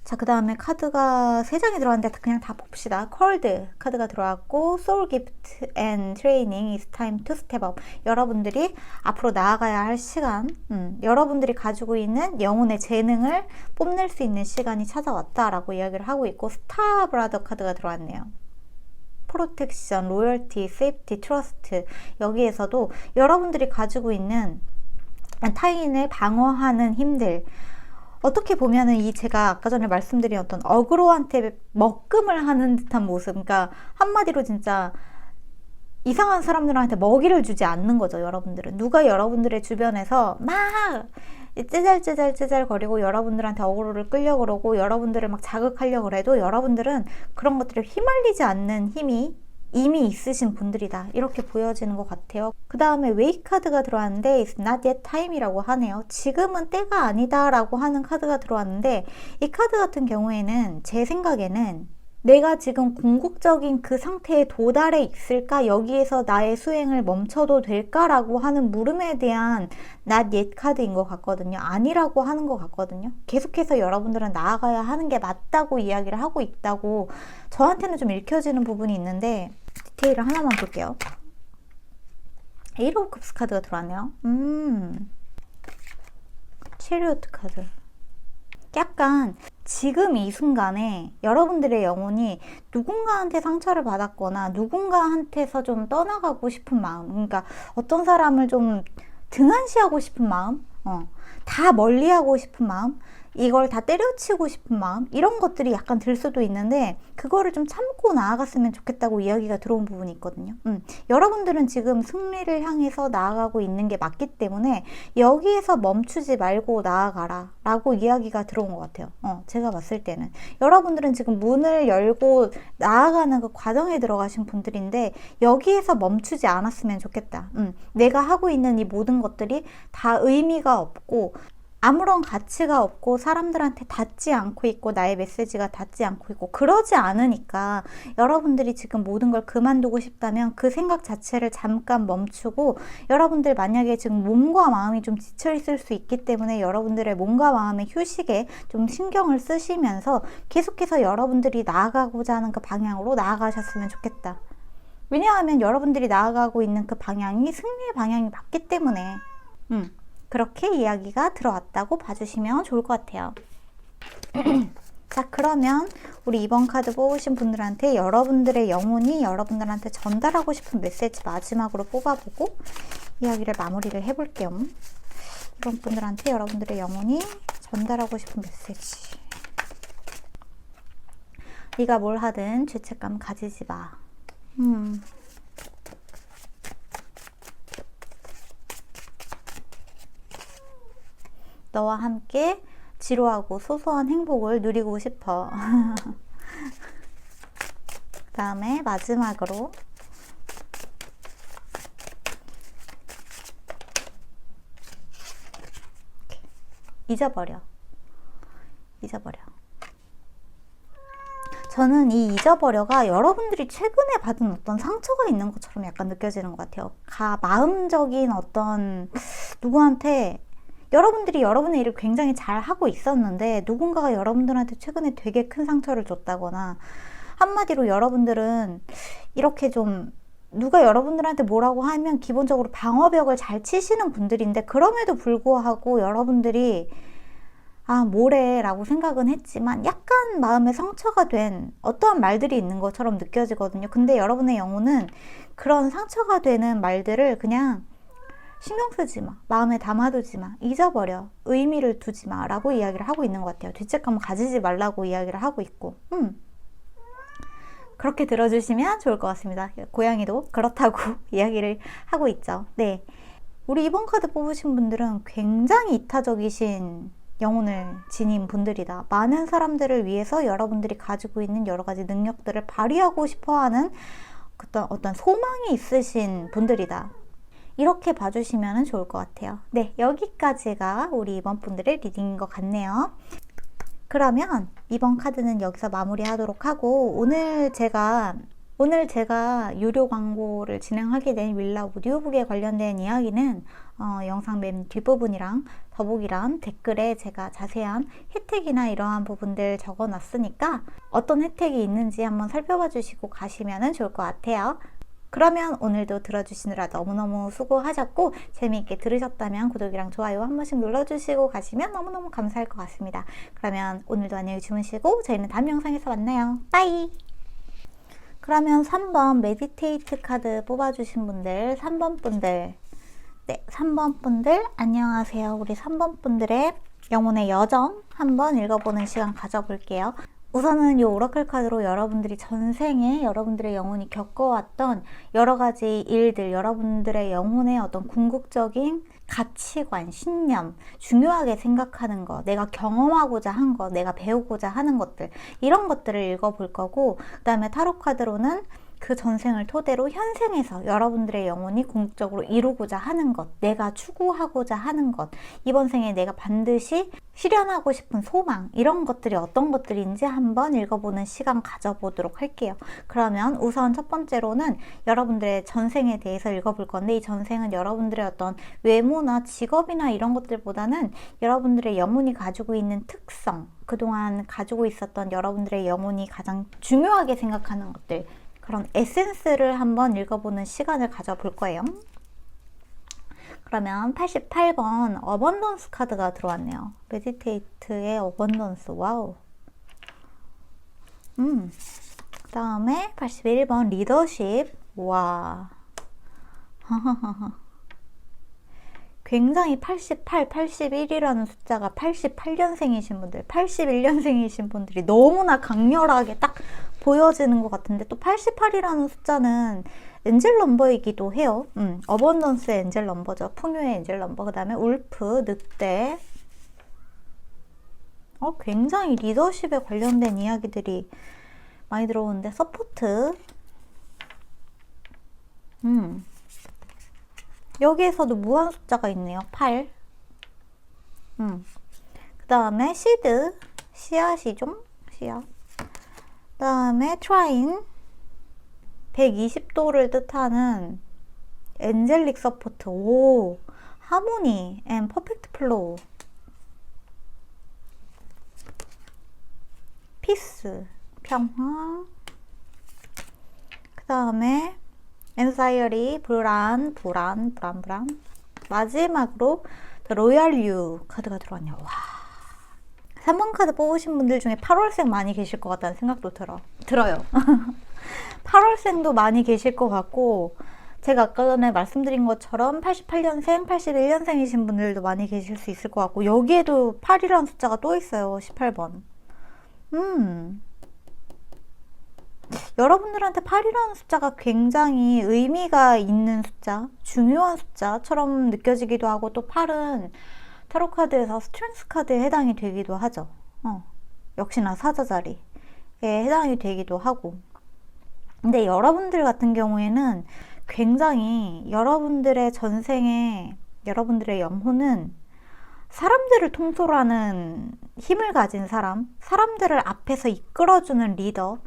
자, 그 다음에 카드가 3장이 들어왔는데 그냥 다 봅시다. 컬드 카드가 들어왔고 Soul Gift and Training It's Time to Step Up. 여러분들이 앞으로 나아가야 할 시간, 여러분들이 가지고 있는 영혼의 재능을 뽐낼 수 있는 시간이 찾아왔다라고 이야기를 하고 있고 스타 브라더 카드가 들어왔네요. 프로텍션, 로열티, 세이프티, 트러스트. 여기에서도 여러분들이 가지고 있는 타인을 방어하는 힘들, 어떻게 보면은 이 제가 아까 전에 말씀드린 어떤 어그로한테 먹금을 하는 듯한 모습, 그러니까 한마디로 진짜 이상한 사람들한테 먹이를 주지 않는 거죠. 여러분들은 누가 여러분들의 주변에서 막 째잘째잘 거리고 여러분들한테 어그로를 끌려 그러고 여러분들을 막 자극하려고 해도 여러분들은 그런 것들을 휘말리지 않는 힘이 이미 있으신 분들이다, 이렇게 보여지는 것 같아요. 그 다음에 웨이 카드가 들어왔는데 It's not yet time이라고 하네요. 지금은 때가 아니다 라고 하는 카드가 들어왔는데, 이 카드 같은 경우에는 제 생각에는 내가 지금 궁극적인 그 상태에 도달해 있을까? 여기에서 나의 수행을 멈춰도 될까라고 하는 물음에 대한 not yet 카드인 것 같거든요. 아니라고 하는 것 같거든요. 계속해서 여러분들은 나아가야 하는 게 맞다고 이야기를 하고 있다고 저한테는 좀 읽혀지는 부분이 있는데, 디테일을 하나만 볼게요. 에이트 오브 컵스 카드가 들어왔네요. 체리오트 카드. 약간 지금 이 순간에 여러분들의 영혼이 누군가한테 상처를 받았거나 누군가한테서 좀 떠나가고 싶은 마음, 그러니까 어떤 사람을 좀 등한시하고 싶은 마음, 다 멀리하고 싶은 마음, 이걸 다 때려치고 싶은 마음, 이런 것들이 약간 들 수도 있는데 그거를 좀 참고 나아갔으면 좋겠다고 이야기가 들어온 부분이 있거든요. 여러분들은 지금 승리를 향해서 나아가고 있는 게 맞기 때문에 여기에서 멈추지 말고 나아가라 라고 이야기가 들어온 것 같아요. 제가 봤을 때는 여러분들은 지금 문을 열고 나아가는 그 과정에 들어가신 분들인데 여기에서 멈추지 않았으면 좋겠다. 내가 하고 있는 이 모든 것들이 다 의미가 없고 아무런 가치가 없고 사람들한테 닿지 않고 있고 나의 메시지가 닿지 않고 있고 그러지 않으니까 여러분들이 지금 모든 걸 그만두고 싶다면 그 생각 자체를 잠깐 멈추고, 여러분들 만약에 지금 몸과 마음이 좀 지쳐 있을 수 있기 때문에 여러분들의 몸과 마음의 휴식에 좀 신경을 쓰시면서 계속해서 여러분들이 나아가고자 하는 그 방향으로 나아가셨으면 좋겠다. 왜냐하면 여러분들이 나아가고 있는 그 방향이 승리의 방향이 맞기 때문에 그렇게 이야기가 들어왔다고 봐주시면 좋을 것 같아요. 자, 그러면 우리 이번 카드 뽑으신 분들한테 여러분들의 영혼이 여러분들한테 전달하고 싶은 메시지 마지막으로 뽑아보고 이야기를 마무리를 해볼게요. 이런 분들한테 여러분들의 영혼이 전달하고 싶은 메시지. 네가 뭘 하든 죄책감 가지지 마. 너와 함께 지루하고 소소한 행복을 누리고 싶어. 그 다음에 마지막으로 잊어버려. 저는 이 잊어버려가 여러분들이 최근에 받은 어떤 상처가 있는 것처럼 약간 느껴지는 것 같아요. 마음적인 어떤 누구한테 여러분들이 여러분의 일을 굉장히 잘 하고 있었는데 누군가가 여러분들한테 최근에 되게 큰 상처를 줬다거나, 한마디로 여러분들은 이렇게 좀 누가 여러분들한테 뭐라고 하면 기본적으로 방어벽을 잘 치시는 분들인데 그럼에도 불구하고 여러분들이 뭐래라고 생각은 했지만 약간 마음에 상처가 된 어떠한 말들이 있는 것처럼 느껴지거든요. 근데 여러분의 영혼은 그런 상처가 되는 말들을 그냥 신경 쓰지 마, 마음에 담아두지 마, 잊어버려, 의미를 두지 마 라고 이야기를 하고 있는 것 같아요. 죄책감 가지지 말라고 이야기를 하고 있고, 그렇게 들어주시면 좋을 것 같습니다. 고양이도 그렇다고 이야기를 하고 있죠. 네, 우리 이번 카드 뽑으신 분들은 굉장히 이타적이신 영혼을 지닌 분들이다. 많은 사람들을 위해서 여러분들이 가지고 있는 여러 가지 능력들을 발휘하고 싶어하는 어떤 소망이 있으신 분들이다. 이렇게 봐주시면 좋을 것 같아요. 네, 여기까지가 우리 이번 분들의 리딩인 것 같네요. 그러면 이번 카드는 여기서 마무리하도록 하고, 오늘 제가 유료 광고를 진행하게 된 윌라 오디오북에 관련된 이야기는 영상 맨 뒷부분이랑 더보기란 댓글에 제가 자세한 혜택이나 이러한 부분들 적어놨으니까 어떤 혜택이 있는지 한번 살펴봐 주시고 가시면 좋을 것 같아요. 그러면 오늘도 들어주시느라 너무너무 수고하셨고, 재미있게 들으셨다면 구독이랑 좋아요 한 번씩 눌러주시고 가시면 너무너무 감사할 것 같습니다. 그러면 오늘도 안녕히 주무시고 저희는 다음 영상에서 만나요. 빠이! 그러면 3번 메디테이트 카드 뽑아주신 분들, 3번 분들, 네, 3번 분들 안녕하세요. 우리 3번 분들의 영혼의 여정 한번 읽어보는 시간 가져볼게요. 우선은 이 오라클 카드로 여러분들이 전생에 여러분들의 영혼이 겪어왔던 여러 가지 일들, 여러분들의 영혼의 어떤 궁극적인 가치관, 신념, 중요하게 생각하는 것, 내가 경험하고자 한 것, 내가 배우고자 하는 것들, 이런 것들을 읽어볼 거고, 그 다음에 타로 카드로는 그 전생을 토대로 현생에서 여러분들의 영혼이 궁극적으로 이루고자 하는 것, 내가 추구하고자 하는 것, 이번 생에 내가 반드시 실현하고 싶은 소망, 이런 것들이 어떤 것들인지 한번 읽어보는 시간 가져보도록 할게요. 그러면 우선 첫 번째로는 여러분들의 전생에 대해서 읽어볼 건데, 이 전생은 여러분들의 어떤 외모나 직업이나 이런 것들보다는 여러분들의 영혼이 가지고 있는 특성, 그동안 가지고 있었던 여러분들의 영혼이 가장 중요하게 생각하는 것들, 그런 에센스를 한번 읽어보는 시간을 가져볼 거예요. 그러면 88번 어번던스 카드가 들어왔네요. 메디테이트의 어번던스. 와우. 그 다음에 81번 리더십. 와. 굉장히 88, 81이라는 숫자가 88년생이신 분들, 81년생이신 분들이 너무나 강렬하게 딱 보여지는 것 같은데, 또 88이라는 숫자는 엔젤 넘버이기도 해요. 어번던스의 엔젤 넘버죠. 풍요의 엔젤 넘버. 그 다음에 울프, 늑대. 굉장히 리더십에 관련된 이야기들이 많이 들어오는데, 서포트. 여기에서도 무한 숫자가 있네요. 8. 그 다음에 시드, 씨앗이죠. 씨앗. 그 다음에 트라인, 120도를 뜻하는 엔젤릭 서포트. 오, 하모니 앤 퍼펙트 플로우. 피스, 평화. 그 다음에 엔사이어리, 불안. 마지막으로 로얄 유 카드가 들어왔네요. 와. 3번 카드 뽑으신 분들 중에 8월생 많이 계실 것 같다는 생각도 들어요. 8월생도 많이 계실 것 같고, 제가 아까 전에 말씀드린 것처럼 88년생, 81년생이신 분들도 많이 계실 수 있을 것 같고, 여기에도 8이라는 숫자가 또 있어요. 18번. 여러분들한테 8이라는 숫자가 굉장히 의미가 있는 숫자, 중요한 숫자처럼 느껴지기도 하고, 또 8은 타로 카드에서 스트렝스 카드에 해당이 되기도 하죠. 역시나 사자자리에 해당이 되기도 하고. 근데 여러분들 같은 경우에는 굉장히 여러분들의 전생에 여러분들의 영혼은 사람들을 통솔하는 힘을 가진 사람, 사람들을 앞에서 이끌어주는 리더,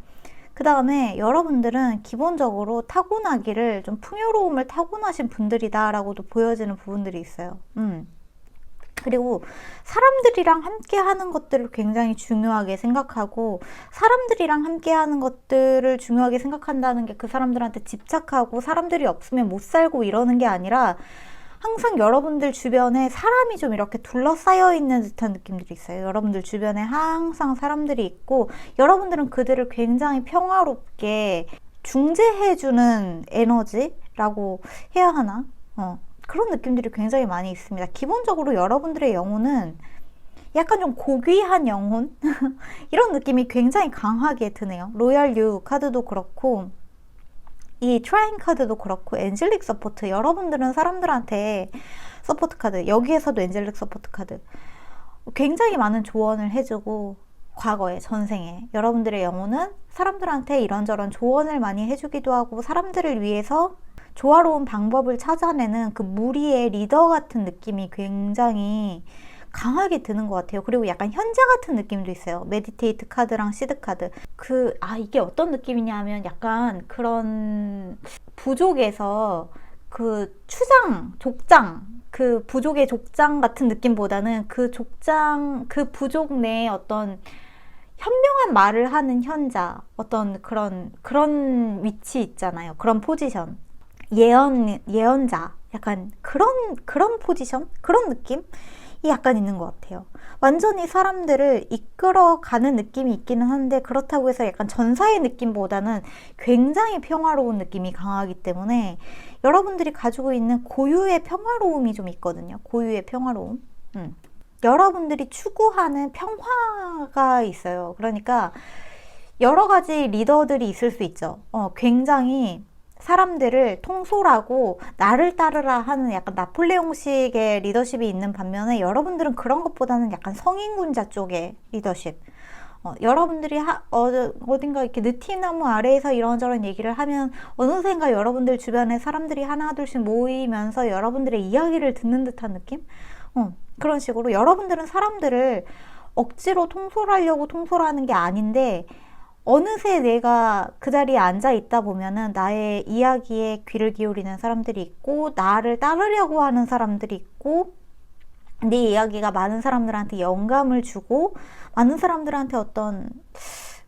그 다음에 여러분들은 기본적으로 타고나기를 좀 풍요로움을 타고나신 분들이다 라고도 보여지는 부분들이 있어요. 그리고 사람들이랑 함께 하는 것들을 굉장히 중요하게 생각하고, 사람들이랑 함께 하는 것들을 중요하게 생각한다는 게 그 사람들한테 집착하고 사람들이 없으면 못 살고 이러는 게 아니라, 항상 여러분들 주변에 사람이 좀 이렇게 둘러싸여 있는 듯한 느낌들이 있어요. 여러분들 주변에 항상 사람들이 있고, 여러분들은 그들을 굉장히 평화롭게 중재해주는 에너지라고 해야 하나? 그런 느낌들이 굉장히 많이 있습니다. 기본적으로 여러분들의 영혼은 약간 좀 고귀한 영혼? 이런 느낌이 굉장히 강하게 드네요. 로얄 유 카드도 그렇고, 이 트라인 카드도 그렇고, 엔젤릭 서포트. 여러분들은 사람들한테 서포트 카드, 여기에서도 엔젤릭 서포트 카드, 굉장히 많은 조언을 해주고, 과거에, 전생에 여러분들의 영혼은 사람들한테 이런저런 조언을 많이 해주기도 하고, 사람들을 위해서 조화로운 방법을 찾아내는 그 무리의 리더 같은 느낌이 굉장히 강하게 드는 것 같아요. 그리고 약간 현자 같은 느낌도 있어요. 메디테이트 카드랑 시드 카드. 이게 어떤 느낌이냐 하면, 약간 그런 부족에서 그 족장, 그 부족의 족장 같은 느낌보다는 그 부족 내에 어떤 현명한 말을 하는 현자, 어떤 그런 위치 있잖아요. 그런 포지션. 예언자. 약간 그런 포지션? 그런 느낌? 이 약간 있는 것 같아요. 완전히 사람들을 이끌어가는 느낌이 있기는 한데, 그렇다고 해서 약간 전사의 느낌보다는 굉장히 평화로운 느낌이 강하기 때문에 여러분들이 가지고 있는 고유의 평화로움이 좀 있거든요. 고유의 평화로움. 여러분들이 추구하는 평화가 있어요. 그러니까 여러 가지 리더들이 있을 수 있죠. 굉장히 사람들을 통솔하고 나를 따르라 하는 약간 나폴레옹식의 리더십이 있는 반면에 여러분들은 그런 것보다는 약간 성인군자 쪽의 리더십. 여러분들이 어딘가 이렇게 느티나무 아래에서 이런저런 얘기를 하면 어느샌가 여러분들 주변에 사람들이 하나 둘씩 모이면서 여러분들의 이야기를 듣는 듯한 느낌? 그런 식으로 여러분들은 사람들을 억지로 통솔하려고 통솔하는 게 아닌데 어느새 내가 그 자리에 앉아 있다 보면은 나의 이야기에 귀를 기울이는 사람들이 있고 나를 따르려고 하는 사람들이 있고 네 이야기가 많은 사람들한테 영감을 주고 많은 사람들한테 어떤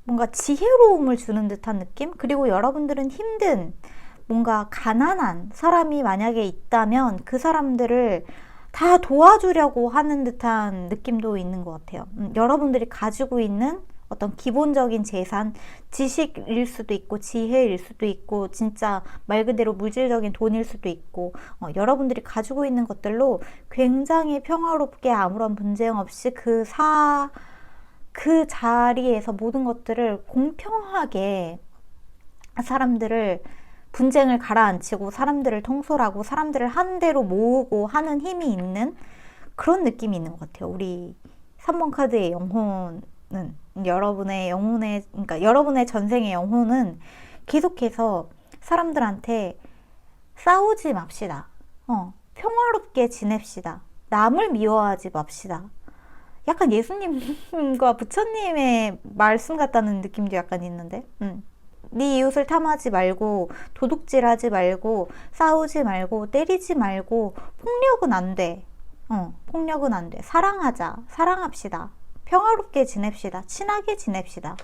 뭔가 지혜로움을 주는 듯한 느낌? 그리고 여러분들은 힘든 뭔가 가난한 사람이 만약에 있다면 그 사람들을 다 도와주려고 하는 듯한 느낌도 있는 것 같아요. 여러분들이 가지고 있는 어떤 기본적인 재산, 지식일 수도 있고 지혜일 수도 있고 진짜 말 그대로 물질적인 돈일 수도 있고 여러분들이 가지고 있는 것들로 굉장히 평화롭게 아무런 분쟁 없이 그 자리에서 모든 것들을 공평하게 사람들을 분쟁을 가라앉히고 사람들을 통솔하고 사람들을 한 대로 모으고 하는 힘이 있는 그런 느낌이 있는 것 같아요. 우리 3번 카드의 영혼은 여러분의 영혼의 그러니까 여러분의 전생의 영혼은 계속해서 사람들한테 싸우지 맙시다. 평화롭게 지냅시다. 남을 미워하지 맙시다. 약간 예수님과 부처님의 말씀 같다는 느낌도 약간 있는데 네 이웃을 탐하지 말고 도둑질하지 말고 싸우지 말고 때리지 말고 폭력은 안 돼. 폭력은 안 돼. 사랑하자. 사랑합시다. 평화롭게 지냅시다. 친하게 지냅시다.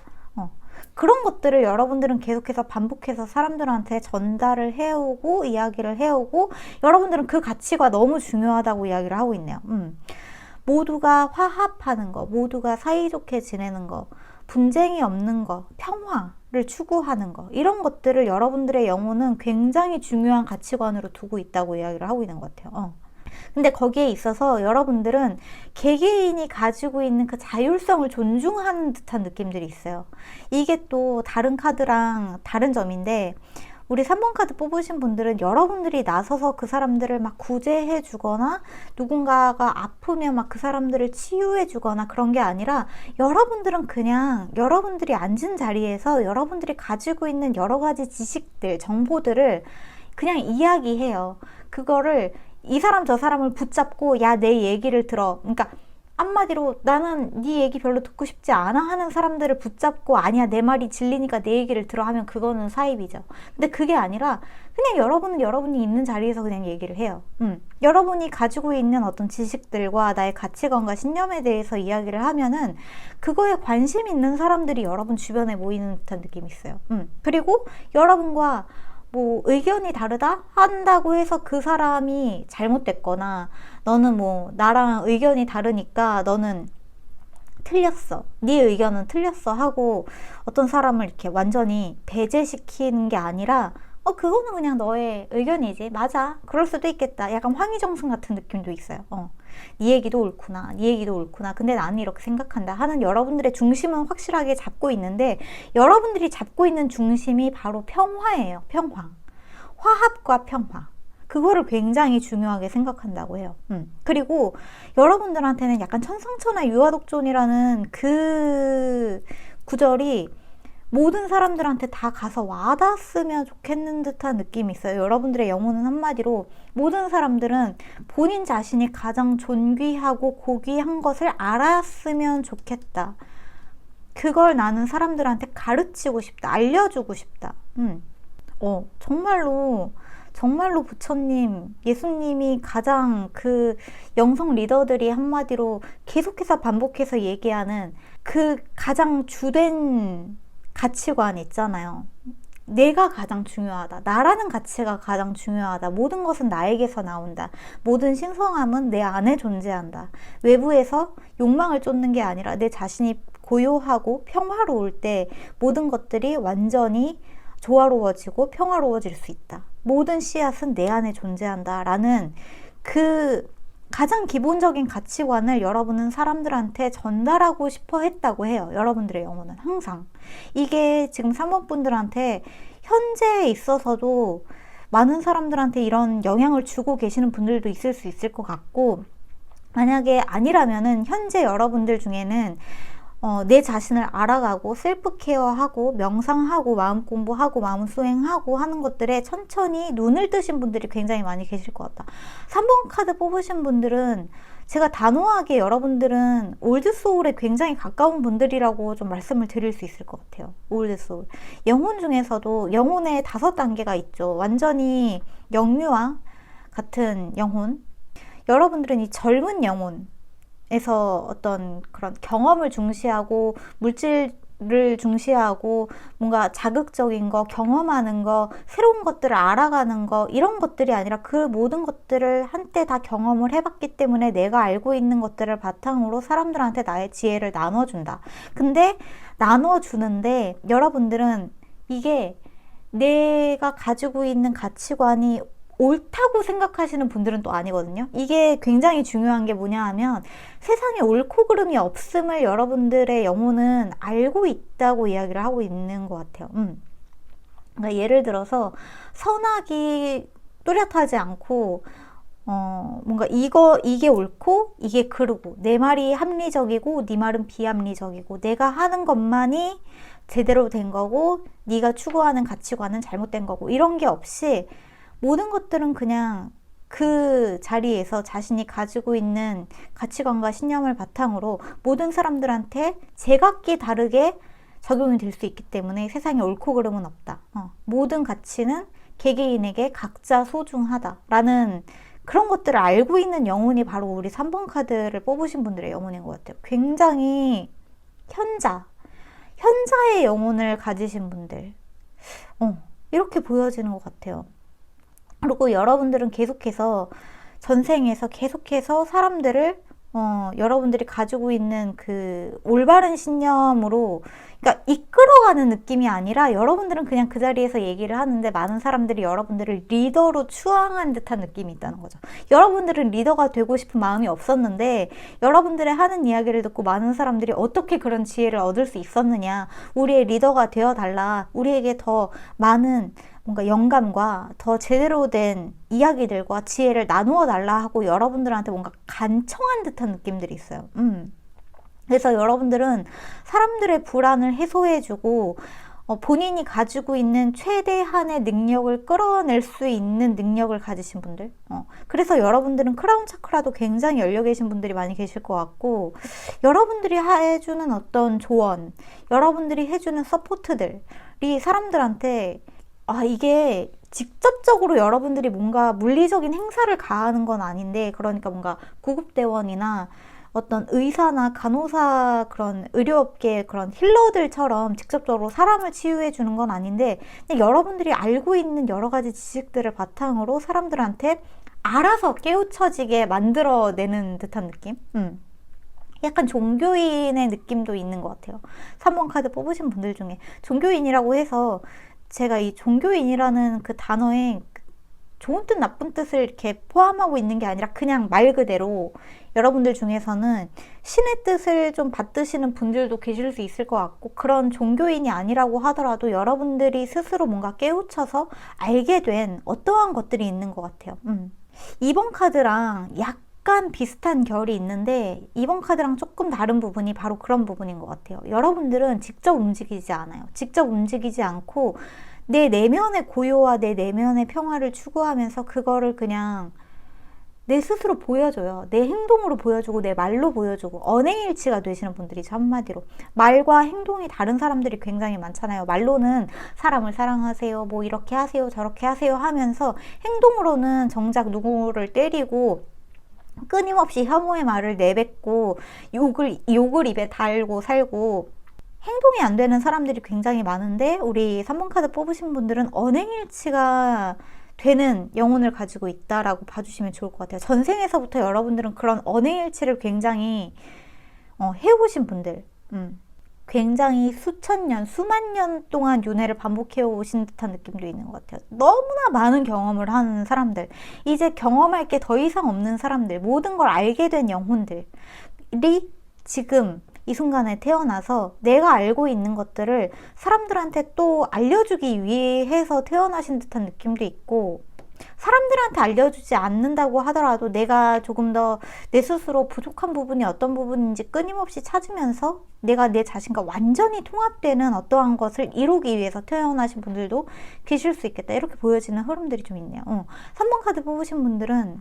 그런 것들을 여러분들은 계속해서 반복해서 사람들한테 전달을 해오고 이야기를 해오고 여러분들은 그 가치가 너무 중요하다고 이야기를 하고 있네요. 모두가 화합하는 거, 모두가 사이좋게 지내는 거, 분쟁이 없는 거, 평화를 추구하는 거 이런 것들을 여러분들의 영혼은 굉장히 중요한 가치관으로 두고 있다고 이야기를 하고 있는 것 같아요. 근데 거기에 있어서 여러분들은 개개인이 가지고 있는 그 자율성을 존중하는 듯한 느낌들이 있어요. 이게 또 다른 카드랑 다른 점인데 우리 3번 카드 뽑으신 분들은 여러분들이 나서서 그 사람들을 막 구제해 주거나 누군가가 아프면 막 그 사람들을 치유해 주거나 그런 게 아니라 여러분들은 그냥 여러분들이 앉은 자리에서 여러분들이 가지고 있는 여러 가지 지식들, 정보들을 그냥 이야기해요. 그거를 이 사람 저 사람을 붙잡고 야, 내 얘기를 들어. 그러니까 한마디로 나는 네 얘기 별로 듣고 싶지 않아 하는 사람들을 붙잡고 아니야 내 말이 진리니까 내 얘기를 들어 하면 그거는 사입이죠. 근데 그게 아니라 그냥 여러분은 여러분이 있는 자리에서 그냥 얘기를 해요. 여러분이 가지고 있는 어떤 지식들과 나의 가치관과 신념에 대해서 이야기를 하면은 그거에 관심 있는 사람들이 여러분 주변에 모이는 듯한 느낌이 있어요. 그리고 여러분과 뭐 의견이 다르다 한다고 해서 그 사람이 잘못됐거나 너는 뭐 나랑 의견이 다르니까 너는 틀렸어. 네 의견은 틀렸어 하고 어떤 사람을 이렇게 완전히 배제시키는 게 아니라 그거는 그냥 너의 의견이지. 맞아. 그럴 수도 있겠다. 약간 황희정승 같은 느낌도 있어요. 네 얘기도 옳구나. 네 얘기도 옳구나. 근데 나는 이렇게 생각한다 하는 여러분들의 중심은 확실하게 잡고 있는데 여러분들이 잡고 있는 중심이 바로 평화예요. 평화. 화합과 평화. 그거를 굉장히 중요하게 생각한다고 해요. 그리고 여러분들한테는 약간 천상천하 유아독존이라는 그 구절이 모든 사람들한테 다 가서 와닿았으면 좋겠는 듯한 느낌이 있어요. 여러분들의 영혼은 한마디로 모든 사람들은 본인 자신이 가장 존귀하고 고귀한 것을 알았으면 좋겠다. 그걸 나는 사람들한테 가르치고 싶다. 알려주고 싶다. 정말로 부처님, 예수님이 가장 그 영성 리더들이 한마디로 계속해서 반복해서 얘기하는 그 가장 주된 가치관 있잖아요. 내가 가장 중요하다. 나라는 가치가 가장 중요하다. 모든 것은 나에게서 나온다. 모든 신성함은 내 안에 존재한다. 외부에서 욕망을 쫓는 게 아니라 내 자신이 고요하고 평화로울 때 모든 것들이 완전히 조화로워지고 평화로워질 수 있다. 모든 씨앗은 내 안에 존재한다. 라는 그 가장 기본적인 가치관을 여러분은 사람들한테 전달하고 싶어 했다고 해요. 여러분들의 영혼은 항상. 이게 지금 3번 분들한테 현재에 있어서도 많은 사람들한테 이런 영향을 주고 계시는 분들도 있을 수 있을 것 같고, 만약에 아니라면은 현재 여러분들 중에는 내 자신을 알아가고 셀프 케어하고 명상하고 마음 공부하고 마음 수행하고 하는 것들에 천천히 눈을 뜨신 분들이 굉장히 많이 계실 것 같다. 3번 카드 뽑으신 분들은 제가 단호하게 여러분들은 올드소울에 굉장히 가까운 분들이라고 좀 말씀을 드릴 수 있을 것 같아요. 올드소울. 영혼 중에서도 영혼의 5단계가 있죠. 완전히 영유아 같은 영혼. 여러분들은 이 젊은 영혼 에서 어떤 그런 경험을 중시하고 물질을 중시하고 뭔가 자극적인 거, 경험하는 거, 새로운 것들을 알아가는 거, 이런 것들이 아니라 그 모든 것들을 한때 다 경험을 해봤기 때문에 내가 알고 있는 것들을 바탕으로 사람들한테 나의 지혜를 나눠준다. 근데 나눠주는데 여러분들은 이게 내가 가지고 있는 가치관이 옳다고 생각하시는 분들은 또 아니거든요. 이게 굉장히 중요한 게 뭐냐 하면 세상에 옳고 그름이 없음을 여러분들의 영혼은 알고 있다고 이야기를 하고 있는 것 같아요. 그러니까 예를 들어서 선악이 뚜렷하지 않고 뭔가 이게 옳고 이게 그르고 내 말이 합리적이고 네 말은 비합리적이고 내가 하는 것만이 제대로 된 거고 네가 추구하는 가치관은 잘못된 거고 이런 게 없이 모든 것들은 그냥 그 자리에서 자신이 가지고 있는 가치관과 신념을 바탕으로 모든 사람들한테 제각기 다르게 적용이 될 수 있기 때문에 세상에 옳고 그름은 없다. 모든 가치는 개개인에게 각자 소중하다라는 그런 것들을 알고 있는 영혼이 바로 우리 3번 카드를 뽑으신 분들의 영혼인 것 같아요. 굉장히 현자의 영혼을 가지신 분들. 이렇게 보여지는 것 같아요. 그리고 여러분들은 계속해서 전생에서 계속해서 사람들을 여러분들이 가지고 있는 그 올바른 신념으로 그러니까 이끌어가는 느낌이 아니라 여러분들은 그냥 그 자리에서 얘기를 하는데 많은 사람들이 여러분들을 리더로 추앙한 듯한 느낌이 있다는 거죠. 여러분들은 리더가 되고 싶은 마음이 없었는데 여러분들의 하는 이야기를 듣고 많은 사람들이 어떻게 그런 지혜를 얻을 수 있었느냐, 우리의 리더가 되어달라, 우리에게 더 많은 뭔가 영감과 더 제대로 된 이야기들과 지혜를 나누어 달라 하고 여러분들한테 뭔가 간청한 듯한 느낌들이 있어요. 그래서 여러분들은 사람들의 불안을 해소해주고 본인이 가지고 있는 최대한의 능력을 끌어낼 수 있는 능력을 가지신 분들. 그래서 여러분들은 크라운 차크라도 굉장히 열려 계신 분들이 많이 계실 것 같고, 여러분들이 해주는 어떤 조언, 여러분들이 해주는 서포트들이 사람들한테 이게 직접적으로 여러분들이 뭔가 물리적인 행사를 가하는 건 아닌데, 그러니까 뭔가 구급대원이나 어떤 의사나 간호사 그런 의료업계 그런 힐러들처럼 직접적으로 사람을 치유해 주는 건 아닌데, 근데 여러분들이 알고 있는 여러 가지 지식들을 바탕으로 사람들한테 알아서 깨우쳐지게 만들어내는 듯한 느낌? 약간 종교인의 느낌도 있는 것 같아요. 3번 카드 뽑으신 분들 중에 종교인이라고 해서 제가 이 종교인이라는 그 단어에 좋은 뜻 나쁜 뜻을 이렇게 포함하고 있는 게 아니라 그냥 말 그대로 여러분들 중에서는 신의 뜻을 좀 받드시는 분들도 계실 수 있을 것 같고, 그런 종교인이 아니라고 하더라도 여러분들이 스스로 뭔가 깨우쳐서 알게 된 어떠한 것들이 있는 것 같아요. 2번 카드랑 약간 비슷한 결이 있는데 2번 카드랑 조금 다른 부분이 바로 그런 부분인 것 같아요. 여러분들은 직접 움직이지 않아요. 직접 움직이지 않고 내 내면의 고요와 내 내면의 평화를 추구하면서 그거를 그냥 내 스스로 보여줘요. 내 행동으로 보여주고 내 말로 보여주고 언행일치가 되시는 분들이죠. 한마디로 말과 행동이 다른 사람들이 굉장히 많잖아요. 말로는 사람을 사랑하세요, 뭐 이렇게 하세요, 저렇게 하세요 하면서 행동으로는 정작 누구를 때리고 끊임없이 혐오의 말을 내뱉고 욕을 입에 달고 살고 행동이 안 되는 사람들이 굉장히 많은데, 우리 3번 카드 뽑으신 분들은 언행일치가 되는 영혼을 가지고 있다라고 봐주시면 좋을 것 같아요. 전생에서부터 여러분들은 그런 언행일치를 굉장히 해오신 분들. 굉장히 수천 년, 수만 년 동안 윤회를 반복해 오신 듯한 느낌도 있는 것 같아요. 너무나 많은 경험을 한 사람들, 이제 경험할 게 더 이상 없는 사람들, 모든 걸 알게 된 영혼들이 지금 이 순간에 태어나서 내가 알고 있는 것들을 사람들한테 또 알려주기 위해서 태어나신 듯한 느낌도 있고, 사람들한테 알려주지 않는다고 하더라도 내가 조금 더 내 스스로 부족한 부분이 어떤 부분인지 끊임없이 찾으면서 내가 내 자신과 완전히 통합되는 어떠한 것을 이루기 위해서 태어나신 분들도 계실 수 있겠다. 이렇게 보여지는 흐름들이 좀 있네요. 3번 카드 뽑으신 분들은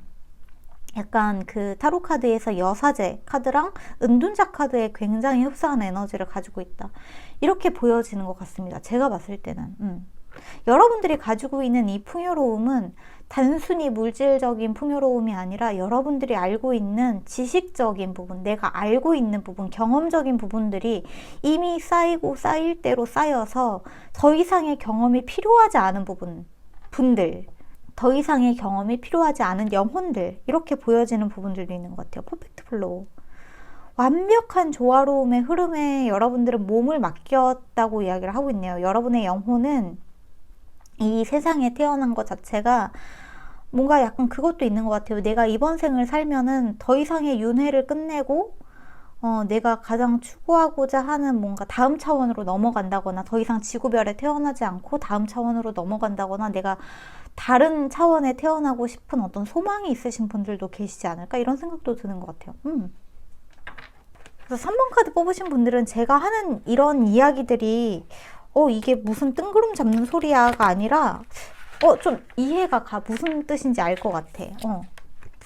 약간 그 타로 카드에서 여사제 카드랑 은둔자 카드에 굉장히 흡사한 에너지를 가지고 있다. 이렇게 보여지는 것 같습니다. 제가 봤을 때는. 여러분들이 가지고 있는 이 풍요로움은 단순히 물질적인 풍요로움이 아니라 여러분들이 알고 있는 지식적인 부분, 내가 알고 있는 부분, 경험적인 부분들이 이미 쌓이고 쌓일 대로 쌓여서 더 이상의 경험이 필요하지 않은 분들, 더 이상의 경험이 필요하지 않은 영혼들, 이렇게 보여지는 부분들도 있는 것 같아요. 퍼펙트 플로우. 완벽한 조화로움의 흐름에 여러분들은 몸을 맡겼다고 이야기를 하고 있네요. 여러분의 영혼은 이 세상에 태어난 것 자체가 뭔가 약간 그것도 있는 것 같아요. 내가 이번 생을 살면은 더 이상의 윤회를 끝내고 내가 가장 추구하고자 하는 뭔가 다음 차원으로 넘어간다거나, 더 이상 지구별에 태어나지 않고 다음 차원으로 넘어간다거나, 내가 다른 차원에 태어나고 싶은 어떤 소망이 있으신 분들도 계시지 않을까, 이런 생각도 드는 것 같아요. 그래서 3번 카드 뽑으신 분들은 제가 하는 이런 이야기들이 이게 무슨 뜬구름 잡는 소리야가 아니라 좀 이해가 가. 무슨 뜻인지 알 것 같아.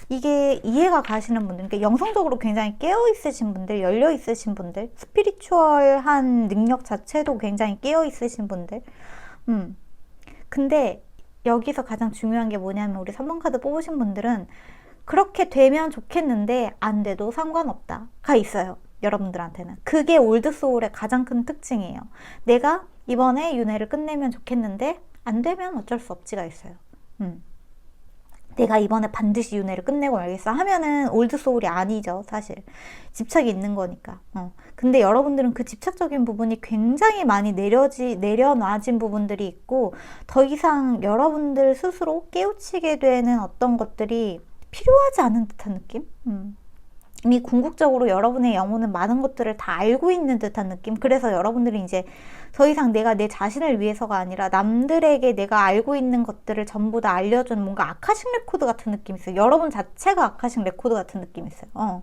이게 이해가 가시는 분들, 그러니까 영성적으로 굉장히 깨어 있으신 분들, 열려 있으신 분들, 스피리추얼한 능력 자체도 굉장히 깨어 있으신 분들. 근데 여기서 가장 중요한 게 뭐냐면, 우리 3번 카드 뽑으신 분들은 그렇게 되면 좋겠는데 안 돼도 상관없다가 있어요. 여러분들한테는. 그게 올드소울의 가장 큰 특징이에요. 내가 이번에 윤회를 끝내면 좋겠는데 안 되면 어쩔 수 없지가 있어요. 내가 이번에 반드시 윤회를 끝내고 말겠어 하면은 올드소울이 아니죠. 사실 집착이 있는 거니까. 근데 여러분들은 그 집착적인 부분이 굉장히 많이 내려놔진 부분들이 있고, 더 이상 여러분들 스스로 깨우치게 되는 어떤 것들이 필요하지 않은 듯한 느낌? 이미 궁극적으로 여러분의 영혼은 많은 것들을 다 알고 있는 듯한 느낌. 그래서 여러분들이 이제 더 이상 내가 내 자신을 위해서가 아니라 남들에게 내가 알고 있는 것들을 전부 다 알려주는 뭔가 아카식 레코드 같은 느낌이 있어요. 여러분 자체가 아카식 레코드 같은 느낌이 있어요.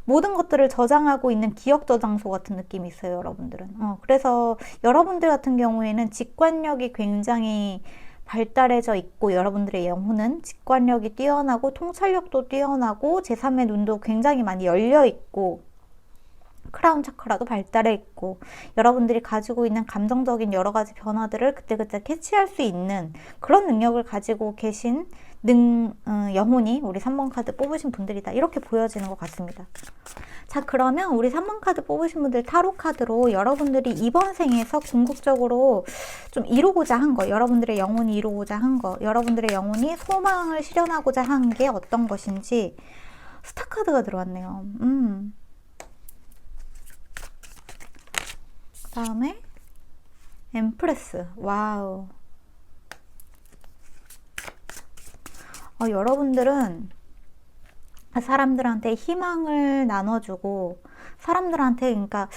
모든 것들을 저장하고 있는 기억 저장소 같은 느낌이 있어요, 여러분들은. 그래서 여러분들 같은 경우에는 직관력이 굉장히 발달해져 있고, 여러분들의 영혼은 직관력이 뛰어나고 통찰력도 뛰어나고 제3의 눈도 굉장히 많이 열려 있고, 크라운 차크라도 발달해 있고, 여러분들이 가지고 있는 감정적인 여러 가지 변화들을 그때그때 캐치할 수 있는 그런 능력을 가지고 계신 영혼이 우리 3번 카드 뽑으신 분들이다. 이렇게 보여지는 것 같습니다. 자, 그러면 우리 3번 카드 뽑으신 분들 타로 카드로 여러분들이 이번 생에서 궁극적으로 좀 이루고자 한 거, 여러분들의 영혼이 이루고자 한 거, 여러분들의 영혼이 소망을 실현하고자 한 게 어떤 것인지, 스타 카드가 들어왔네요. 그 다음에 엠프레스. 와우. 여러분들은 사람들한테 희망을 나눠주고, 사람들한테 그러니까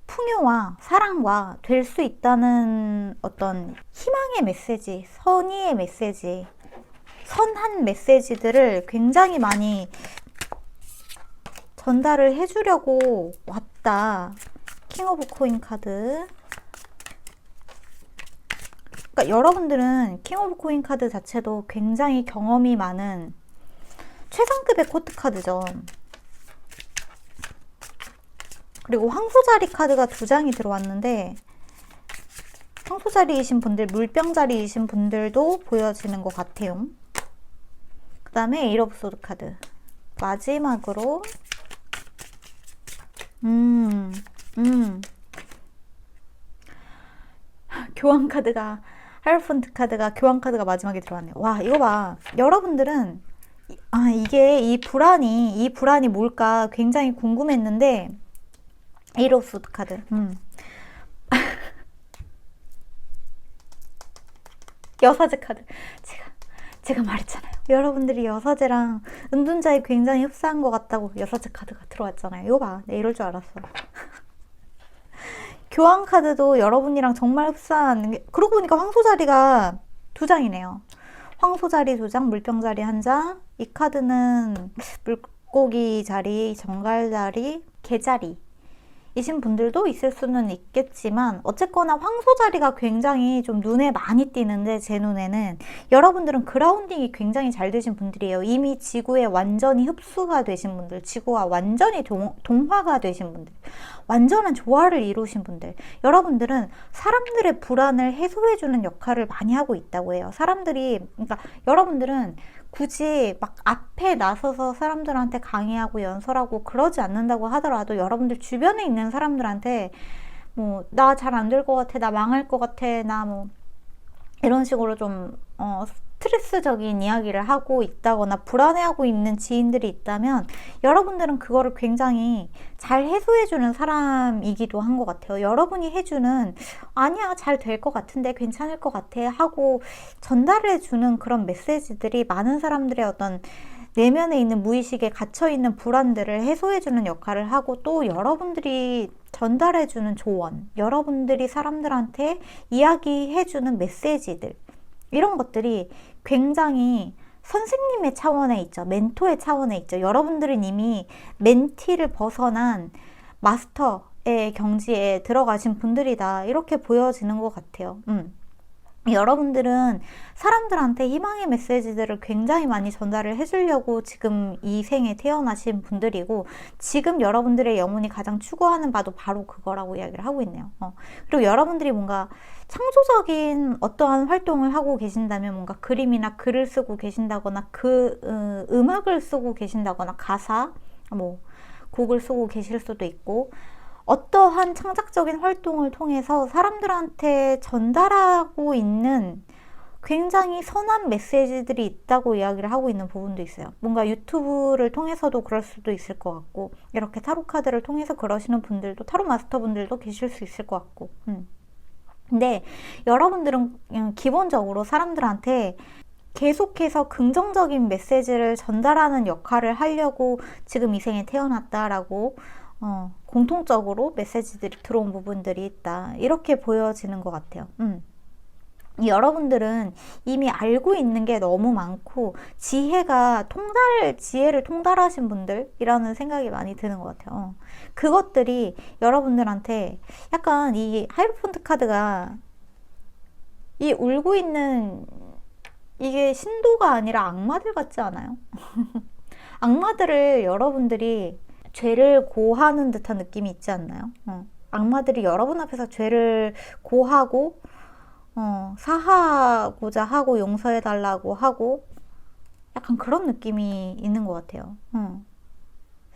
풍요와 사랑과 될 수 있다는 어떤 희망의 메시지, 선의의 메시지, 선한 메시지들을 굉장히 많이 전달을 해주려고 왔다. 킹 오브 코인 카드. 그러니까 여러분들은 킹 오브 코인 카드 자체도 굉장히 경험이 많은 최상급의 코트 카드죠. 그리고 황소자리 카드가 2장이 들어왔는데, 황소자리이신 분들, 물병자리이신 분들도 보여지는 것 같아요. 그 다음에 에이러 오브 소드 카드. 마지막으로 교환 카드가, 하이어폰트 카드가, 교환 카드가 마지막에 들어왔네요. 와, 이거 봐. 여러분들은 이게 이 불안이 뭘까 굉장히 궁금했는데, 에이로스 카드. 여사제 카드. 제가 말했잖아요. 여러분들이 여사제랑 은둔자에 굉장히 흡사한 것 같다고 여사제 카드가 들어왔잖아요. 이거 봐. 내 이럴 줄 알았어. 교환 카드도 여러분이랑 정말 흡사한 게, 그러고 보니까 황소자리가 2장이네요. 황소자리 2장, 물병자리 1장. 이 카드는 물고기 자리, 정갈자리, 개자리 이신 분들도 있을 수는 있겠지만 어쨌거나 황소자리가 굉장히 좀 눈에 많이 띄는데, 제 눈에는 여러분들은 그라운딩이 굉장히 잘 되신 분들이에요. 이미 지구에 완전히 흡수가 되신 분들, 지구와 완전히 동화가 되신 분들, 완전한 조화를 이루신 분들, 여러분들은 사람들의 불안을 해소해주는 역할을 많이 하고 있다고 해요. 그러니까 여러분들은 굳이 막 앞에 나서서 사람들한테 강의하고 연설하고 그러지 않는다고 하더라도 여러분들 주변에 있는 사람들한테 뭐 나 잘 안 될 것 같아, 나 망할 것 같아, 나 뭐 이런 식으로 좀 스트레스적인 이야기를 하고 있다거나 불안해하고 있는 지인들이 있다면 여러분들은 그거를 굉장히 잘 해소해주는 사람이기도 한 것 같아요. 여러분이 해주는 아니야 잘 될 것 같은데 괜찮을 것 같아 하고 전달해주는 그런 메시지들이 많은 사람들의 어떤 내면에 있는 무의식에 갇혀있는 불안들을 해소해주는 역할을 하고, 또 여러분들이 전달해주는 조언, 여러분들이 사람들한테 이야기해주는 메시지들, 이런 것들이 굉장히 선생님의 차원에 있죠. 멘토의 차원에 있죠. 여러분들은 이미 멘티를 벗어난 마스터의 경지에 들어가신 분들이다, 이렇게 보여지는 것 같아요. 여러분들은 사람들한테 희망의 메시지들을 굉장히 많이 전달을 해주려고 지금 이 생에 태어나신 분들이고, 지금 여러분들의 영혼이 가장 추구하는 바도 바로 그거라고 이야기를 하고 있네요. 그리고 여러분들이 뭔가 창조적인 어떠한 활동을 하고 계신다면, 뭔가 그림이나 글을 쓰고 계신다거나 음악을 쓰고 계신다거나 가사, 뭐 곡을 쓰고 계실 수도 있고, 어떠한 창작적인 활동을 통해서 사람들한테 전달하고 있는 굉장히 선한 메시지들이 있다고 이야기를 하고 있는 부분도 있어요. 뭔가 유튜브를 통해서도 그럴 수도 있을 것 같고, 이렇게 타로 카드를 통해서 그러시는 분들도, 타로 마스터 분들도 계실 수 있을 것 같고. 근데 여러분들은 그냥 기본적으로 사람들한테 계속해서 긍정적인 메시지를 전달하는 역할을 하려고 지금 이 생에 태어났다라고 공통적으로 메시지들이 들어온 부분들이 있다, 이렇게 보여지는 것 같아요. 여러분들은 이미 알고 있는 게 너무 많고 지혜를 통달하신 분들이라는 생각이 많이 드는 것 같아요. 그것들이 여러분들한테 약간, 이 하이로폰트 카드가 이 울고 있는 이게 신도가 아니라 악마들 같지 않아요? 악마들을 여러분들이 죄를 고하는 듯한 느낌이 있지 않나요? 악마들이 여러분 앞에서 죄를 고하고 사하고자 하고 용서해달라고 하고 약간 그런 느낌이 있는 것 같아요.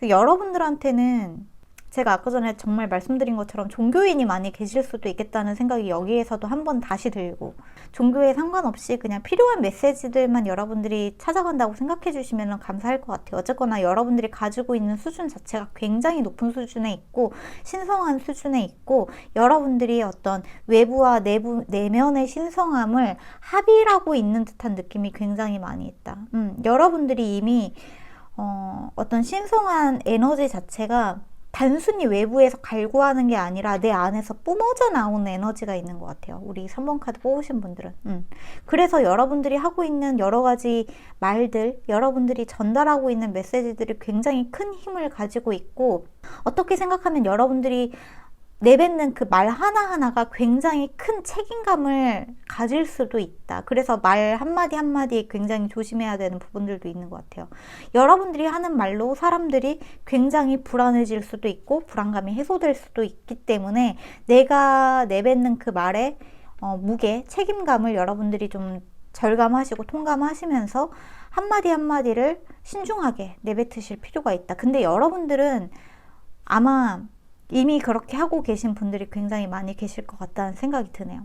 여러분들한테는 제가 아까 전에 정말 말씀드린 것처럼 종교인이 많이 계실 수도 있겠다는 생각이 여기에서도 한번 다시 들고, 종교에 상관없이 그냥 필요한 메시지들만 여러분들이 찾아간다고 생각해 주시면 감사할 것 같아요. 어쨌거나 여러분들이 가지고 있는 수준 자체가 굉장히 높은 수준에 있고 신성한 수준에 있고, 여러분들이 어떤 외부와 내면의 신성함을 합일하고 있는 듯한 느낌이 굉장히 많이 있다. 여러분들이 이미 어떤 신성한 에너지 자체가 단순히 외부에서 갈구하는 게 아니라 내 안에서 뿜어져 나오는 에너지가 있는 것 같아요. 우리 3번 카드 뽑으신 분들은. 그래서 여러분들이 하고 있는 여러 가지 말들, 여러분들이 전달하고 있는 메시지들이 굉장히 큰 힘을 가지고 있고, 어떻게 생각하면 여러분들이 내뱉는 그 말 하나하나가 굉장히 큰 책임감을 가질 수도 있다. 그래서 말 한마디 한마디에 굉장히 조심해야 되는 부분들도 있는 것 같아요. 여러분들이 하는 말로 사람들이 굉장히 불안해질 수도 있고 불안감이 해소될 수도 있기 때문에 내가 내뱉는 그 말의 무게, 책임감을 여러분들이 좀 절감하시고 통감하시면서 한마디 한마디를 신중하게 내뱉으실 필요가 있다. 근데 여러분들은 아마 이미 그렇게 하고 계신 분들이 굉장히 많이 계실 것 같다는 생각이 드네요.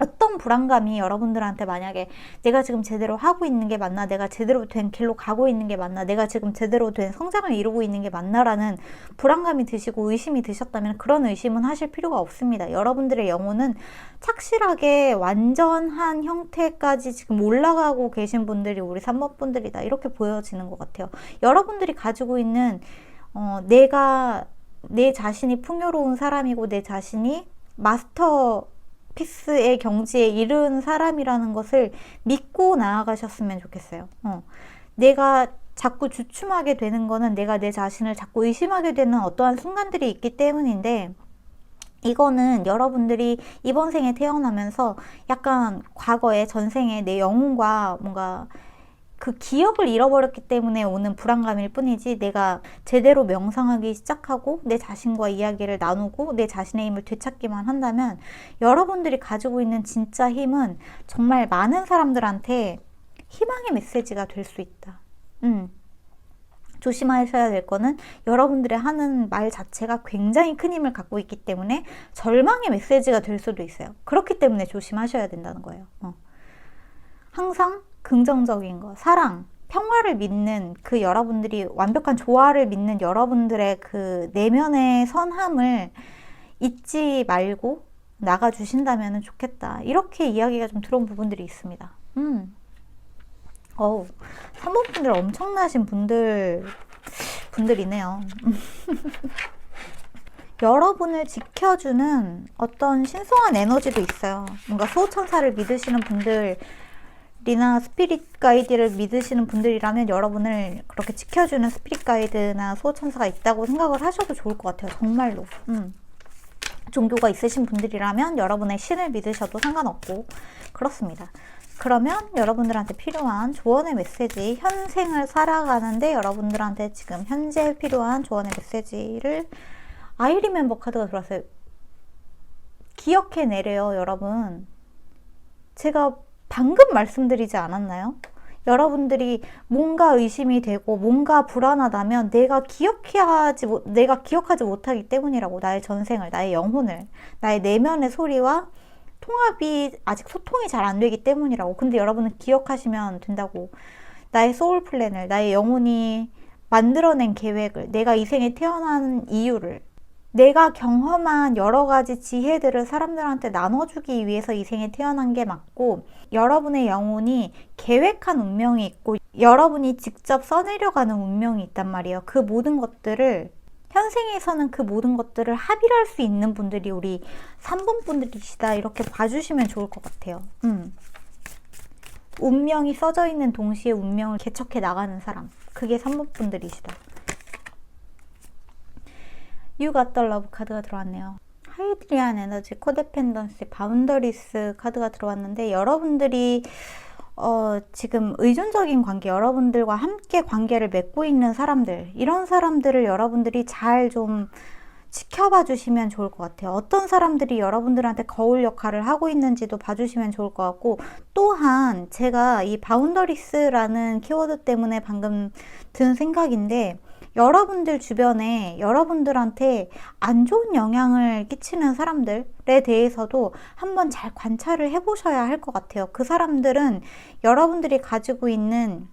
어떤 불안감이 여러분들한테 만약에 내가 지금 제대로 하고 있는 게 맞나, 내가 제대로 된 길로 가고 있는 게 맞나, 내가 지금 제대로 된 성장을 이루고 있는 게 맞나라는 불안감이 드시고 의심이 드셨다면 그런 의심은 하실 필요가 없습니다. 여러분들의 영혼은 착실하게 완전한 형태까지 지금 올라가고 계신 분들이 우리 3번 분들이다, 이렇게 보여지는 것 같아요. 여러분들이 가지고 있는 내가 내 자신이 풍요로운 사람이고 내 자신이 마스터피스의 경지에 이른 사람이라는 것을 믿고 나아가셨으면 좋겠어요. 내가 자꾸 주춤하게 되는 거는 내가 내 자신을 자꾸 의심하게 되는 어떠한 순간들이 있기 때문인데, 이거는 여러분들이 이번 생에 태어나면서 약간 과거의 전생에 내 영혼과 뭔가 그 기억을 잃어버렸기 때문에 오는 불안감일 뿐이지, 내가 제대로 명상하기 시작하고 내 자신과 이야기를 나누고 내 자신의 힘을 되찾기만 한다면 여러분들이 가지고 있는 진짜 힘은 정말 많은 사람들한테 희망의 메시지가 될 수 있다. 조심하셔야 될 거는 여러분들의 하는 말 자체가 굉장히 큰 힘을 갖고 있기 때문에 절망의 메시지가 될 수도 있어요. 그렇기 때문에 조심하셔야 된다는 거예요. 항상 긍정적인 거, 사랑, 평화를 믿는 그 여러분들이, 완벽한 조화를 믿는 여러분들의 그 내면의 선함을 잊지 말고 나가주신다면 좋겠다. 이렇게 이야기가 좀 들어온 부분들이 있습니다. 3번 분들 엄청나신 분들이네요. 여러분을 지켜주는 어떤 신성한 에너지도 있어요. 뭔가 수호천사를 믿으시는 분들이나 스피릿 가이드를 믿으시는 분들이라면 여러분을 그렇게 지켜주는 스피릿 가이드나 수호천사가 있다고 생각을 하셔도 좋을 것 같아요. 정말로. 종교가 있으신 분들이라면 여러분의 신을 믿으셔도 상관없고 그렇습니다. 그러면 여러분들한테 필요한 조언의 메시지, 현생을 살아가는데 여러분들한테 지금 현재 필요한 조언의 메시지를 I remember 카드가 들어왔어요. 기억해내래요, 여러분. 제가 방금 말씀드리지 않았나요? 여러분들이 뭔가 의심이 되고 뭔가 불안하다면 내가 기억하지 못하기 때문이라고. 나의 전생을, 나의 영혼을, 나의 내면의 소리와 통합이 아직 소통이 잘 안 되기 때문이라고. 근데 여러분은 기억하시면 된다고. 나의 소울 플랜을, 나의 영혼이 만들어낸 계획을, 내가 이 생에 태어난 이유를, 내가 경험한 여러 가지 지혜들을 사람들한테 나눠주기 위해서 이 생에 태어난 게 맞고, 여러분의 영혼이 계획한 운명이 있고 여러분이 직접 써내려가는 운명이 있단 말이에요. 그 모든 것들을, 현생에서는 그 모든 것들을 합일할 수 있는 분들이 우리 3번 분들이시다, 이렇게 봐주시면 좋을 것 같아요. 운명이 써져 있는 동시에 운명을 개척해 나가는 사람, 그게 3번 분들이시다. You got the love 카드가 들어왔네요. 하이드리안 에너지, 코데펜던시, 바운더리스 카드가 들어왔는데, 여러분들이 지금 의존적인 관계, 여러분들과 함께 관계를 맺고 있는 사람들, 이런 사람들을 여러분들이 잘 좀 지켜봐 주시면 좋을 것 같아요. 어떤 사람들이 여러분들한테 거울 역할을 하고 있는지도 봐주시면 좋을 것 같고, 또한 제가 이 바운더리스라는 키워드 때문에 방금 든 생각인데, 여러분들 주변에 여러분들한테 안 좋은 영향을 끼치는 사람들에 대해서도 한번 잘 관찰을 해보셔야 할 것 같아요. 그 사람들은 여러분들이 가지고 있는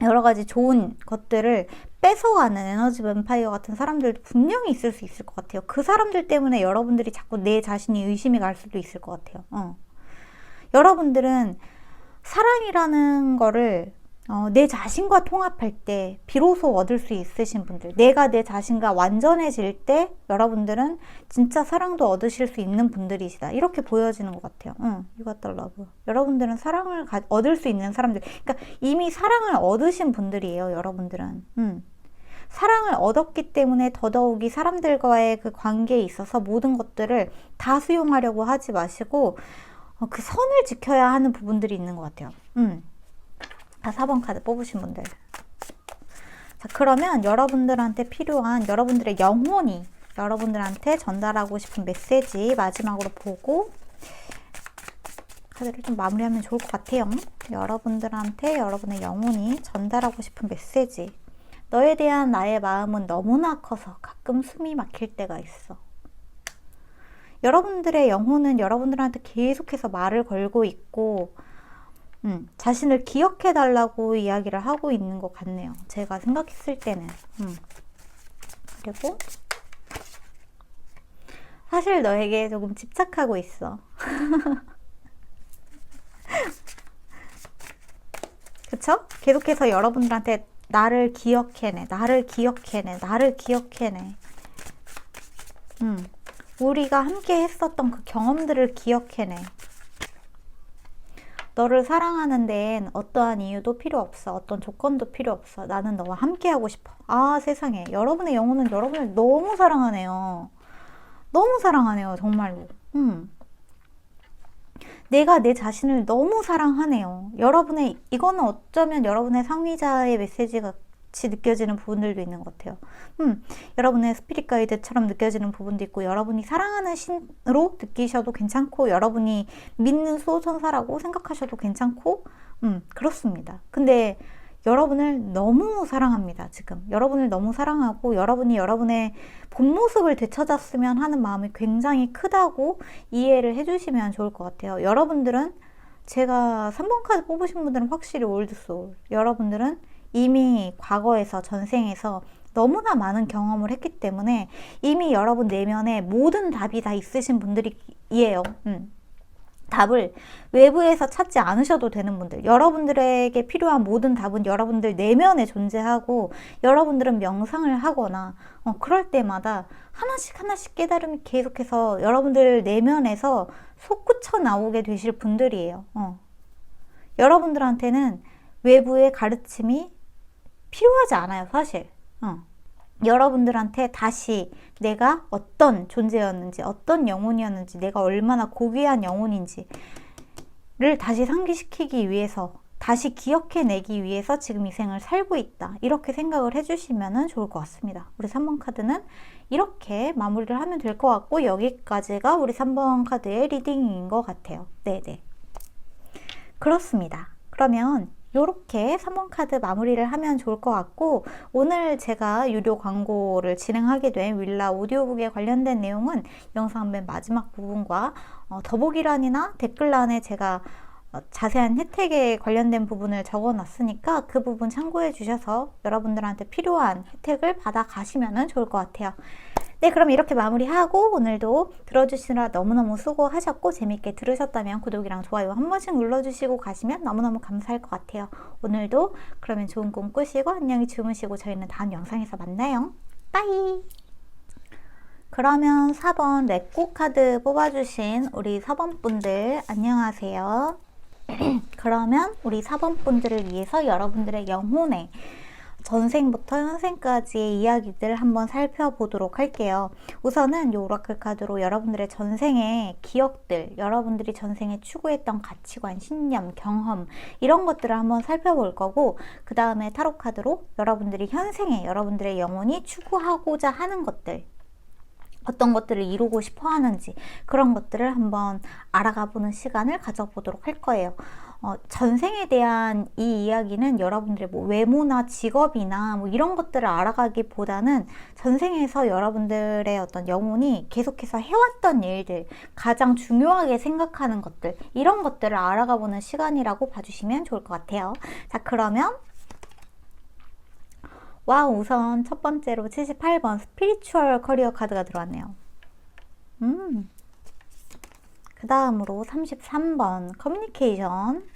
여러 가지 좋은 것들을 뺏어가는 에너지 뱀파이어 같은 사람들도 분명히 있을 수 있을 것 같아요. 그 사람들 때문에 여러분들이 자꾸 내 자신이 의심이 갈 수도 있을 것 같아요. 여러분들은 사랑이라는 거를 내 자신과 통합할 때 비로소 얻을 수 있으신 분들, 내가 내 자신과 완전해질 때 여러분들은 진짜 사랑도 얻으실 수 있는 분들이시다, 이렇게 보여지는 것 같아요. You got the love. 여러분들은 사랑을 얻을 수 있는 사람들, 그러니까 이미 사랑을 얻으신 분들이에요. 여러분들은 사랑을 얻었기 때문에 더더욱이 사람들과의 그 관계에 있어서 모든 것들을 다 수용하려고 하지 마시고 그 선을 지켜야 하는 부분들이 있는 것 같아요. 4번 카드 뽑으신 분들. 자, 그러면 여러분들한테 필요한, 여러분들의 영혼이 여러분들한테 전달하고 싶은 메시지 마지막으로 보고 카드를 좀 마무리하면 좋을 것 같아요. 여러분들한테 여러분의 영혼이 전달하고 싶은 메시지. 너에 대한 나의 마음은 너무나 커서 가끔 숨이 막힐 때가 있어. 여러분들의 영혼은 여러분들한테 계속해서 말을 걸고 있고, 자신을 기억해 달라고 이야기를 하고 있는 것 같네요. 제가 생각했을 때는. 그리고 사실 너에게 조금 집착하고 있어. 그쵸? 계속해서 여러분들한테 나를 기억해내, 나를 기억해내, 나를 기억해내. 우리가 함께 했었던 그 경험들을 기억해내. 너를 사랑하는 데엔 어떠한 이유도 필요 없어. 어떤 조건도 필요 없어. 나는 너와 함께 하고 싶어. 아, 세상에. 여러분의 영혼은 여러분을 너무 사랑하네요. 너무 사랑하네요. 정말로. 내가 내 자신을 너무 사랑하네요. 여러분의, 이거는 어쩌면 여러분의 상위자의 메시지 같이 느껴지는 부분들도 있는 것 같아요. 여러분의 스피릿 가이드처럼 느껴지는 부분도 있고, 여러분이 사랑하는 신으로 느끼셔도 괜찮고, 여러분이 믿는 수호천사라고 생각하셔도 괜찮고, 그렇습니다. 근데 여러분을 너무 사랑합니다. 지금 여러분을 너무 사랑하고, 여러분이 여러분의 본 모습을 되찾았으면 하는 마음이 굉장히 크다고 이해를 해주시면 좋을 것 같아요. 여러분들은, 제가 3번 카드 뽑으신 분들은 확실히 올드소울, 여러분들은 이미 과거에서, 전생에서 너무나 많은 경험을 했기 때문에 이미 여러분 내면에 모든 답이 다 있으신 분들이에요. 답을 외부에서 찾지 않으셔도 되는 분들, 여러분들에게 필요한 모든 답은 여러분들 내면에 존재하고, 여러분들은 명상을 하거나 그럴 때마다 하나씩 하나씩 깨달음이 계속해서 여러분들 내면에서 솟구쳐 나오게 되실 분들이에요. 여러분들한테는 외부의 가르침이 필요하지 않아요, 사실. 여러분들한테 다시 내가 어떤 존재였는지, 어떤 영혼이었는지, 내가 얼마나 고귀한 영혼인지를 다시 상기시키기 위해서, 다시 기억해내기 위해서 지금 이 생을 살고 있다, 이렇게 생각을 해주시면 좋을 것 같습니다. 우리 3번 카드는 이렇게 마무리를 하면 될 것 같고, 여기까지가 우리 3번 카드의 리딩인 것 같아요. 네네, 그렇습니다. 그러면 이렇게 3번 카드 마무리를 하면 좋을 것 같고, 오늘 제가 유료 광고를 진행하게 된 윌라 오디오북에 관련된 내용은 영상 맨 마지막 부분과 더보기란이나 댓글란에 제가 자세한 혜택에 관련된 부분을 적어 놨으니까 그 부분 참고해 주셔서 여러분들한테 필요한 혜택을 받아 가시면 좋을 것 같아요. 네, 그럼 이렇게 마무리하고, 오늘도 들어주시느라 너무너무 수고하셨고, 재밌게 들으셨다면 구독이랑 좋아요 한 번씩 눌러주시고 가시면 너무너무 감사할 것 같아요. 오늘도 그러면 좋은 꿈 꾸시고 안녕히 주무시고, 저희는 다음 영상에서 만나요. 빠이. 그러면 4번 레꼬 카드 뽑아주신 우리 4번 분들 안녕하세요. 그러면 우리 4번 분들을 위해서 여러분들의 영혼의 전생부터 현생까지의 이야기들 한번 살펴보도록 할게요. 우선은 이 오라클 카드로 여러분들의 전생의 기억들, 여러분들이 전생에 추구했던 가치관, 신념, 경험, 이런 것들을 한번 살펴볼 거고, 그 다음에 타로 카드로 여러분들이 현생에 여러분들의 영혼이 추구하고자 하는 것들, 어떤 것들을 이루고 싶어 하는지, 그런 것들을 한번 알아가 보는 시간을 가져보도록 할 거예요. 전생에 대한 이 이야기는 여러분들의 뭐 외모나 직업이나 뭐 이런 것들을 알아가기보다는 전생에서 여러분들의 어떤 영혼이 계속해서 해왔던 일들, 가장 중요하게 생각하는 것들, 이런 것들을 알아가 보는 시간이라고 봐주시면 좋을 것 같아요. 자, 그러면 우선 첫 번째로 78번 스피리추얼 커리어 카드가 들어왔네요. 그 다음으로 33번 커뮤니케이션.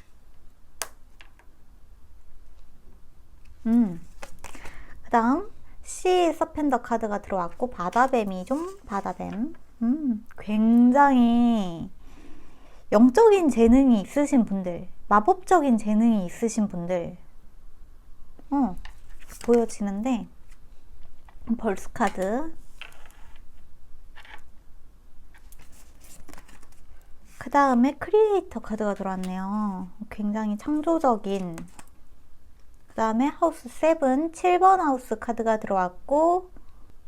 그 다음 시 서펜더 카드가 들어왔고, 바다뱀. 굉장히 영적인 재능이 있으신 분들, 마법적인 재능이 있으신 분들 보여지는데, 벌스 카드. 그 다음에 크리에이터 카드가 들어왔네요. 굉장히 창조적인. 그 다음에 하우스 7, 7번 하우스 카드가 들어왔고,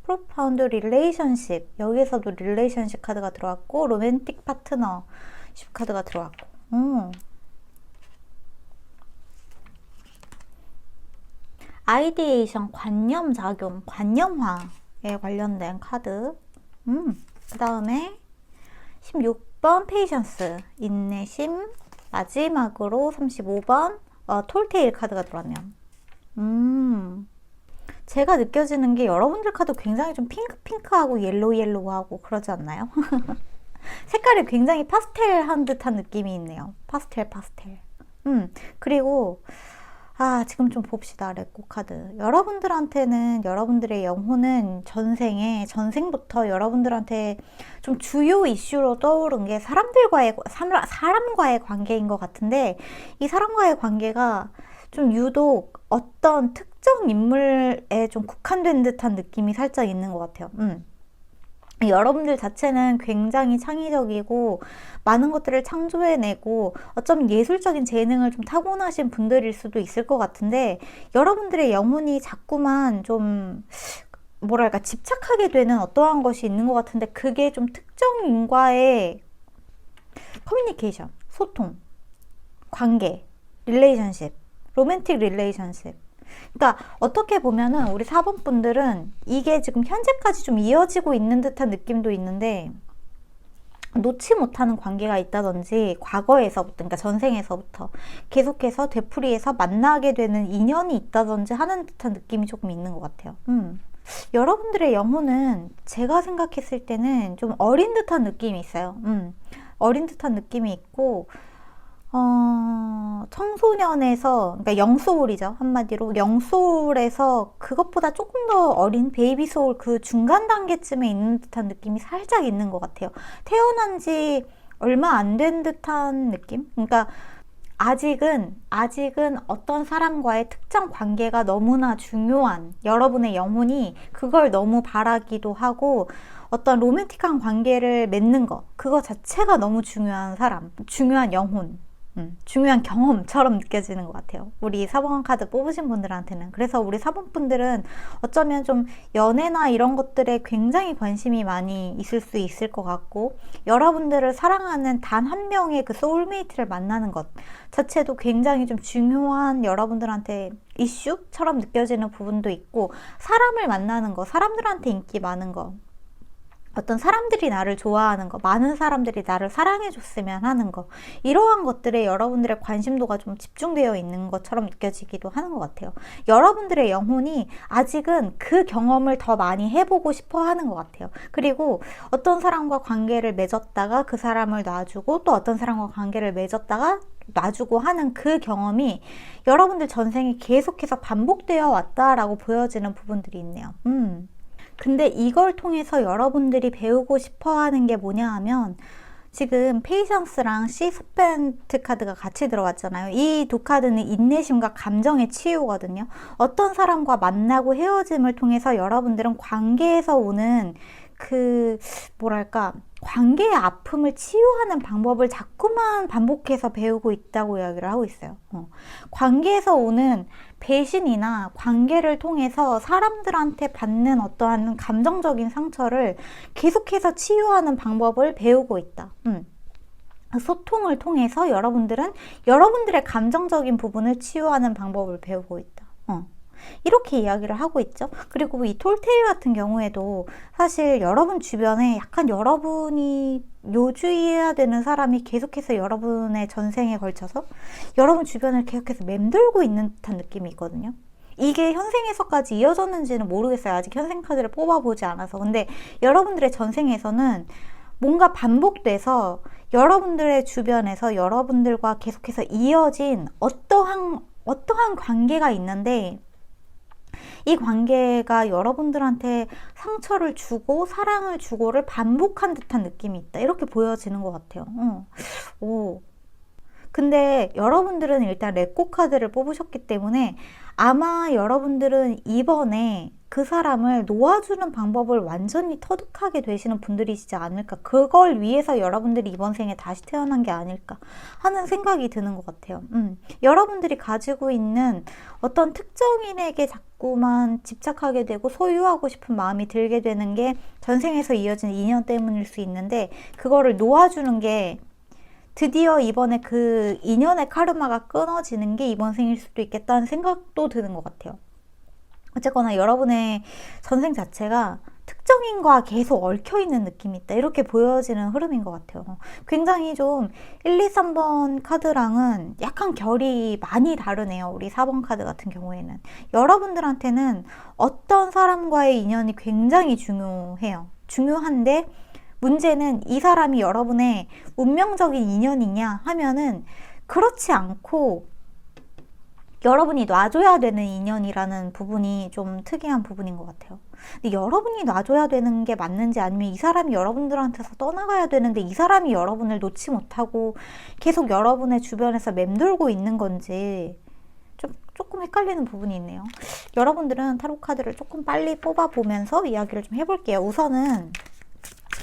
프로파운드 릴레이션십, 여기에서도 릴레이션십 카드가 들어왔고, 로맨틱 파트너십 카드가 들어왔고, 아이디에이션, 관념작용, 관념화에 관련된 카드. 그 다음에 16번 페이션스, 인내심. 마지막으로 35번 톨테일 카드가 들어왔네요. 제가 느껴지는 게 여러분들 카드 굉장히 좀 핑크핑크하고 옐로우하고 그러지 않나요? 색깔이 굉장히 파스텔한 듯한 느낌이 있네요. 파스텔. 그리고 지금 좀 봅시다. 레코 카드. 여러분들한테는, 여러분들의 영혼은 전생부터 여러분들한테 좀 주요 이슈로 떠오른 게 사람과의 관계인 것 같은데, 이 사람과의 관계가 좀 유독 어떤 특정 인물에 좀 국한된 듯한 느낌이 살짝 있는 것 같아요. 여러분들 자체는 굉장히 창의적이고 많은 것들을 창조해내고 어쩌면 예술적인 재능을 좀 타고나신 분들일 수도 있을 것 같은데, 여러분들의 영혼이 자꾸만 좀 뭐랄까 집착하게 되는 어떠한 것이 있는 것 같은데, 그게 좀 특정인과의 커뮤니케이션, 소통, 관계, 릴레이션십, 로맨틱 릴레이션십. 그러니까 어떻게 보면은 우리 4번 분들은 이게 지금 현재까지 좀 이어지고 있는 듯한 느낌도 있는데, 놓지 못하는 관계가 있다든지 과거에서부터, 그러니까 전생에서부터 계속해서 되풀이해서 만나게 되는 인연이 있다든지 하는 듯한 느낌이 조금 있는 것 같아요. 여러분들의 영혼은 제가 생각했을 때는 좀 어린 듯한 느낌이 있어요. 어린 듯한 느낌이 있고, 청소년에서, 그러니까 영소울이죠. 한마디로 영소울에서 그것보다 조금 더 어린 베이비 소울, 그 중간 단계쯤에 있는 듯한 느낌이 살짝 있는 것 같아요. 태어난 지 얼마 안 된 듯한 느낌? 그러니까 아직은 어떤 사람과의 특정 관계가 너무나 중요한, 여러분의 영혼이 그걸 너무 바라기도 하고, 어떤 로맨틱한 관계를 맺는 것, 그거 자체가 너무 중요한 사람, 중요한 영혼, 중요한 경험처럼 느껴지는 것 같아요. 우리 4번 카드 뽑으신 분들한테는. 그래서 우리 4번 분들은 어쩌면 좀 연애나 이런 것들에 굉장히 관심이 많이 있을 수 있을 것 같고, 여러분들을 사랑하는 단 한 명의 그 소울메이트를 만나는 것 자체도 굉장히 좀 중요한 여러분들한테 이슈처럼 느껴지는 부분도 있고, 사람을 만나는 거, 사람들한테 인기 많은 거, 어떤 사람들이 나를 좋아하는 거, 많은 사람들이 나를 사랑해줬으면 하는 거, 이러한 것들에 여러분들의 관심도가 좀 집중되어 있는 것처럼 느껴지기도 하는 것 같아요. 여러분들의 영혼이 아직은 그 경험을 더 많이 해보고 싶어 하는 것 같아요. 그리고 어떤 사람과 관계를 맺었다가 그 사람을 놔주고, 또 어떤 사람과 관계를 맺었다가 놔주고 하는 그 경험이 여러분들 전생에 계속해서 반복되어 왔다라고 보여지는 부분들이 있네요. 근데 이걸 통해서 여러분들이 배우고 싶어 하는 게 뭐냐 하면, 지금 페이션스랑 시스펜트 카드가 같이 들어왔잖아요. 이 두 카드는 인내심과 감정의 치유거든요. 어떤 사람과 만나고 헤어짐을 통해서 여러분들은 관계에서 오는 그 뭐랄까 관계의 아픔을 치유하는 방법을 자꾸만 반복해서 배우고 있다고 이야기를 하고 있어요. 관계에서 오는 배신이나 관계를 통해서 사람들한테 받는 어떠한 감정적인 상처를 계속해서 치유하는 방법을 배우고 있다. 소통을 통해서 여러분들은 여러분들의 감정적인 부분을 치유하는 방법을 배우고 있다. 이렇게 이야기를 하고 있죠. 그리고 이 톨테일 같은 경우에도 사실 여러분 주변에 약간 여러분이 요주의해야 되는 사람이 계속해서 여러분의 전생에 걸쳐서 여러분 주변을 계속해서 맴돌고 있는 듯한 느낌이 있거든요. 이게 현생에서까지 이어졌는지는 모르겠어요. 아직 현생 카드를 뽑아보지 않아서. 근데 여러분들의 전생에서는 뭔가 반복돼서 여러분들의 주변에서 여러분들과 계속해서 이어진 어떠한 관계가 있는데, 이 관계가 여러분들한테 상처를 주고 사랑을 주고를 반복한 듯한 느낌이 있다. 이렇게 보여지는 것 같아요. 근데 여러분들은 일단 레코 카드를 뽑으셨기 때문에 아마 여러분들은 이번에 그 사람을 놓아주는 방법을 완전히 터득하게 되시는 분들이시지 않을까. 그걸 위해서 여러분들이 이번 생에 다시 태어난 게 아닐까 하는 생각이 드는 것 같아요. 여러분들이 가지고 있는 어떤 특정인에게 자꾸만 집착하게 되고 소유하고 싶은 마음이 들게 되는 게 전생에서 이어진 인연 때문일 수 있는데, 그거를 놓아주는 게 드디어 이번에 그 인연의 카르마가 끊어지는 게 이번 생일 수도 있겠다는 생각도 드는 것 같아요. 어쨌거나 여러분의 전생 자체가 특정인과 계속 얽혀있는 느낌이 있다. 이렇게 보여지는 흐름인 것 같아요. 굉장히 좀 1, 2, 3번 카드랑은 약간 결이 많이 다르네요. 우리 4번 카드 같은 경우에는. 여러분들한테는 어떤 사람과의 인연이 굉장히 중요해요. 중요한데 문제는 이 사람이 여러분의 운명적인 인연이냐 하면은 그렇지 않고 여러분이 놔줘야 되는 인연이라는 부분이 좀 특이한 부분인 것 같아요. 근데 여러분이 놔줘야 되는 게 맞는지 아니면 이 사람이 여러분들한테서 떠나가야 되는데 이 사람이 여러분을 놓지 못하고 계속 여러분의 주변에서 맴돌고 있는 건지 조금 헷갈리는 부분이 있네요. 여러분들은 타로 카드를 조금 빨리 뽑아보면서 이야기를 좀 해볼게요. 우선은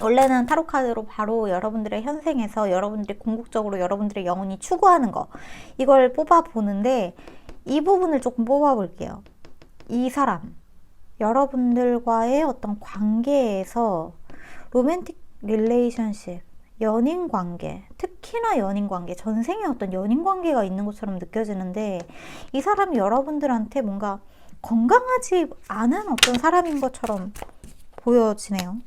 원래는 타로 카드로 바로 여러분들의 현생에서 여러분들이 궁극적으로 여러분들의 영혼이 추구하는 거 이걸 뽑아보는데 이 부분을 조금 뽑아볼게요. 이 사람 여러분들과의 어떤 관계에서 로맨틱 릴레이션십 연인 관계, 특히나 연인 관계, 전생에 어떤 연인 관계가 있는 것처럼 느껴지는데 이 사람이 여러분들한테 뭔가 건강하지 않은 어떤 사람인 것처럼 보여지네요.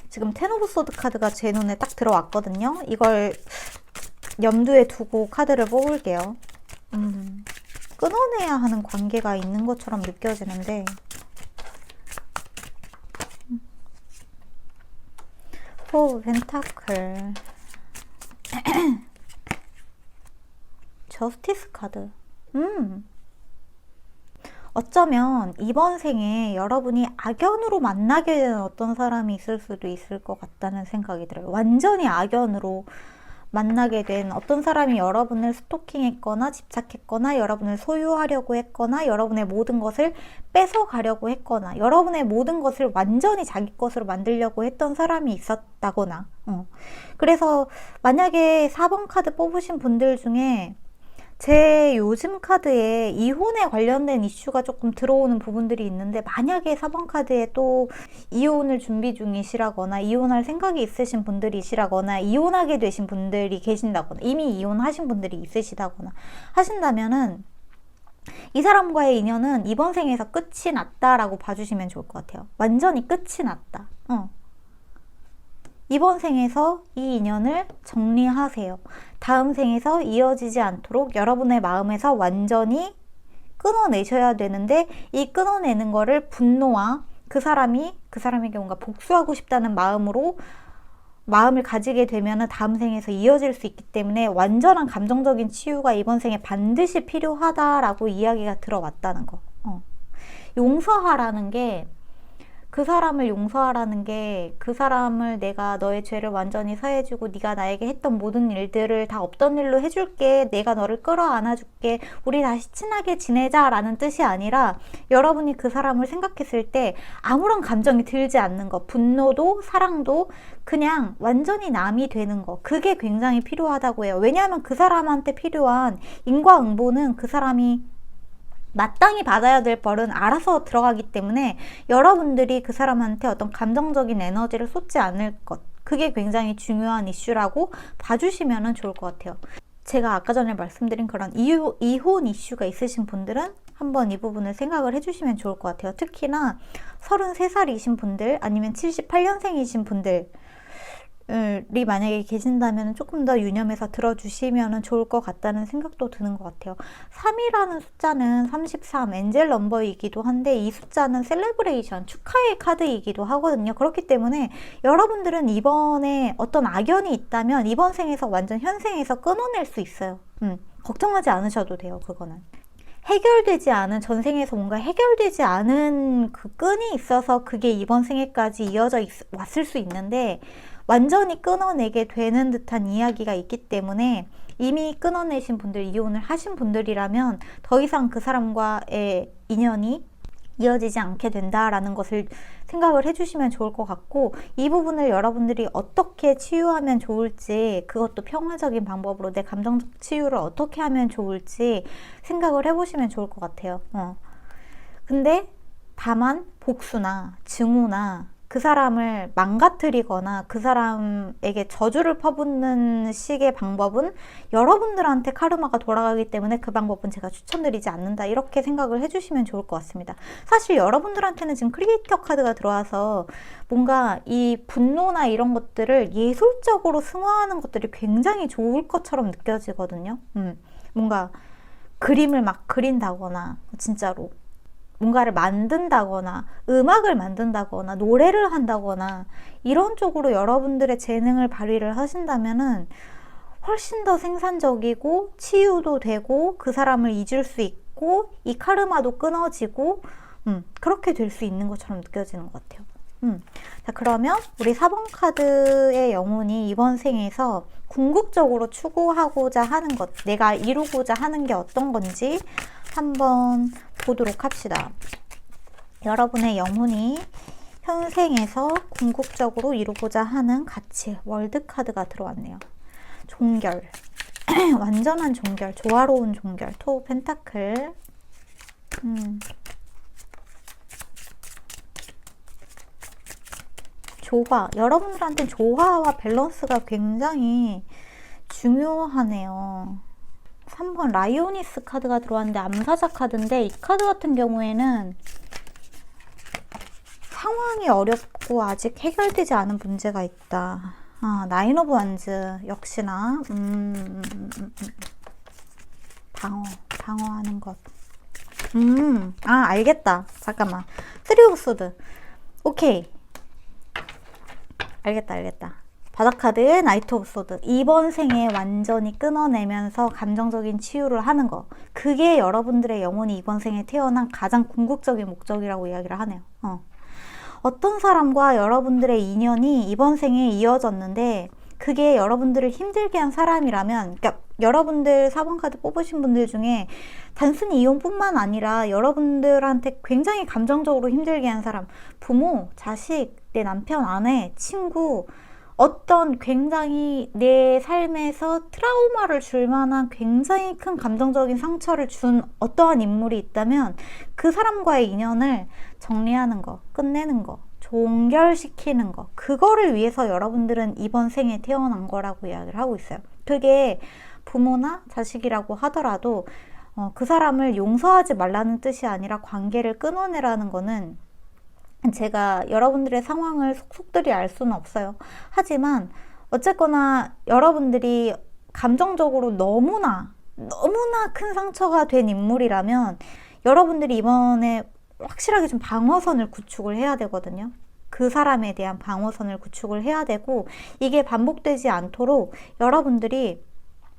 지금 텐 오브 소드 카드가 제 눈에 딱 들어왔거든요. 이걸 염두에 두고 카드를 뽑을게요. 끊어내야 하는 관계가 있는 것처럼 느껴지는데 포 펜타클 저스티스 카드 어쩌면 이번 생에 여러분이 악연으로 만나게 된 어떤 사람이 있을 수도 있을 것 같다는 생각이 들어요. 완전히 악연으로 만나게 된 어떤 사람이 여러분을 스토킹했거나 집착했거나 여러분을 소유하려고 했거나 여러분의 모든 것을 뺏어가려고 했거나 여러분의 모든 것을 완전히 자기 것으로 만들려고 했던 사람이 있었다거나 그래서 만약에 4번 카드 뽑으신 분들 중에 제 요즘 카드에 이혼에 관련된 이슈가 조금 들어오는 부분들이 있는데 만약에 4번 카드에 또 이혼을 준비 중이시라거나 이혼할 생각이 있으신 분들이시라거나 이혼하게 되신 분들이 계신다거나 이미 이혼하신 분들이 있으시다거나 하신다면은 이 사람과의 인연은 이번 생에서 끝이 났다라고 봐주시면 좋을 것 같아요. 완전히 끝이 났다. 이번 생에서 이 인연을 정리하세요. 다음 생에서 이어지지 않도록 여러분의 마음에서 완전히 끊어내셔야 되는데 이 끊어내는 거를 분노와 그 사람에게 뭔가 복수하고 싶다는 마음을 가지게 되면 다음 생에서 이어질 수 있기 때문에 완전한 감정적인 치유가 이번 생에 반드시 필요하다라고 이야기가 들어왔다는 거. 용서하라는 게 그 사람을 용서하라는 게 그 사람을 내가 너의 죄를 완전히 사해주고 네가 나에게 했던 모든 일들을 다 없던 일로 해줄게. 내가 너를 끌어안아줄게. 우리 다시 친하게 지내자라는 뜻이 아니라 여러분이 그 사람을 생각했을 때 아무런 감정이 들지 않는 것. 분노도 사랑도 그냥 완전히 남이 되는 것. 그게 굉장히 필요하다고 해요. 왜냐하면 그 사람한테 필요한 인과응보는 그 사람이 마땅히 받아야 될 벌은 알아서 들어가기 때문에 여러분들이 그 사람한테 어떤 감정적인 에너지를 쏟지 않을 것 그게 굉장히 중요한 이슈라고 봐주시면 좋을 것 같아요. 제가 아까 전에 말씀드린 그런 이혼 이슈가 있으신 분들은 한번 이 부분을 생각을 해주시면 좋을 것 같아요. 특히나 33살이신 분들 아니면 78년생이신 분들이 만약에 계신다면 조금 더 유념해서 들어주시면 좋을 것 같다는 생각도 드는 것 같아요. 3이라는 숫자는 33 엔젤 넘버이기도 한데 이 숫자는 셀레브레이션 축하의 카드이기도 하거든요. 그렇기 때문에 여러분들은 이번에 어떤 악연이 있다면 이번 생에서 완전 현생에서 끊어낼 수 있어요. 걱정하지 않으셔도 돼요. 그거는 해결되지 않은 전생에서 뭔가 해결되지 않은 그 끈이 있어서 그게 이번 생에까지 이어져 왔을 수 있는데 완전히 끊어내게 되는 듯한 이야기가 있기 때문에 이미 끊어내신 분들, 이혼을 하신 분들이라면 더 이상 그 사람과의 인연이 이어지지 않게 된다라는 것을 생각을 해주시면 좋을 것 같고 이 부분을 여러분들이 어떻게 치유하면 좋을지 그것도 평화적인 방법으로 내 감정적 치유를 어떻게 하면 좋을지 생각을 해보시면 좋을 것 같아요. 근데 다만 복수나 증오나 그 사람을 망가뜨리거나 그 사람에게 저주를 퍼붓는 식의 방법은 여러분들한테 카르마가 돌아가기 때문에 그 방법은 제가 추천드리지 않는다, 이렇게 생각을 해주시면 좋을 것 같습니다. 사실 여러분들한테는 지금 크리에이터 카드가 들어와서 뭔가 이 분노나 이런 것들을 예술적으로 승화하는 것들이 굉장히 좋을 것처럼 느껴지거든요. 뭔가 그림을 막 그린다거나, 진짜로 뭔가를 만든다거나, 음악을 만든다거나, 노래를 한다거나, 이런 쪽으로 여러분들의 재능을 발휘를 하신다면은 훨씬 더 생산적이고 치유도 되고 그 사람을 잊을 수 있고 이 카르마도 끊어지고 그렇게 될 수 있는 것처럼 느껴지는 것 같아요. 자, 그러면 우리 4번 카드의 영혼이 이번 생에서 궁극적으로 추구하고자 하는 것, 내가 이루고자 하는 게 어떤 건지 한번 보도록 합시다. 여러분의 영혼이 현생에서 궁극적으로 이루고자 하는 가치, 월드 카드가 들어왔네요. 종결, 완전한 종결, 조화로운 종결, 토 펜타클. 조화, 여러분들한테 조화와 밸런스가 굉장히 중요하네요. 3번 라이오니스 카드가 들어왔는데 암사자 카드인데, 이 카드 같은 경우에는 상황이 어렵고 아직 해결되지 않은 문제가 있다. 나인 오브 완즈 역시나 방어하는 것. 알겠다. 잠깐만. 쓰리 오브 소드. 오케이. 알겠다. 바닥카드 나이트 오브 소드. 이번 생에 완전히 끊어내면서 감정적인 치유를 하는 거. 그게 여러분들의 영혼이 이번 생에 태어난 가장 궁극적인 목적이라고 이야기를 하네요. 어떤 사람과 여러분들의 인연이 이번 생에 이어졌는데 그게 여러분들을 힘들게 한 사람이라면, 그러니까 여러분들 4번 카드 뽑으신 분들 중에 단순히 이혼뿐만 아니라 여러분들한테 굉장히 감정적으로 힘들게 한 사람, 부모, 자식, 내 남편, 아내, 친구, 어떤 굉장히 내 삶에서 트라우마를 줄 만한 굉장히 큰 감정적인 상처를 준 어떠한 인물이 있다면 그 사람과의 인연을 정리하는 거, 끝내는 거, 종결시키는 거, 그거를 위해서 여러분들은 이번 생에 태어난 거라고 이야기를 하고 있어요. 그게 부모나 자식이라고 하더라도 그 사람을 용서하지 말라는 뜻이 아니라 관계를 끊어내라는 거는, 제가 여러분들의 상황을 속속들이 알 수는 없어요. 하지만 어쨌거나 여러분들이 감정적으로 너무나 큰 상처가 된 인물이라면 여러분들이 이번에 확실하게 좀 방어선을 구축을 해야 되거든요. 그 사람에 대한 방어선을 구축을 해야 되고, 이게 반복되지 않도록 여러분들이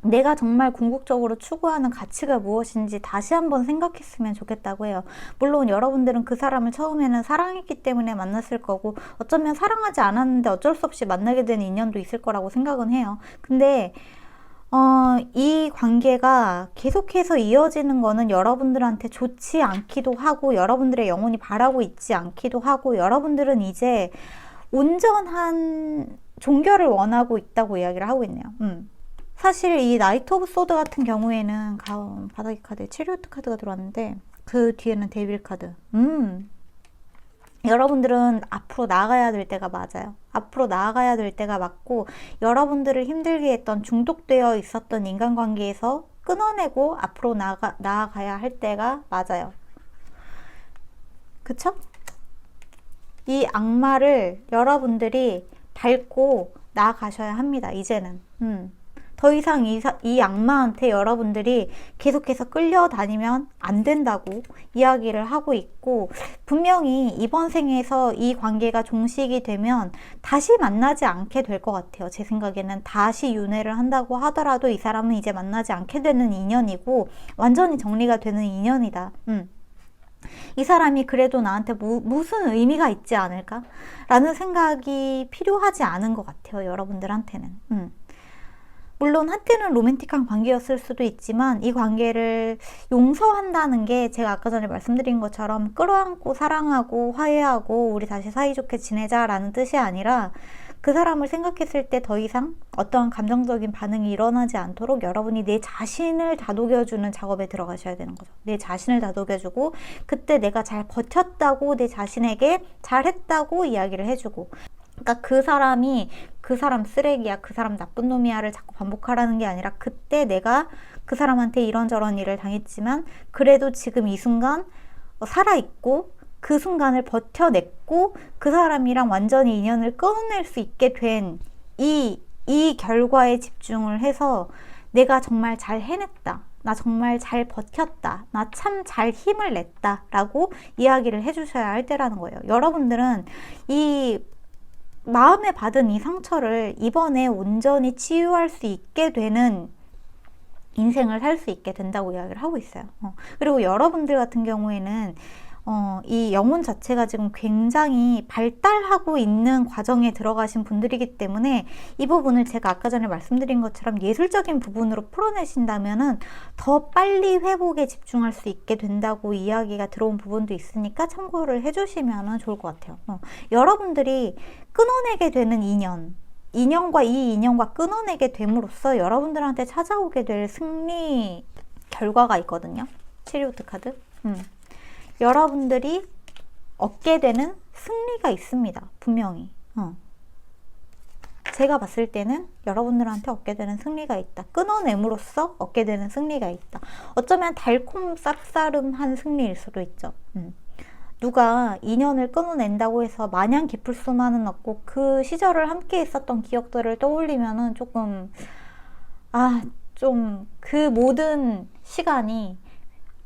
내가 정말 궁극적으로 추구하는 가치가 무엇인지 다시 한번 생각했으면 좋겠다고 해요. 물론 여러분들은 그 사람을 처음에는 사랑했기 때문에 만났을 거고, 어쩌면 사랑하지 않았는데 어쩔 수 없이 만나게 된 인연도 있을 거라고 생각은 해요. 근데 이 관계가 계속해서 이어지는 거는 여러분들한테 좋지 않기도 하고, 여러분들의 영혼이 바라고 있지 않기도 하고, 여러분들은 이제 온전한 종결을 원하고 있다고 이야기를 하고 있네요. 사실 이 나이트 오브 소드 같은 경우에는 바닥의 카드에 체리오트 카드가 들어왔는데 그 뒤에는 데빌 카드. 여러분들은 앞으로 나아가야 될 때가 맞아요. 앞으로 나아가야 될 때가 맞고, 여러분들을 힘들게 했던, 중독되어 있었던 인간관계에서 끊어내고 앞으로 나아가야 할 때가 맞아요. 그쵸? 이 악마를 여러분들이 밟고 나아가셔야 합니다. 이제는. 더 이상 이 악마한테 여러분들이 계속해서 끌려다니면 안 된다고 이야기를 하고 있고, 분명히 이번 생에서 이 관계가 종식이 되면 다시 만나지 않게 될 것 같아요. 제 생각에는 다시 윤회를 한다고 하더라도 이 사람은 이제 만나지 않게 되는 인연이고, 완전히 정리가 되는 인연이다. 이 사람이 그래도 나한테 무슨 의미가 있지 않을까? 라는 생각이 필요하지 않은 것 같아요. 여러분들한테는. 물론 한때는 로맨틱한 관계였을 수도 있지만, 이 관계를 용서한다는 게 제가 아까 전에 말씀드린 것처럼 끌어안고 사랑하고 화해하고 우리 다시 사이좋게 지내자라는 뜻이 아니라, 그 사람을 생각했을 때 더 이상 어떠한 감정적인 반응이 일어나지 않도록 여러분이 내 자신을 다독여주는 작업에 들어가셔야 되는 거죠. 내 자신을 다독여주고 그때 내가 잘 버텼다고 내 자신에게 잘했다고 이야기를 해주고, 그러니까 그 사람이 그 사람 쓰레기야, 그 사람 나쁜 놈이야를 자꾸 반복하라는 게 아니라, 그때 내가 그 사람한테 이런저런 일을 당했지만 그래도 지금 이 순간 살아있고 그 순간을 버텨냈고 그 사람이랑 완전히 인연을 끊어낼 수 있게 된 이 결과에 집중을 해서 내가 정말 잘 해냈다, 나 정말 잘 버텼다, 나 참 잘 힘을 냈다 라고 이야기를 해주셔야 할 때라는 거예요. 여러분들은 이 마음에 받은 이 상처를 이번에 온전히 치유할 수 있게 되는 인생을 살 수 있게 된다고 이야기를 하고 있어요. 그리고 여러분들 같은 경우에는 이 영혼 자체가 지금 굉장히 발달하고 있는 과정에 들어가신 분들이기 때문에 이 부분을 제가 아까 전에 말씀드린 것처럼 예술적인 부분으로 풀어내신다면은 더 빨리 회복에 집중할 수 있게 된다고 이야기가 들어온 부분도 있으니까 참고를 해주시면 좋을 것 같아요. 여러분들이 끊어내게 되는 인연과 이 인연과 끊어내게 됨으로써 여러분들한테 찾아오게 될 승리 결과가 있거든요. 치리오트 카드. 여러분들이 얻게 되는 승리가 있습니다. 분명히. 제가 봤을 때는 여러분들한테 얻게 되는 승리가 있다. 끊어냄으로써 얻게 되는 승리가 있다. 어쩌면 달콤 쌉싸름한 승리일 수도 있죠. 누가 인연을 끊어낸다고 해서 마냥 깊을 수만은 없고, 그 시절을 함께 있었던 기억들을 떠올리면은 조금 좀 그 모든 시간이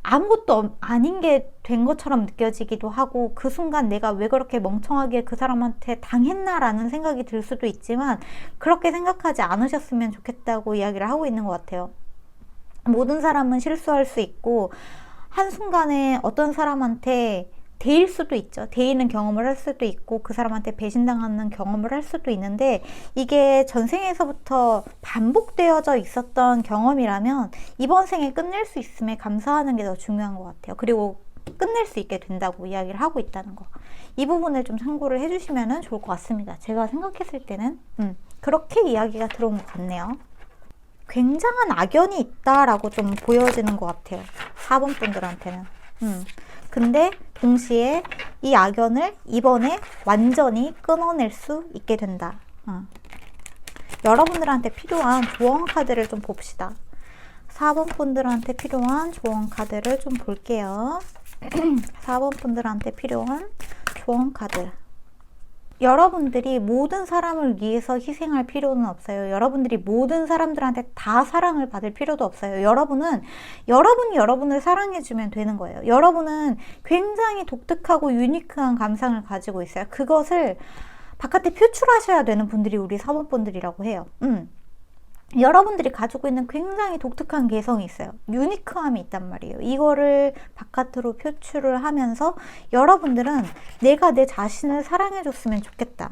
아무것도 아닌 게 된 것처럼 느껴지기도 하고, 그 순간 내가 왜 그렇게 멍청하게 그 사람한테 당했나라는 생각이 들 수도 있지만, 그렇게 생각하지 않으셨으면 좋겠다고 이야기를 하고 있는 것 같아요. 모든 사람은 실수할 수 있고, 한순간에 어떤 사람한테 데일 수도 있죠. 데이는 경험을 할 수도 있고, 그 사람한테 배신당하는 경험을 할 수도 있는데, 이게 전생에서부터 반복되어져 있었던 경험이라면 이번 생에 끝낼 수 있음에 감사하는 게 더 중요한 것 같아요. 그리고 끝낼 수 있게 된다고 이야기를 하고 있다는 거, 이 부분을 좀 참고를 해주시면 좋을 것 같습니다. 제가 생각했을 때는 그렇게 이야기가 들어온 것 같네요. 굉장한 악연이 있다라고 좀 보여지는 것 같아요. 4번 분들한테는. 근데 동시에 이 악연을 이번에 완전히 끊어낼 수 있게 된다. 여러분들한테 필요한 조언 카드를 좀 봅시다. 4번 분들한테 필요한 조언 카드를 좀 볼게요. 4번 분들한테 필요한 조언 카드. 여러분들이 모든 사람을 위해서 희생할 필요는 없어요. 여러분들이 모든 사람들한테 다 사랑을 받을 필요도 없어요. 여러분이 여러분을 사랑해주면 되는 거예요. 여러분은 굉장히 독특하고 유니크한 감상을 가지고 있어요. 그것을 바깥에 표출하셔야 되는 분들이 우리 사모분들이라고 해요. 여러분들이 가지고 있는 굉장히 독특한 개성이 있어요. 유니크함이 있단 말이에요. 이거를 바깥으로 표출을 하면서 여러분들은 내가 내 자신을 사랑해줬으면 좋겠다.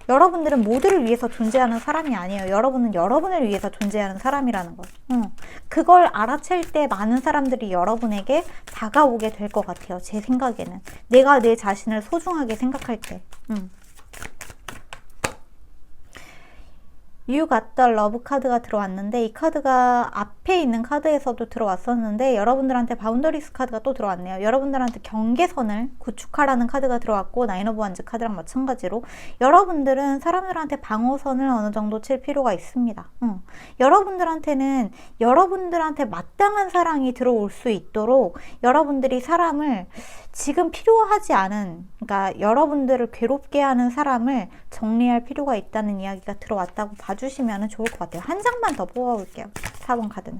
여러분들은 모두를 위해서 존재하는 사람이 아니에요. 여러분은 여러분을 위해서 존재하는 사람이라는 거. 그걸 알아챌 때 많은 사람들이 여러분에게 다가오게 될 것 같아요. 제 생각에는. 내가 내 자신을 소중하게 생각할 때. You got the love 카드가 들어왔는데, 이 카드가 앞에 있는 카드에서도 들어왔었는데 여러분들한테 바운더리스 카드가 또 들어왔네요. 여러분들한테 경계선을 구축하라는 카드가 들어왔고, 나인 오브 원즈 카드랑 마찬가지로 여러분들은 사람들한테 방어선을 어느 정도 칠 필요가 있습니다. 여러분들한테는 여러분들한테 마땅한 사랑이 들어올 수 있도록 여러분들이 사람을 지금 필요하지 않은, 그러니까 여러분들을 괴롭게 하는 사람을 정리할 필요가 있다는 이야기가 들어왔다고 봐주시면 좋을 것 같아요. 한 장만 더 뽑아볼게요. 4번 카드는.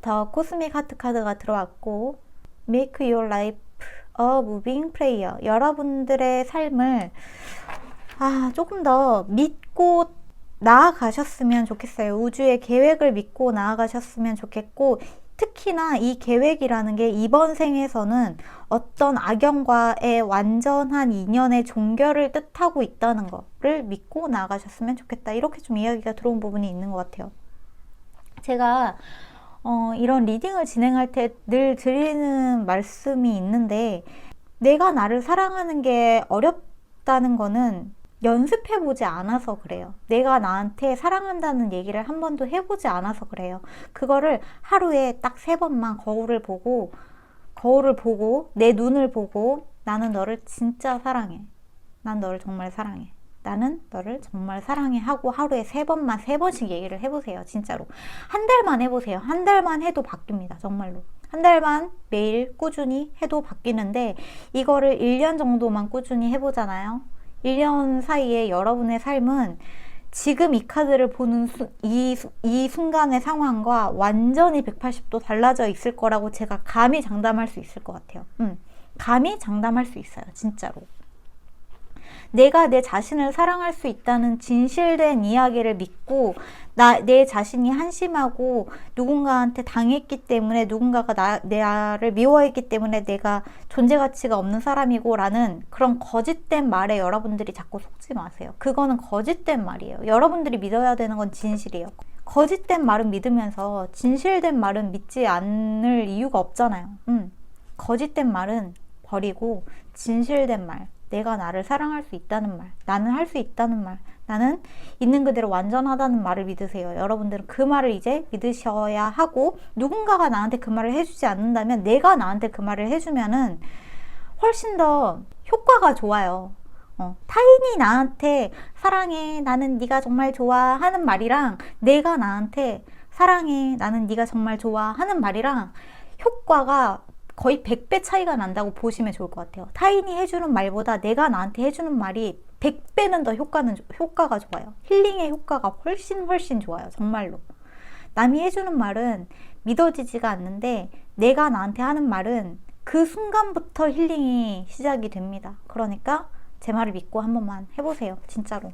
더 코스믹 하트 카드가 들어왔고, Make your life a moving prayer. 여러분들의 삶을 조금 더 믿고 나아가셨으면 좋겠어요. 우주의 계획을 믿고 나아가셨으면 좋겠고, 특히나 이 계획이라는 게 이번 생에서는 어떤 악연과의 완전한 인연의 종결을 뜻하고 있다는 거를 믿고 나아가셨으면 좋겠다. 이렇게 좀 이야기가 들어온 부분이 있는 것 같아요. 제가 이런 리딩을 진행할 때 늘 드리는 말씀이 있는데, 내가 나를 사랑하는 게 없다는 거는 연습해보지 않아서 그래요. 내가 나한테 사랑한다는 얘기를 한 번도 해보지 않아서 그래요. 그거를 하루에 딱 3번만 거울을 보고 내 눈을 보고 나는 너를 진짜 사랑해. 난 너를 정말 사랑해. 나는 너를 정말 사랑해 하고 하루에 3번만 3번씩 얘기를 해보세요. 진짜로. 한 달만 해보세요. 한 달만 해도 바뀝니다. 정말로. 한 달만 매일 꾸준히 해도 바뀌는데 이거를 1년 정도만 꾸준히 해보잖아요. 1년 사이에 여러분의 삶은 지금 이 카드를 보는 이 순간의 상황과 완전히 180도 달라져 있을 거라고 제가 감히 장담할 수 있을 것 같아요. 감히 장담할 수 있어요. 진짜로. 내가 내 자신을 사랑할 수 있다는 진실된 이야기를 믿고 내 자신이 한심하고 누군가한테 당했기 때문에 누군가가 나를 미워했기 때문에 내가 존재 가치가 없는 사람이고 라는 그런 거짓된 말에 여러분들이 자꾸 속지 마세요. 그거는 거짓된 말이에요. 여러분들이 믿어야 되는 건 진실이에요. 거짓된 말은 믿으면서 진실된 말은 믿지 않을 이유가 없잖아요. 거짓된 말은 버리고 진실된 말, 내가 나를 사랑할 수 있다는 말, 나는 할 수 있다는 말, 나는 있는 그대로 완전하다는 말을 믿으세요. 여러분들은 그 말을 이제 믿으셔야 하고 누군가가 나한테 그 말을 해주지 않는다면 내가 나한테 그 말을 해주면은 훨씬 더 효과가 좋아요. 타인이 나한테 사랑해, 나는 네가 정말 좋아 하는 말이랑 내가 나한테 사랑해, 나는 네가 정말 좋아 하는 말이랑 효과가 거의 100배 차이가 난다고 보시면 좋을 것 같아요. 타인이 해주는 말보다 내가 나한테 해주는 말이 100배는 더 효과가 좋아요. 힐링의 효과가 훨씬 좋아요. 정말로. 남이 해주는 말은 믿어지지가 않는데 내가 나한테 하는 말은 그 순간부터 힐링이 시작이 됩니다. 그러니까 제 말을 믿고 한 번만 해보세요. 진짜로.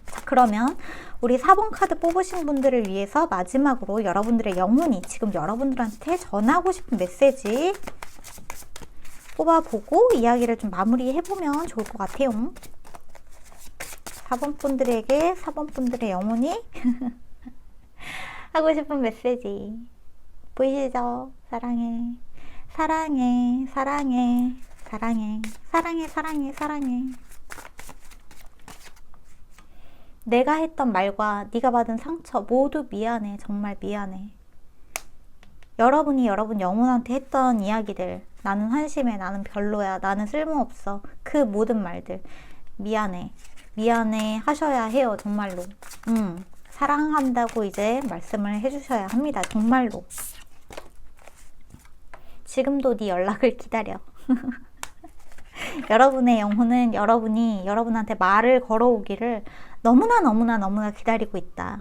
자, 그러면 우리 4번 카드 뽑으신 분들을 위해서 마지막으로 여러분들의 영혼이 지금 여러분들한테 전하고 싶은 메시지 뽑아보고 이야기를 좀 마무리해보면 좋을 것 같아요. 4번 분들에게 4번 분들의 영혼이 하고 싶은 메시지 보이시죠? 사랑해, 사랑해, 사랑해, 사랑해, 사랑해, 사랑해, 사랑해. 내가 했던 말과 네가 받은 상처 모두 미안해. 정말 미안해. 여러분이 여러분 영혼한테 했던 이야기들, 나는 한심해, 나는 별로야, 나는 쓸모없어, 그 모든 말들 미안해, 미안해 하셔야 해요. 정말로. 사랑한다고 이제 말씀을 해주셔야 합니다. 정말로. 지금도 네 연락을 기다려. 여러분의 영혼은 여러분이 여러분한테 말을 걸어오기를 너무나 기다리고 있다.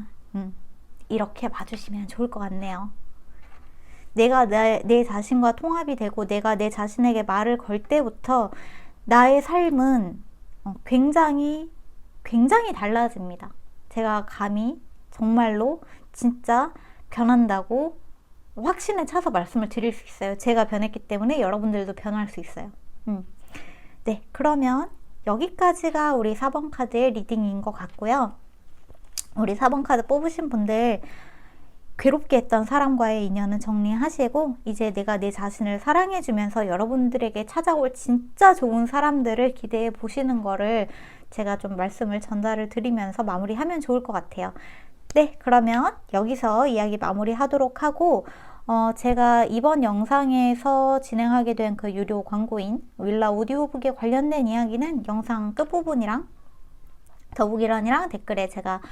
이렇게 봐주시면 좋을 것 같네요. 내가 내 자신과 통합이 되고 내가 내 자신에게 말을 걸 때부터 나의 삶은 굉장히 달라집니다. 제가 감히 정말로 진짜 변한다고 확신에 차서 말씀을 드릴 수 있어요. 제가 변했기 때문에 여러분들도 변할 수 있어요. 네, 그러면 여기까지가 우리 4번 카드의 리딩인 것 같고요. 우리 4번 카드 뽑으신 분들 괴롭게 했던 사람과의 인연은 정리하시고 이제 내가 내 자신을 사랑해주면서 여러분들에게 찾아올 진짜 좋은 사람들을 기대해 보시는 거를 제가 좀 말씀을 전달을 드리면서 마무리하면 좋을 것 같아요. 네, 그러면 여기서 이야기 마무리하도록 하고 제가 이번 영상에서 진행하게 된 그 유료 광고인 윌라 오디오북에 관련된 이야기는 영상 끝부분이랑 더보기란이랑 댓글에 제가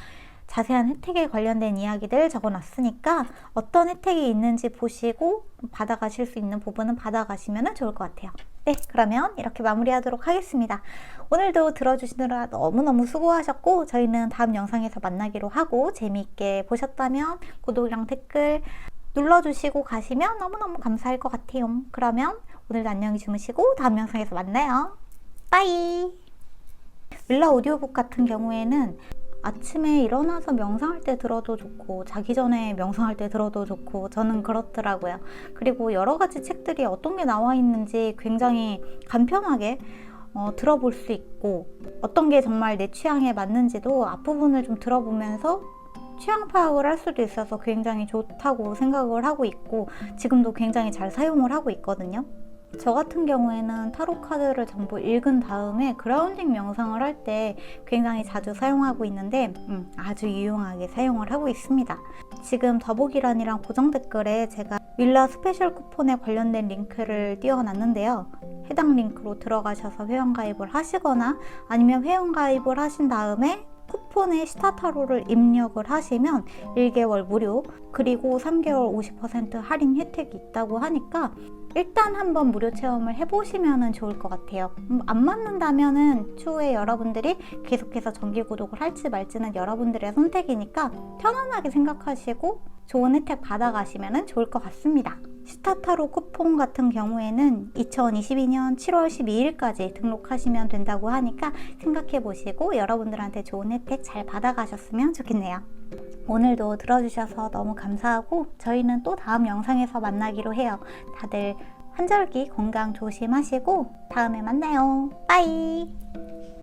자세한 혜택에 관련된 이야기들 적어놨으니까 어떤 혜택이 있는지 보시고 받아가실 수 있는 부분은 받아가시면 좋을 것 같아요. 네, 그러면 이렇게 마무리하도록 하겠습니다. 오늘도 들어주시느라 너무너무 수고하셨고 저희는 다음 영상에서 만나기로 하고 재미있게 보셨다면 구독이랑 댓글 눌러주시고 가시면 너무너무 감사할 것 같아요. 그러면 오늘도 안녕히 주무시고 다음 영상에서 만나요. 빠이! 윌라 오디오북 같은 경우에는 아침에 일어나서 명상할 때 들어도 좋고 자기 전에 명상할 때 들어도 좋고 저는 그렇더라고요. 그리고 여러 가지 책들이 어떤 게 나와 있는지 굉장히 간편하게 들어볼 수 있고 어떤 게 정말 내 취향에 맞는지도 앞부분을 좀 들어보면서 취향 파악을 할 수도 있어서 굉장히 좋다고 생각을 하고 있고 지금도 굉장히 잘 사용을 하고 있거든요. 저 같은 경우에는 타로 카드를 전부 읽은 다음에 그라운딩 명상을 할 때 굉장히 자주 사용하고 있는데 아주 유용하게 사용을 하고 있습니다. 지금 더보기란이랑 고정 댓글에 제가 윌라 스페셜 쿠폰에 관련된 링크를 띄워놨는데요. 해당 링크로 들어가셔서 회원가입을 하시거나 아니면 회원가입을 하신 다음에 쿠폰에 시타타로를 입력을 하시면 1개월 무료 그리고 3개월 50% 할인 혜택이 있다고 하니까 일단 한번 무료 체험을 해보시면 좋을 것 같아요. 안 맞는다면은 추후에 여러분들이 계속해서 정기 구독을 할지 말지는 여러분들의 선택이니까 편안하게 생각하시고 좋은 혜택 받아가시면 좋을 것 같습니다. 시타타로 쿠폰 같은 경우에는 2022년 7월 12일까지 등록하시면 된다고 하니까 생각해보시고 여러분들한테 좋은 혜택 잘 받아가셨으면 좋겠네요. 오늘도 들어주셔서 너무 감사하고 저희는 또 다음 영상에서 만나기로 해요. 다들 환절기 건강 조심하시고 다음에 만나요. 빠이.